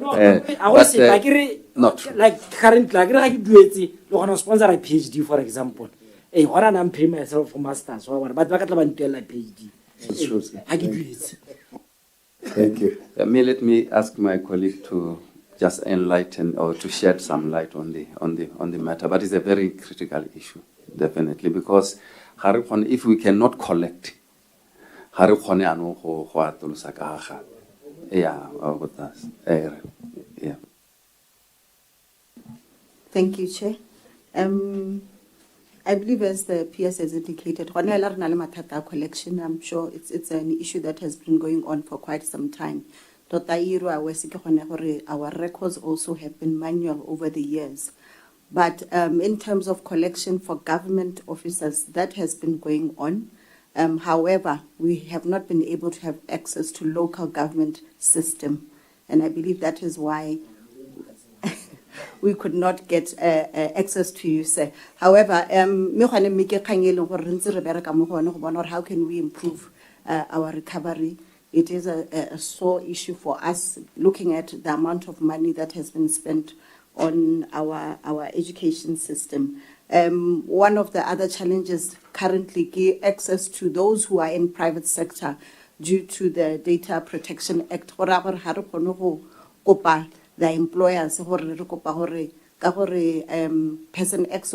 no, I was saying like currently like I do it lo sponsor a PhD for example. What I'm paying myself for masters but ba ka tla ba ntela PhD. I do it. Thank you. Let me ask my colleague to just enlighten or to shed some light on the matter. But it's a very critical issue, definitely, because if we cannot collect, yeah. Thank you, Chair. I believe, as the PS has indicated, collection, I'm sure it's an issue that has been going on for quite some time. Our records also have been manual over the years. But in terms of collection for government officers, that has been going on. However, we have not been able to have access to local government system. And I believe that is why we could not get access to you, sir. However, how can we improve our recovery? It is a sore issue for us, looking at the amount of money that has been spent on our education system. One of the other challenges currently access to those who are in private sector due to the Data Protection Act. The employers person X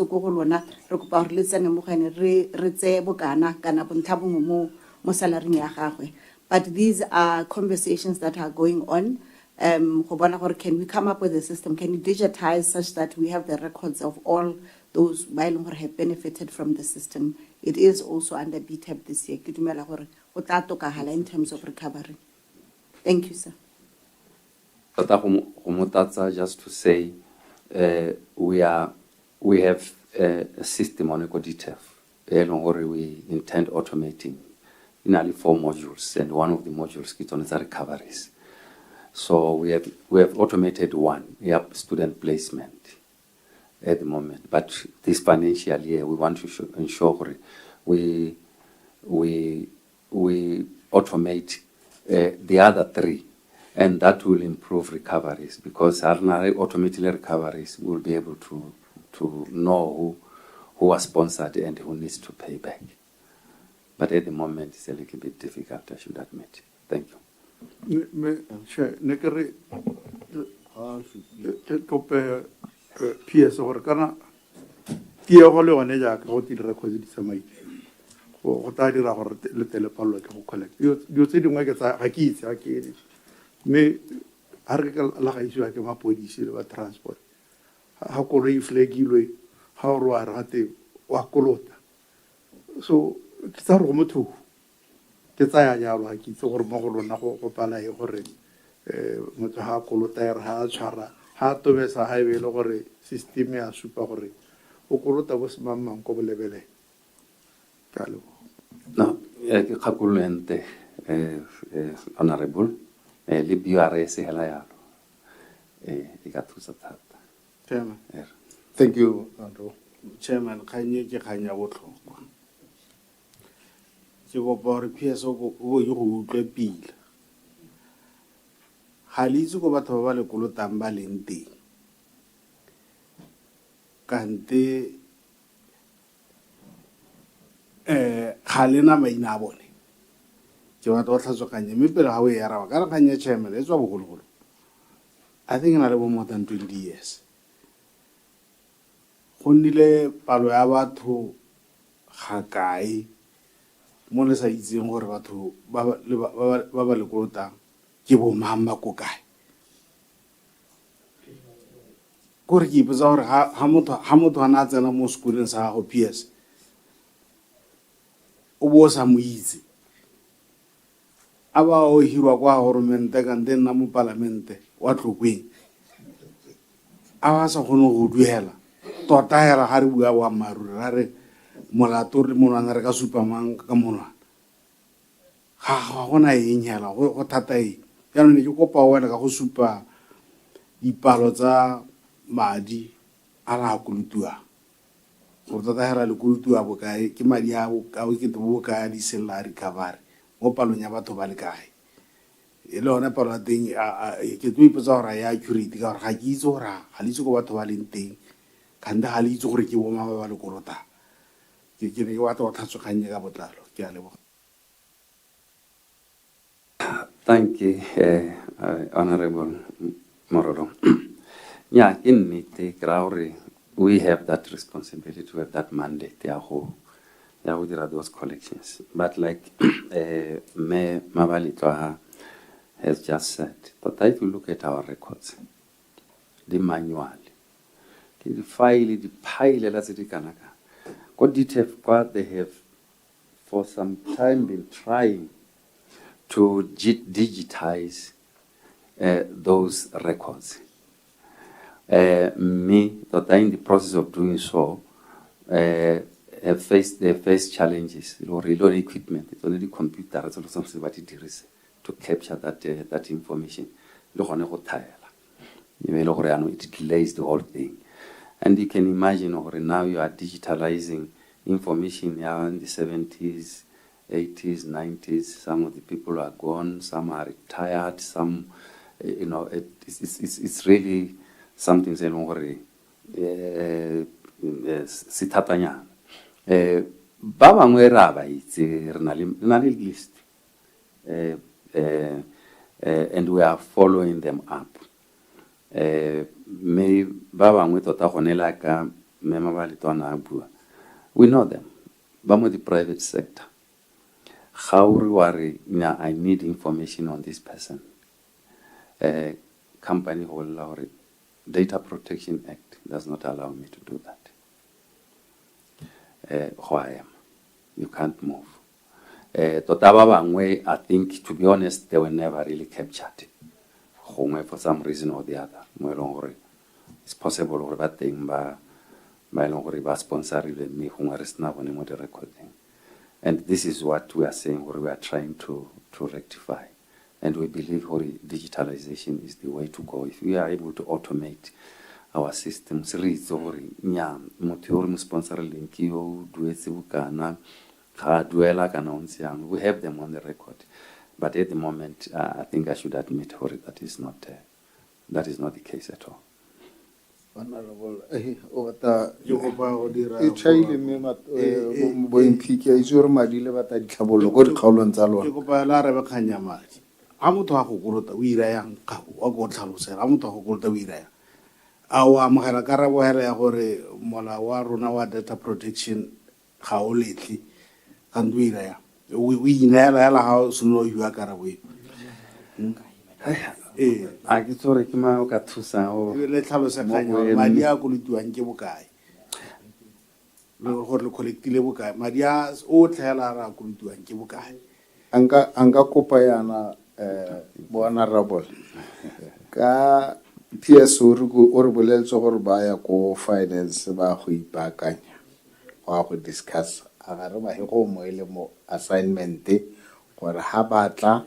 but these are conversations that are going on. Can we come up with a system? Can you digitize such that we have the records of all those who have benefited from the system? It is also under BTEP this year. In terms of recovery. Thank you, sir. Just to say, we have a system on EcoDTF. We intend automating nearly 4 modules, and one of the modules is recoveries. So we have automated one. We have student placement at the moment, but this financial year we want to ensure we automate the other 3, and that will improve recoveries, because automating recoveries will be able to know who was sponsored and who needs to pay back. But at the moment, it's a little bit difficult, I should admit. Thank you. PS or kana tiego le yone jaaka go te di-records di tsamaile go tla dira gore le tele palelwa ke go collect dilo tse dingwe ga ke itse ga ke mme ga re ka la gaisiwa ke mapodisi le ba transport ga koloi e flagilwe ga o re wa re gate wa kolota so ke tsa gore go motho ke tsaya jalo ga ke itse gore mo go lona go pala e gore motho ga a kolota e re ga a tshwara ga a tobesa ga e be e le gore system ya supa gore o kolota bo semangmang ko bolebeleng ke a leboga. No, ke kgakololente honorable le BRS hela yalo e ka thusa thata. Chairman. Thank you, Andrew. Chairman, kganye ke kgang ya botlhokwa. Ke kopa gore PS o go utlwe pila. Ga le itse ko batho ba ba le kolotang ba leng teng. Kante ga lena maina a bone. Ke batla go tlhatswakanye mme pele ga o e araba ka re kgang ya chairman e tswa bogologolo. I think na le bo more than 20 years. Go nnile palo ya batho ga kae mo le sa itseng gore batho ba ba le kolotang ke bo mang ba ko kae. Gore ke ipotsa gore ha motho a na tsena mo sekolong sa gago PS o bo sa mo itse a ba o hirwa kwa goromente kante nna mo palamente wa Tlokweng a ba sa kgone go duela tota hela ga re bua boammaaruri ra re molato le monwana re ka supamang ka monwana ga gona eng hela go thata eng jaanong ne ke kopa wena ka go supa dipalo tsa madi a la kolutiwang gore tota hela le kolutiwa bokae ke madi a bokae ke bokae a di sella recovery mo palong ya batho ba le kae e le yone palo ya teng ke tlo ipotsa gore ya accurate ka gore ga ke itse gore ga le itse ko batho ba leng teng kante ga le itse gore ke boma ba ba le kolotang ke ne ke batla go tlhatswakganye ka botlalo ke a leboga. Thank you, Honorable Mororo. Yeah, in nnete ke ra gore we have that responsibility, to have that mandate ya go dira those collections. But like Me Mabalitwa has just said, but if you look at our records, the manual, the file, the pile, that's the kanaka. What they have for some time been trying to digitize those records. Me, that I'm in the process of doing so, they face challenges. Or reload equipment, it's only the computer, it's also something about it is to capture that information. It delays the whole thing. And you can imagine now you are digitalizing information in the 70s, 80s, 90s. Some of the people are gone, some are retired, some, it's really something sitatanya. Ba bangwe ra ba itse re na le list and we are following them up. Me ba bangwe tota gone la ka mema ba letwana bua, we know them. Ba mo the private sector. How worry, I need information on this person. Company holder, Data Protection Act does not allow me to do that. Who I am, you can't move. I think, to be honest, they were never really captured. For some reason or the other, it's possible that thing by sponsoring me who are now on the recording. And this is what we are saying, we are trying to rectify. And we believe digitalization is the way to go. If we are able to automate our systems, we have them on the record. But at the moment, I think I should admit that is not the case at all. Honorable, e chaile me bo impiki a itse gore madi le bata ditlhabololo go dikgaolong tsa lona. Ke kopa la re ba khanya madi. Ha motho a go kolota o ira yang ka wa go tlhalosela. Ha motho a go kolota o ira yang. a o amogela karabo hela ya gore molao wa rona wa data protection ga o letle ka ntho ira ya o ineela hela ga o seno jwa karabo e a ke tsore ke ma o ka thusa o le tlhaloseganya madi a kolutiwang ke bokae le gore le collectile bokae madi a o tlhela ra kolutiwang ke bokae anka kopa yana bona rabol ka PS o re boletse gore ba ya ko finance ba go ipakanya go discuss a ga re ba he go mo ile mo assignment gore ha batla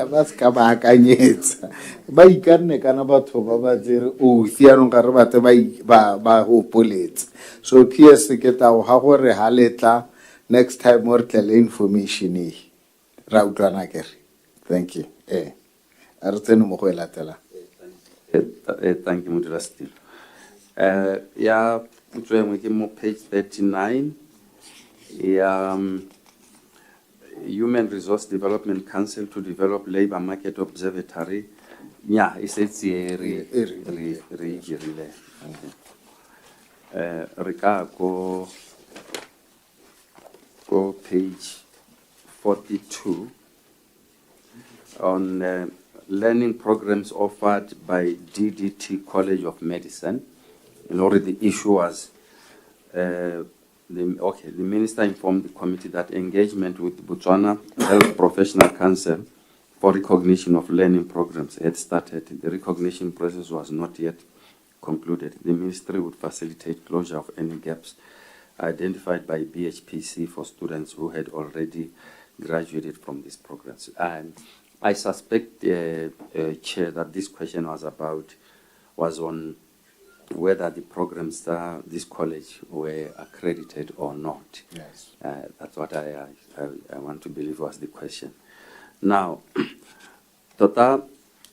ba ska ba akanyetsa ba ikanne kana batho ba ba tsere o fianong ga re bate ba go poletse so PS ke tawo ha gore ha letla next time more tle information e ra utlwana kere thank you a re tsene mo go elatela thank you Modulasetulo ya putswengwe ke mo page 39 ya Human Resource Development Council to develop labor market observatory nya e setse re dirile re ka go page 42 on learning programs offered by DDT College of Medicine. And already the issue was, the minister informed the committee that engagement with Botswana Health Professional Council for recognition of learning programs had started. The recognition process was not yet concluded. The ministry would facilitate closure of any gaps identified by BHPC for students who had already graduated from these programs. And I suspect, Chair, that this question was on whether the programs that this college were accredited or not. Yes. That's what I want to believe was the question. Now, Tota,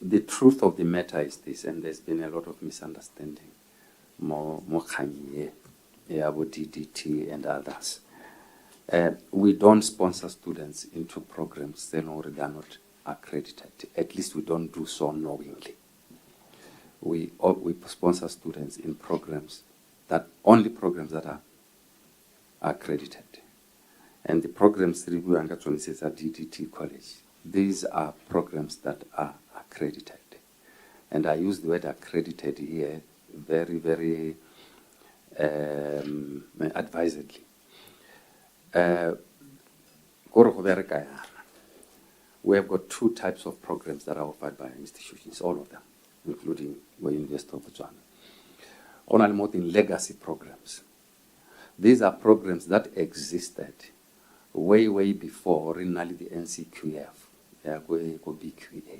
the truth of the matter is this, and there's been a lot of misunderstanding. Mo Khanye, about DDT and others. We don't sponsor students into programs that are not accredited. At least we don't do so knowingly. We sponsor students in programs only programs that are accredited. And the programs that we are DDT College, these are programs that are accredited. And I use the word accredited here very, very advisedly. We have got two types of programs that are offered by institutions, all of them, including the University of Botswana. Only more in legacy programs. These are programs that existed way, way before originally the NCQF, BQA,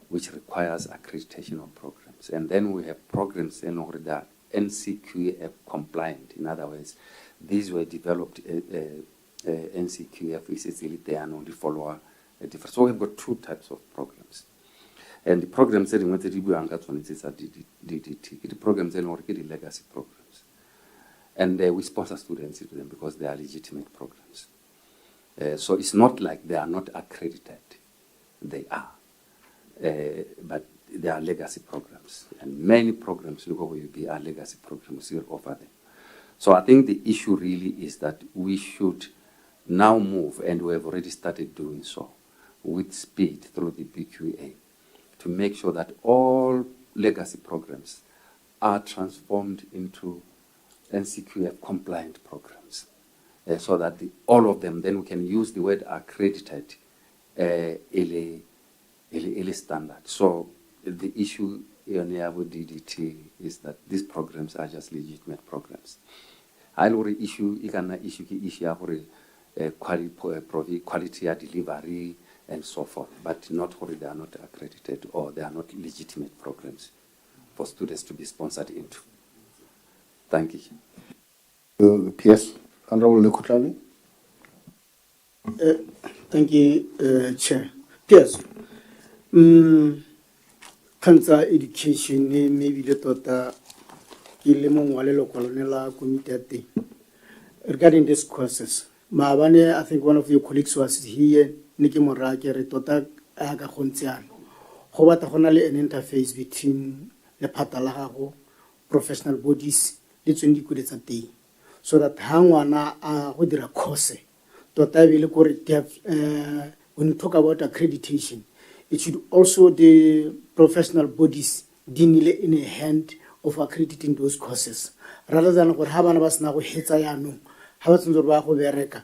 which requires accreditation of programs. And then we have programs that are NCQF compliant. In other words, these were developed NCQF is they are only follower different. So we've got two types of programs. And the programs that we want to do are DDT. The programs that are the legacy programs. And we sponsor students into them because they are legitimate programs. So it's not like they are not accredited. They are. But they are legacy programs. And many programs are legacy programs. We offer them. So I think the issue really is that we should now move, and we have already started doing so, with speed through the BQA, to make sure that all legacy programs are transformed into NCQF compliant programs, so that all of them, then we can use the word accredited standard. So the issue with DDT is that these programs are just legitimate programs. I'll already issue quality delivery and so forth, but not where they are not accredited or they are not legitimate programs for students to be sponsored into. Thank you. PS, Honorable Lekutani. Thank you, Chair. PS, cancer education, maybe the tota Ilemon Walelo Colonela Committee regarding these courses. I think one of your colleagues was here, Niki Morake, Tota Aga Hontian. go batla go na le an interface between lephata la gago, professional bodies le tsone dikole tsa teng, so that ha ngwana a go dira course tota be le kore when you talk about accreditation, it should also the professional bodies dinile in a hand of accrediting those courses rather than gore ha bana ba sena go hetsa yaanong ha ba tsentse ba go bereka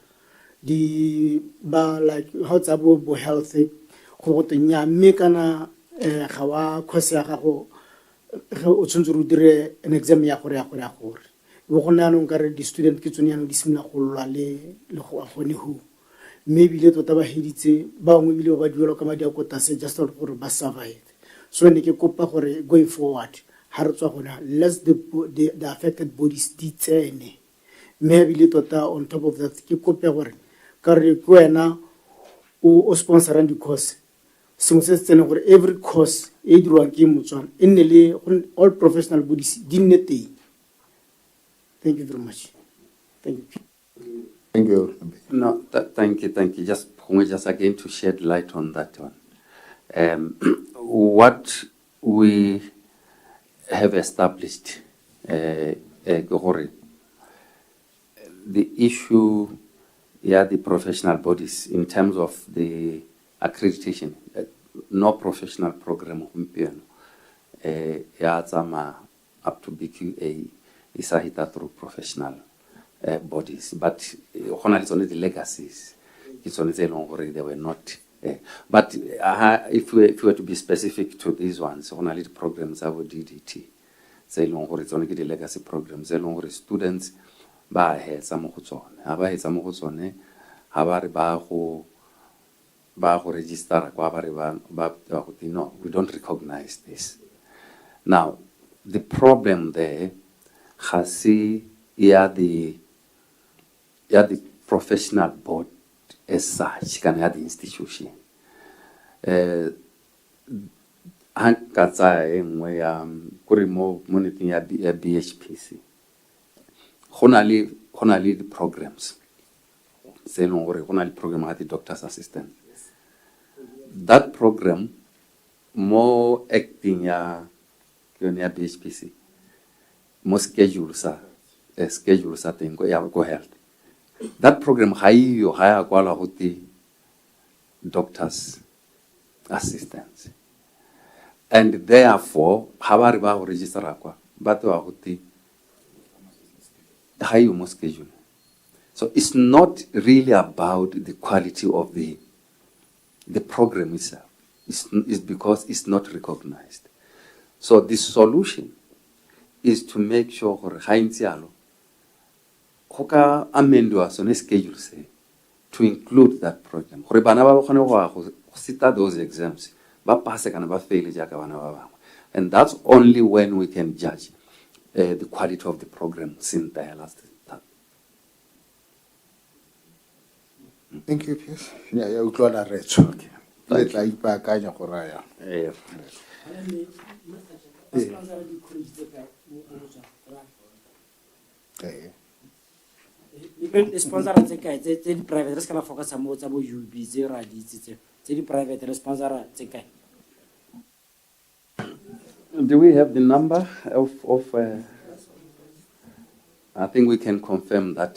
di ba like how tsa bo health go go tenya mme kana ga wa course ya gago o tsentse ro dire an exam ya gore bo go nna no nkare di student ke tsone yana di simla go lwa le go agone ho maybe le tota ba heditse ba ngwe bile ba duelo ka madi a kota se just gore ba survive. So ne ke kopa gore going forward ha re tswa gona let's the affected bodies di tsene maybe le tota on top of that ke kopa gore ka re ko wena o sponsorang di course sengwe se tsene gore every course e dirwang ke Motswana e nne le all professional bodies di nne teng. Thank you very much. Thank you. Thank you. No, thank you. Just again to shed light on that one. What we have established, the issue, the professional bodies in terms of the accreditation, no professional program up to BQA is through professional bodies, but it's only the legacies. It's only the long they were not. But if we were to be specific to these ones, only the programs are DDT. Say long it's only the legacy programs. Say long students ba he some kutsone. Ba register no, we don't recognize this. Now, the problem there has the professional board as such, can have the institution. Monitoring BHPC. Honali the programs. Say no, honali program at the doctor's assistant. That program more acting BHPC. More schedules thing go health. That program higher quality doctors assistants. And therefore habari register akwa but high more schedule. So it's not really about the quality of the program itself. It's because it's not recognized. So the solution is to make sure schedule to include that program. Those exams, and that's only when we can judge the quality of the program. Thank you, Piers. Yeah, you got that right. Okay. Let like back I know. Le sponsor tse kae tse di private re ska la focus mo tsa bo UB tse ra di tse di private le sponsor tse kae? Do we have the number of I think we can confirm that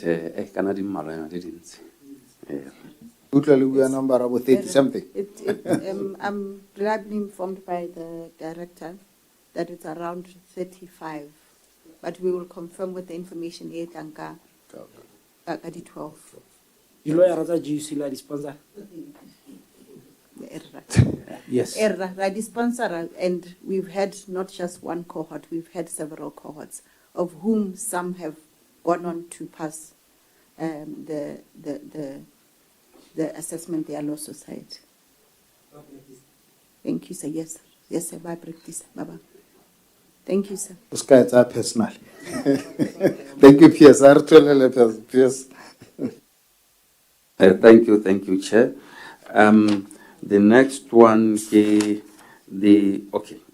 Canadian Malaya didn't. We are number about 30 something. I'm reliably informed by the director that it's around 35, but we will confirm with the information here. Tanka, 12. You lawyer rather GC la sponsor. Yes. The sponsor, and we've had not just one cohort; we've had several cohorts, of whom some have gone on to pass the assessment, the Law Society. Thank you, sir. Yes, sir. Yes, sir. Bye, practice. Bye-bye. Thank you, sir. Those guys are personal. Thank you, Piers. Piers. Thank you, Chair. The next one is the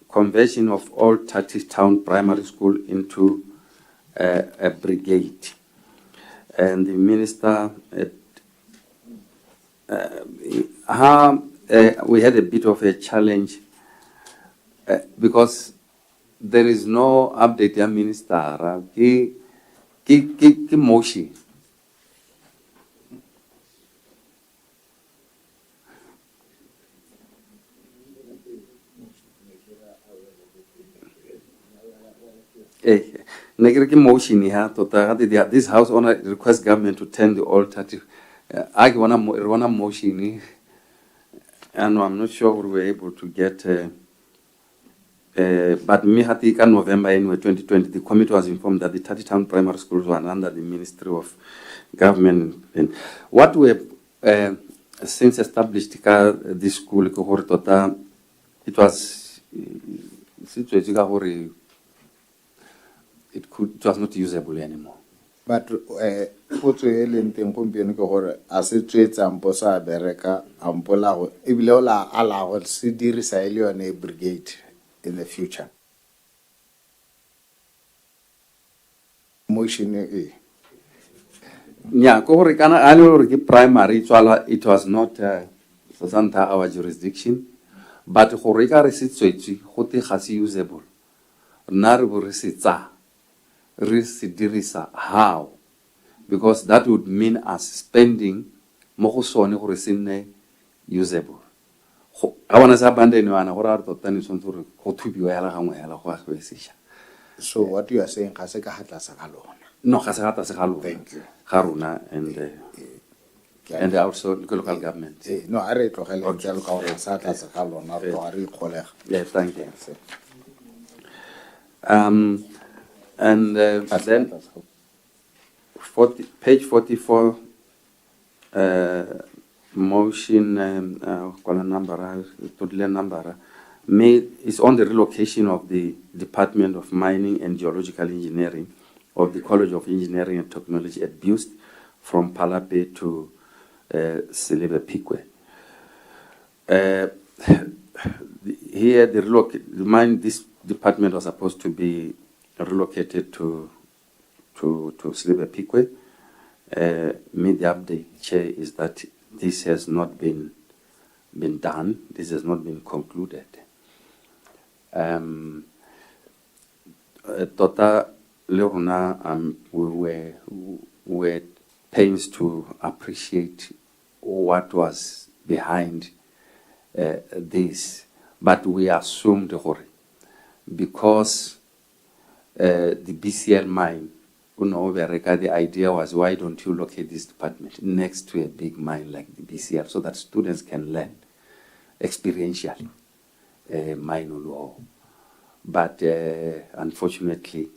conversion of all 30 town primary school into a brigade. And the minister, we had a bit of a challenge because there is no update ya minister ke motion. Negative motion here. This house owner requests government to turn the alternative. I want a motion, and I'm not sure we were able to get. But me in November anyway, 2020, the committee was informed that the 30 town primary schools were under the Ministry of Government. And what we have since established this school, it was it was not usable anymore. But potso e leng teng gompieno ke gore a se tswetsang po sa bereka ampola go ebile o la ala go se dirisa e le yone brigade in the future. Motion e Yeah, primary it was not our jurisdiction, but gore ka re se tswetswe go te ga se usable. Rena re bo re se tsa re se dirisa how, because that would mean us spending mo go sone gore se nne usable. I want to abandon one or out of tennis on to go to be So what you are saying has a hatla sagalona. No, Hasata Sahalo. Thank you. Haruna and also local government. No, I read to Helen Sata Sagalona to Ari Kolech. Yes, thank you. And then page 44, motion, number, is on the relocation of the Department of Mining and Geological Engineering of the College of Engineering and Technology at Buist from Palape to Silebe Pikwe. Here, this department was supposed to be relocated to Silebe Pikwe. The update, Chair, is that this has not been done. This has not been concluded. Tota Leona, we were pains to appreciate what was behind this, but we assumed because the BCL mine, the idea was, why don't you locate this department next to a big mine like the BCL so that students can learn experientially mine law. But unfortunately,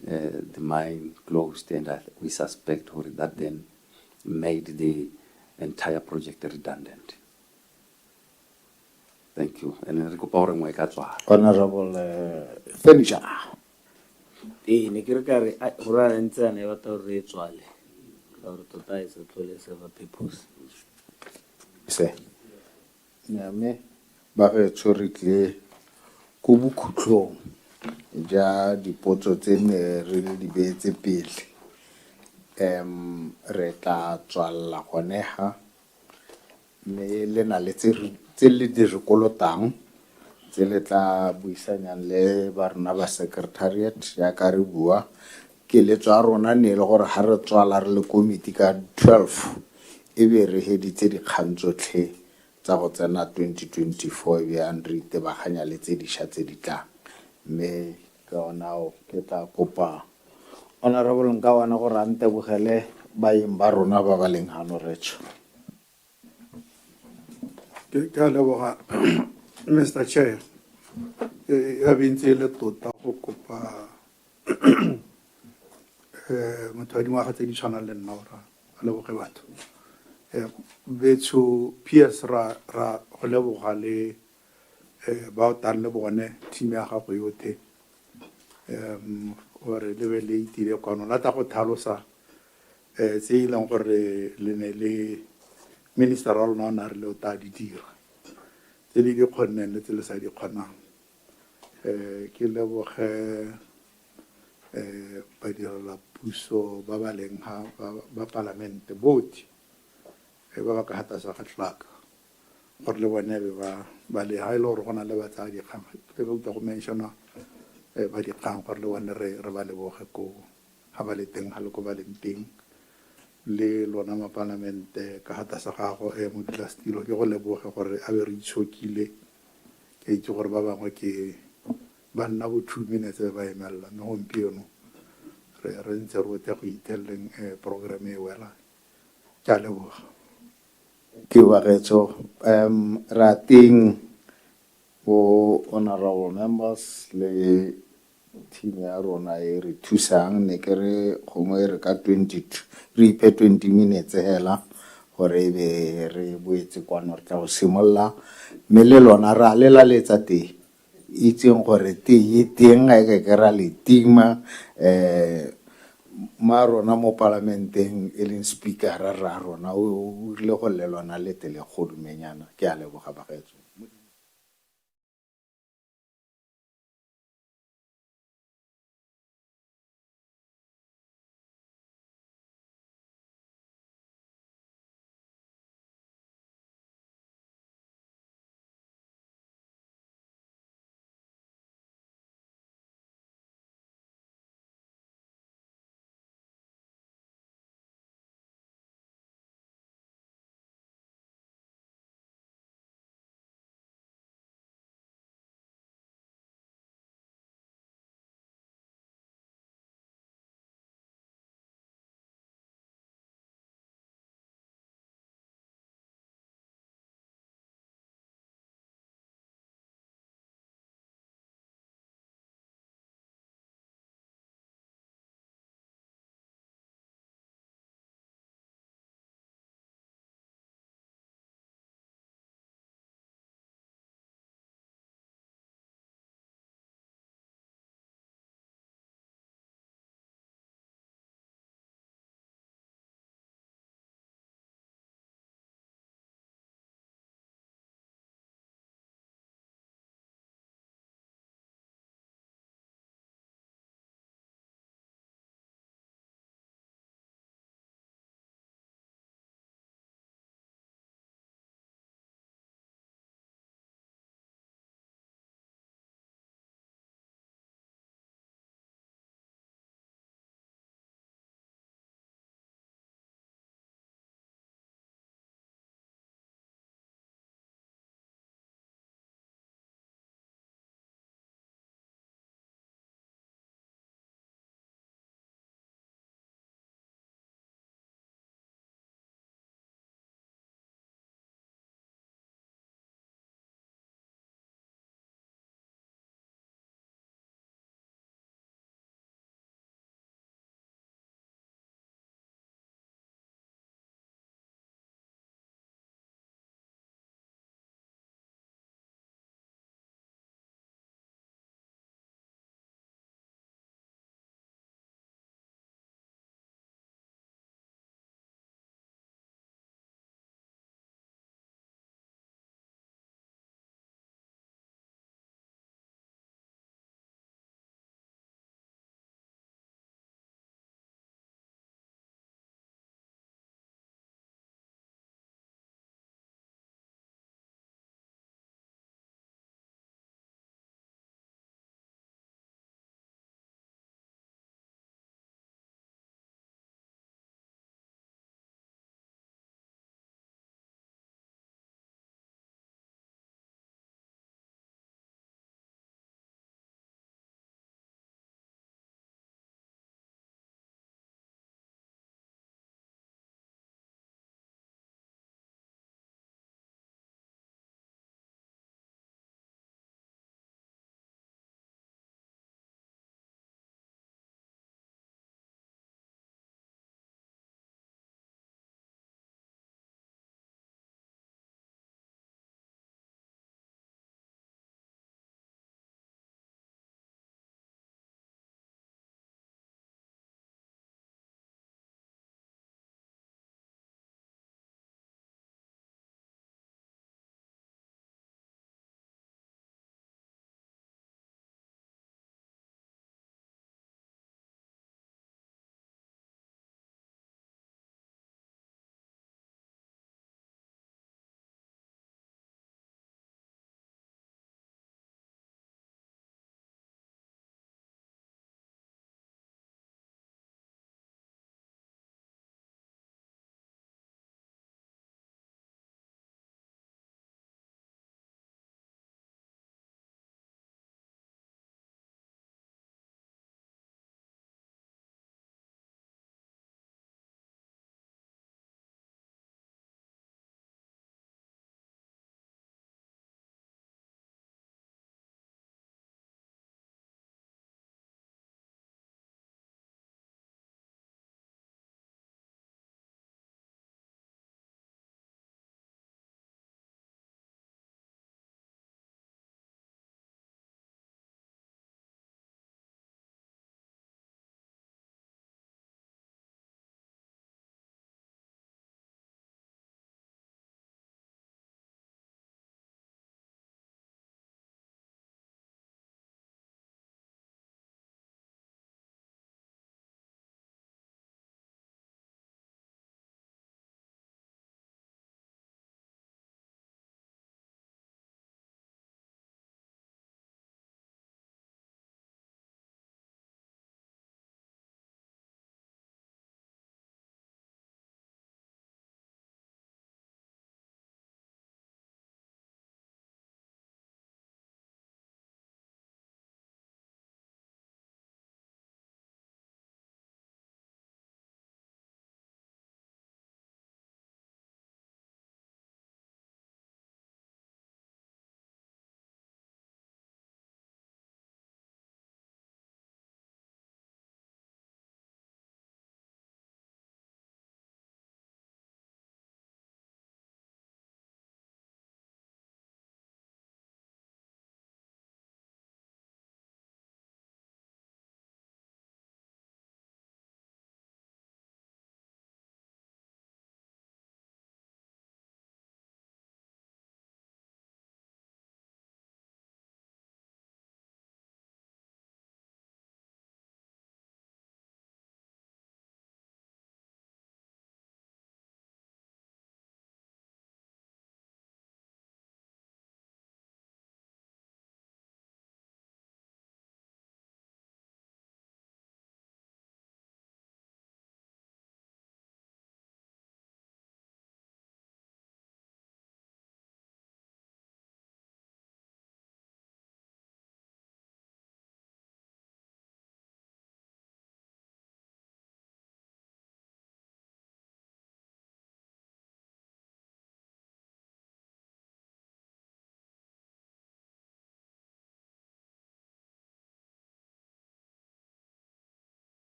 the mine closed, and we suspect that then made the entire project redundant. Thank you. And Honorable Finisher. Ne ke re ka re gore a ntse a ne batla gore re tswale ka gore tota e se tlhole se ba purpose se me ba re tshoritle go bokhutlong ja dipotso tse ne re di beetse pele re tla tswalla gonega me le na le tse le di re kolotang tse le tla buisanyang le ba rona ba secretariat ya ka re bua ke le tswa rona ne le gore ha re tswala re le committee ka 12 e be re heditse dikgang tsotlhe tsa go tsena 2024 e be a re itebaganya le tse dišwa tse di tlang mme ka ona ke tla kopa honorable nka wana gore a ntebogele baeng ba rona ba ba leng hano retso ke a leboga Mr. Chair, ya bintse le tota go kopa motho wa dingwaga tse di tshwanang le nna ora a leboge batho betso PS ra go leboga le ba o tang le bone team ya gago yotlhe gore le be le itile kwano la tla go tlhalosa tse e leng gore le ne le minister wa lona o na re le o ta di dira tse di kgonneng le tse le sa di kgonang ke leboge badirela puso ba ba leng ba palamente botlhe ba ba ka hata sa ga tlhaka gore le bone be ba le ha ile gore go na le ba tsa dikgang le go go mentiona ba dikgang gore le bone re ba leboge ko ha ba le teng ha le ko ba leng teng le lona mapalamente ka hata sa gago modulasetilo ke go leboge gore a be re itshokile ke itse gore ba bangwe ke ba nna bo 2 minutes ba emelela mme gompieno re ntse re ote go iteleleng program e wela ke a leboga ke bagetso ra teng bo honorable members le team ya rona e re thusang ne ke re gongwe re ka 22 re iphe 20 minutes hela gore e be re boetse kwano re tla go simolola mme le lona ra lelaletsa teng itseng gore teng ga e ke ra le tima ma rona mo parlamenteng e leng speaker ra rona o ile go le lona lete le kgodumenyana ke a leboga bagetso.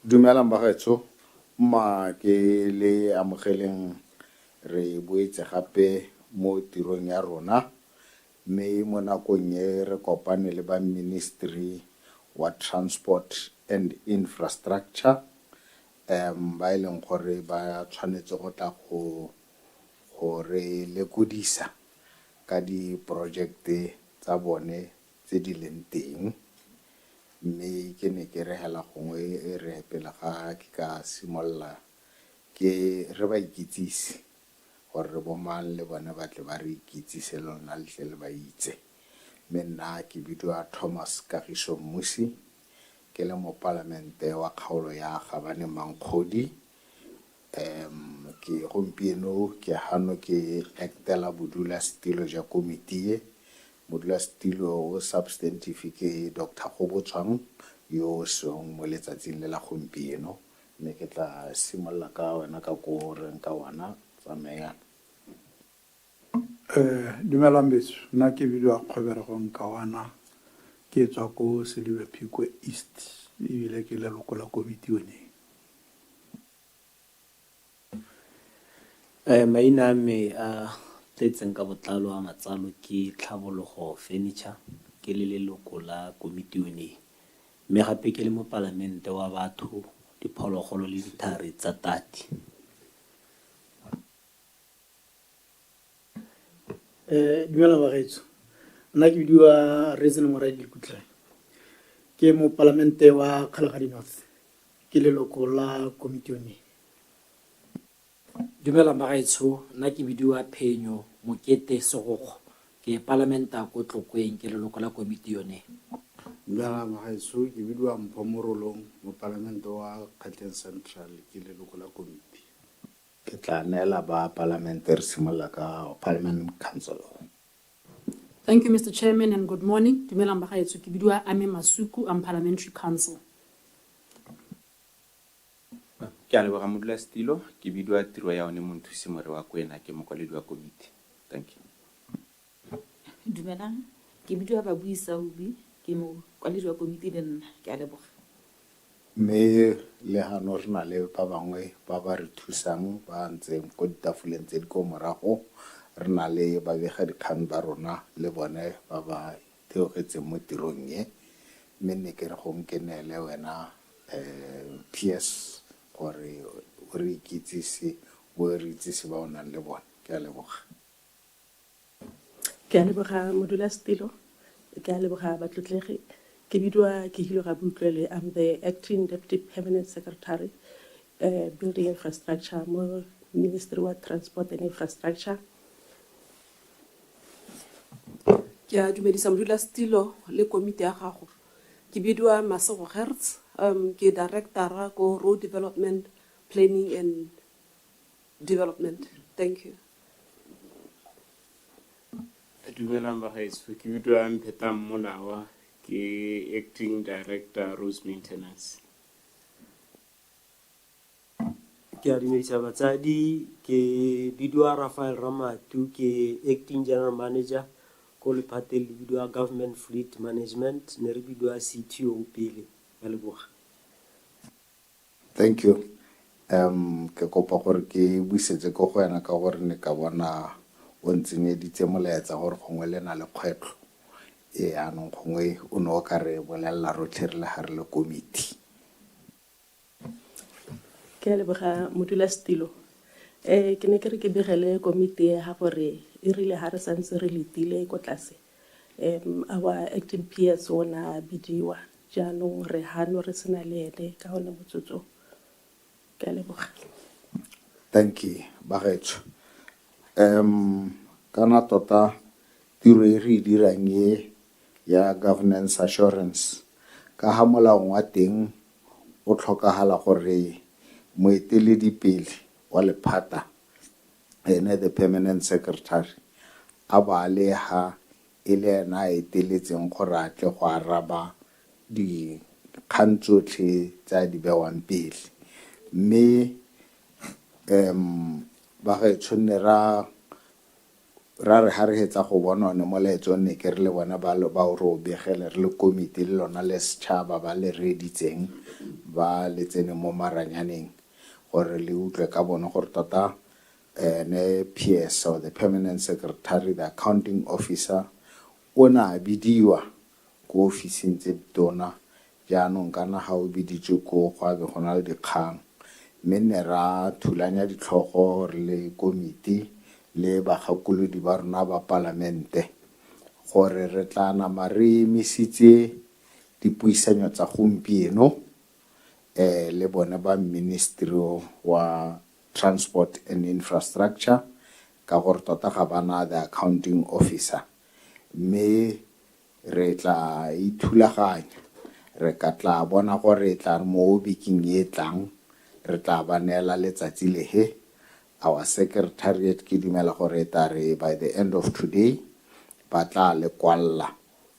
Dumelang bagaetsho, mma ke le amogeleng re boetse gape mo tirong ya rona mme mo nakong e re kopane le ba Ministry wa Transport and Infrastructure ba e leng gore ba tshwanetse go tla go re lekodisa ka di-projecte tsa bone tse di leng teng mme ke ne ke re hela gongwe e re pele ga ke ka simolola ke re ba ikitsise gore re bo mang le bone ba tle ba re ikitsise le lona letle le ba itse mme nna ke bidiwa Thomas Kagiso Mmusi ke le mo palamente wa kgaolo ya Gabane Mankgodi ke gompieno ke hano ke actela bodulasetilo ja komitie modulasetilo o substantive ke Dr. Botswana yo song mo letsatsing le la gompieno mme ke tla simolola ka wena ka ko reng ka wana tsamaya. Dumelang beso, nna ke bidiwa Kgoberegong Kawana ke tswa ko Sedibe Phikwe East ebile ke leloko la komiti yone. Maina a me a tletseng ka botlalo a matsalo ke Tlhabologo Furniture ke le leloko la komiti yone mme gape ke le mo palamente wa batho diphologolo le dithari tsa tati. Dumelang bagaetsho, nna ke bidiwa Reason Moradi Lekutlane ke mo palamente wa Kgalagadi North ke leloko la komiti yone. Dumelang bagaetsho, nna ke bidiwa Phenyo Mokete Segogo ke palamenta ko Tlokweng ke leloko la komiti yone. Dumelang bagaetsho, ke bidiwa Mpho Morolong mo palamente wa Gauteng Central ke leloko la komiti. Ke tla neela ba palamente re simolola ka Parliament Council. Thank you, Mr. Chairman, and good morning. Dumelang bagaetsho, ke bidiwa Ame Masuku, I'm Parliamentary Council. Ke a leboga modulasetilo, ke bidiwa tiro ya one monthusi more wa kwena ke mokwaledi wa komiti. Thank you. Dumelang, ke bidiwa Babuisa Ubi ke mokwaledi wa komiti le nna ke a leboga. Mme le hano re na le ba bangwe ba ba re thusang ba ntseng ko ditafoleng tse di ko morago re na le babegadikgang ba rona le bone ba ba theogetseng mo tirong e mme ne ke re go nkenele wena PS gore o re ikitsise o re itsise ba o nang le bone. Ke a leboga. Ke a leboga modulasetilo, ke a leboga batlotlegi. Ke bidiwa Kehilo Rabutlwele, I'm the acting deputy permanent secretary, building infrastructure mo Ministry wa Transport and Infrastructure. Ke a dumedisa modulasetilo le komiti ya gago. Ke bidiwa Masego Hertz, ke directora ko road development planning and development. Thank you. Dumelang bagaetsho, ke bidiwa Mpheta Mmolawa ke acting director roads maintenance. Ke a dumedisa batsadi, ke bidiwa Rafael Ramatu ke acting general manager ko lephateng le bidiwa government fleet management ne re bidiwa CTO pele. Ke a leboga. Thank you. Ke kopa gore ke buisetse ko go yana ka gore ne ka bona o ntsenyeditse molaetsa gore gongwe le na le kgwetlho e anong gongwe o ne o ka re bolelela rotlhe re le gare le komiti. Ke a leboga modulasetilo. Ke ne ke re ke begele komiti ya gore e rile ha re santse re letile ko tlase our acting PS ona bidiwa jaanong re hano re sena le ene ka one motsotso. Ke a leboga. Thank you bagaetsho. Kana tota tiro e re dirang e ya governance assurance ka ha molaong wa teng o tlhokagala gore moeteledipele wa lephata ene the permanent secretary a baleha e le ena a eteletseng gore a tle go araba dikgang tsotlhe tsa di bewang pele mme bagaetsho ne ra ra re ha re hetsa go bona one molaetso ne ke re le bona ba o re o begele re le komiti le lona le setšhaba ba le reeditseng ba le tsene mo maranyaneng gore le utlwe ka bone gore tota ne PS or the permanent secretary, the accounting officer, o na bidiwa ko ofising tse tona jaanong kana ga o biditswe ko go a be go na le dikgang mme ne ra thulanya ditlhogo re le komiti le bagakolodi ba rona ba palamente gore re tla nama re emisitse dipuisanyo tsa gompieno le bone ba ministry wa transport and infrastructure ka gore tota ga bana the accounting officer mme re tla ithulaganya re ka tla bona gore tla mo biking e tlang re tla ba neela letsatsi lehe our secretariat ke dumela gore tare by the end of today ba tla le kwalla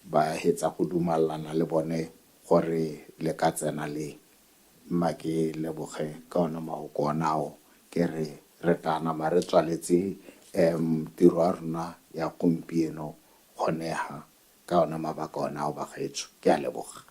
ba hetsa go dumalana le bone gore le ka tsena le mma ke leboge ka ona maoko onao ke re tla nama re tswaletse tiro ya rona ya gompieno kgonega ka ona mabaka onao ba gaetsho ke a leboga.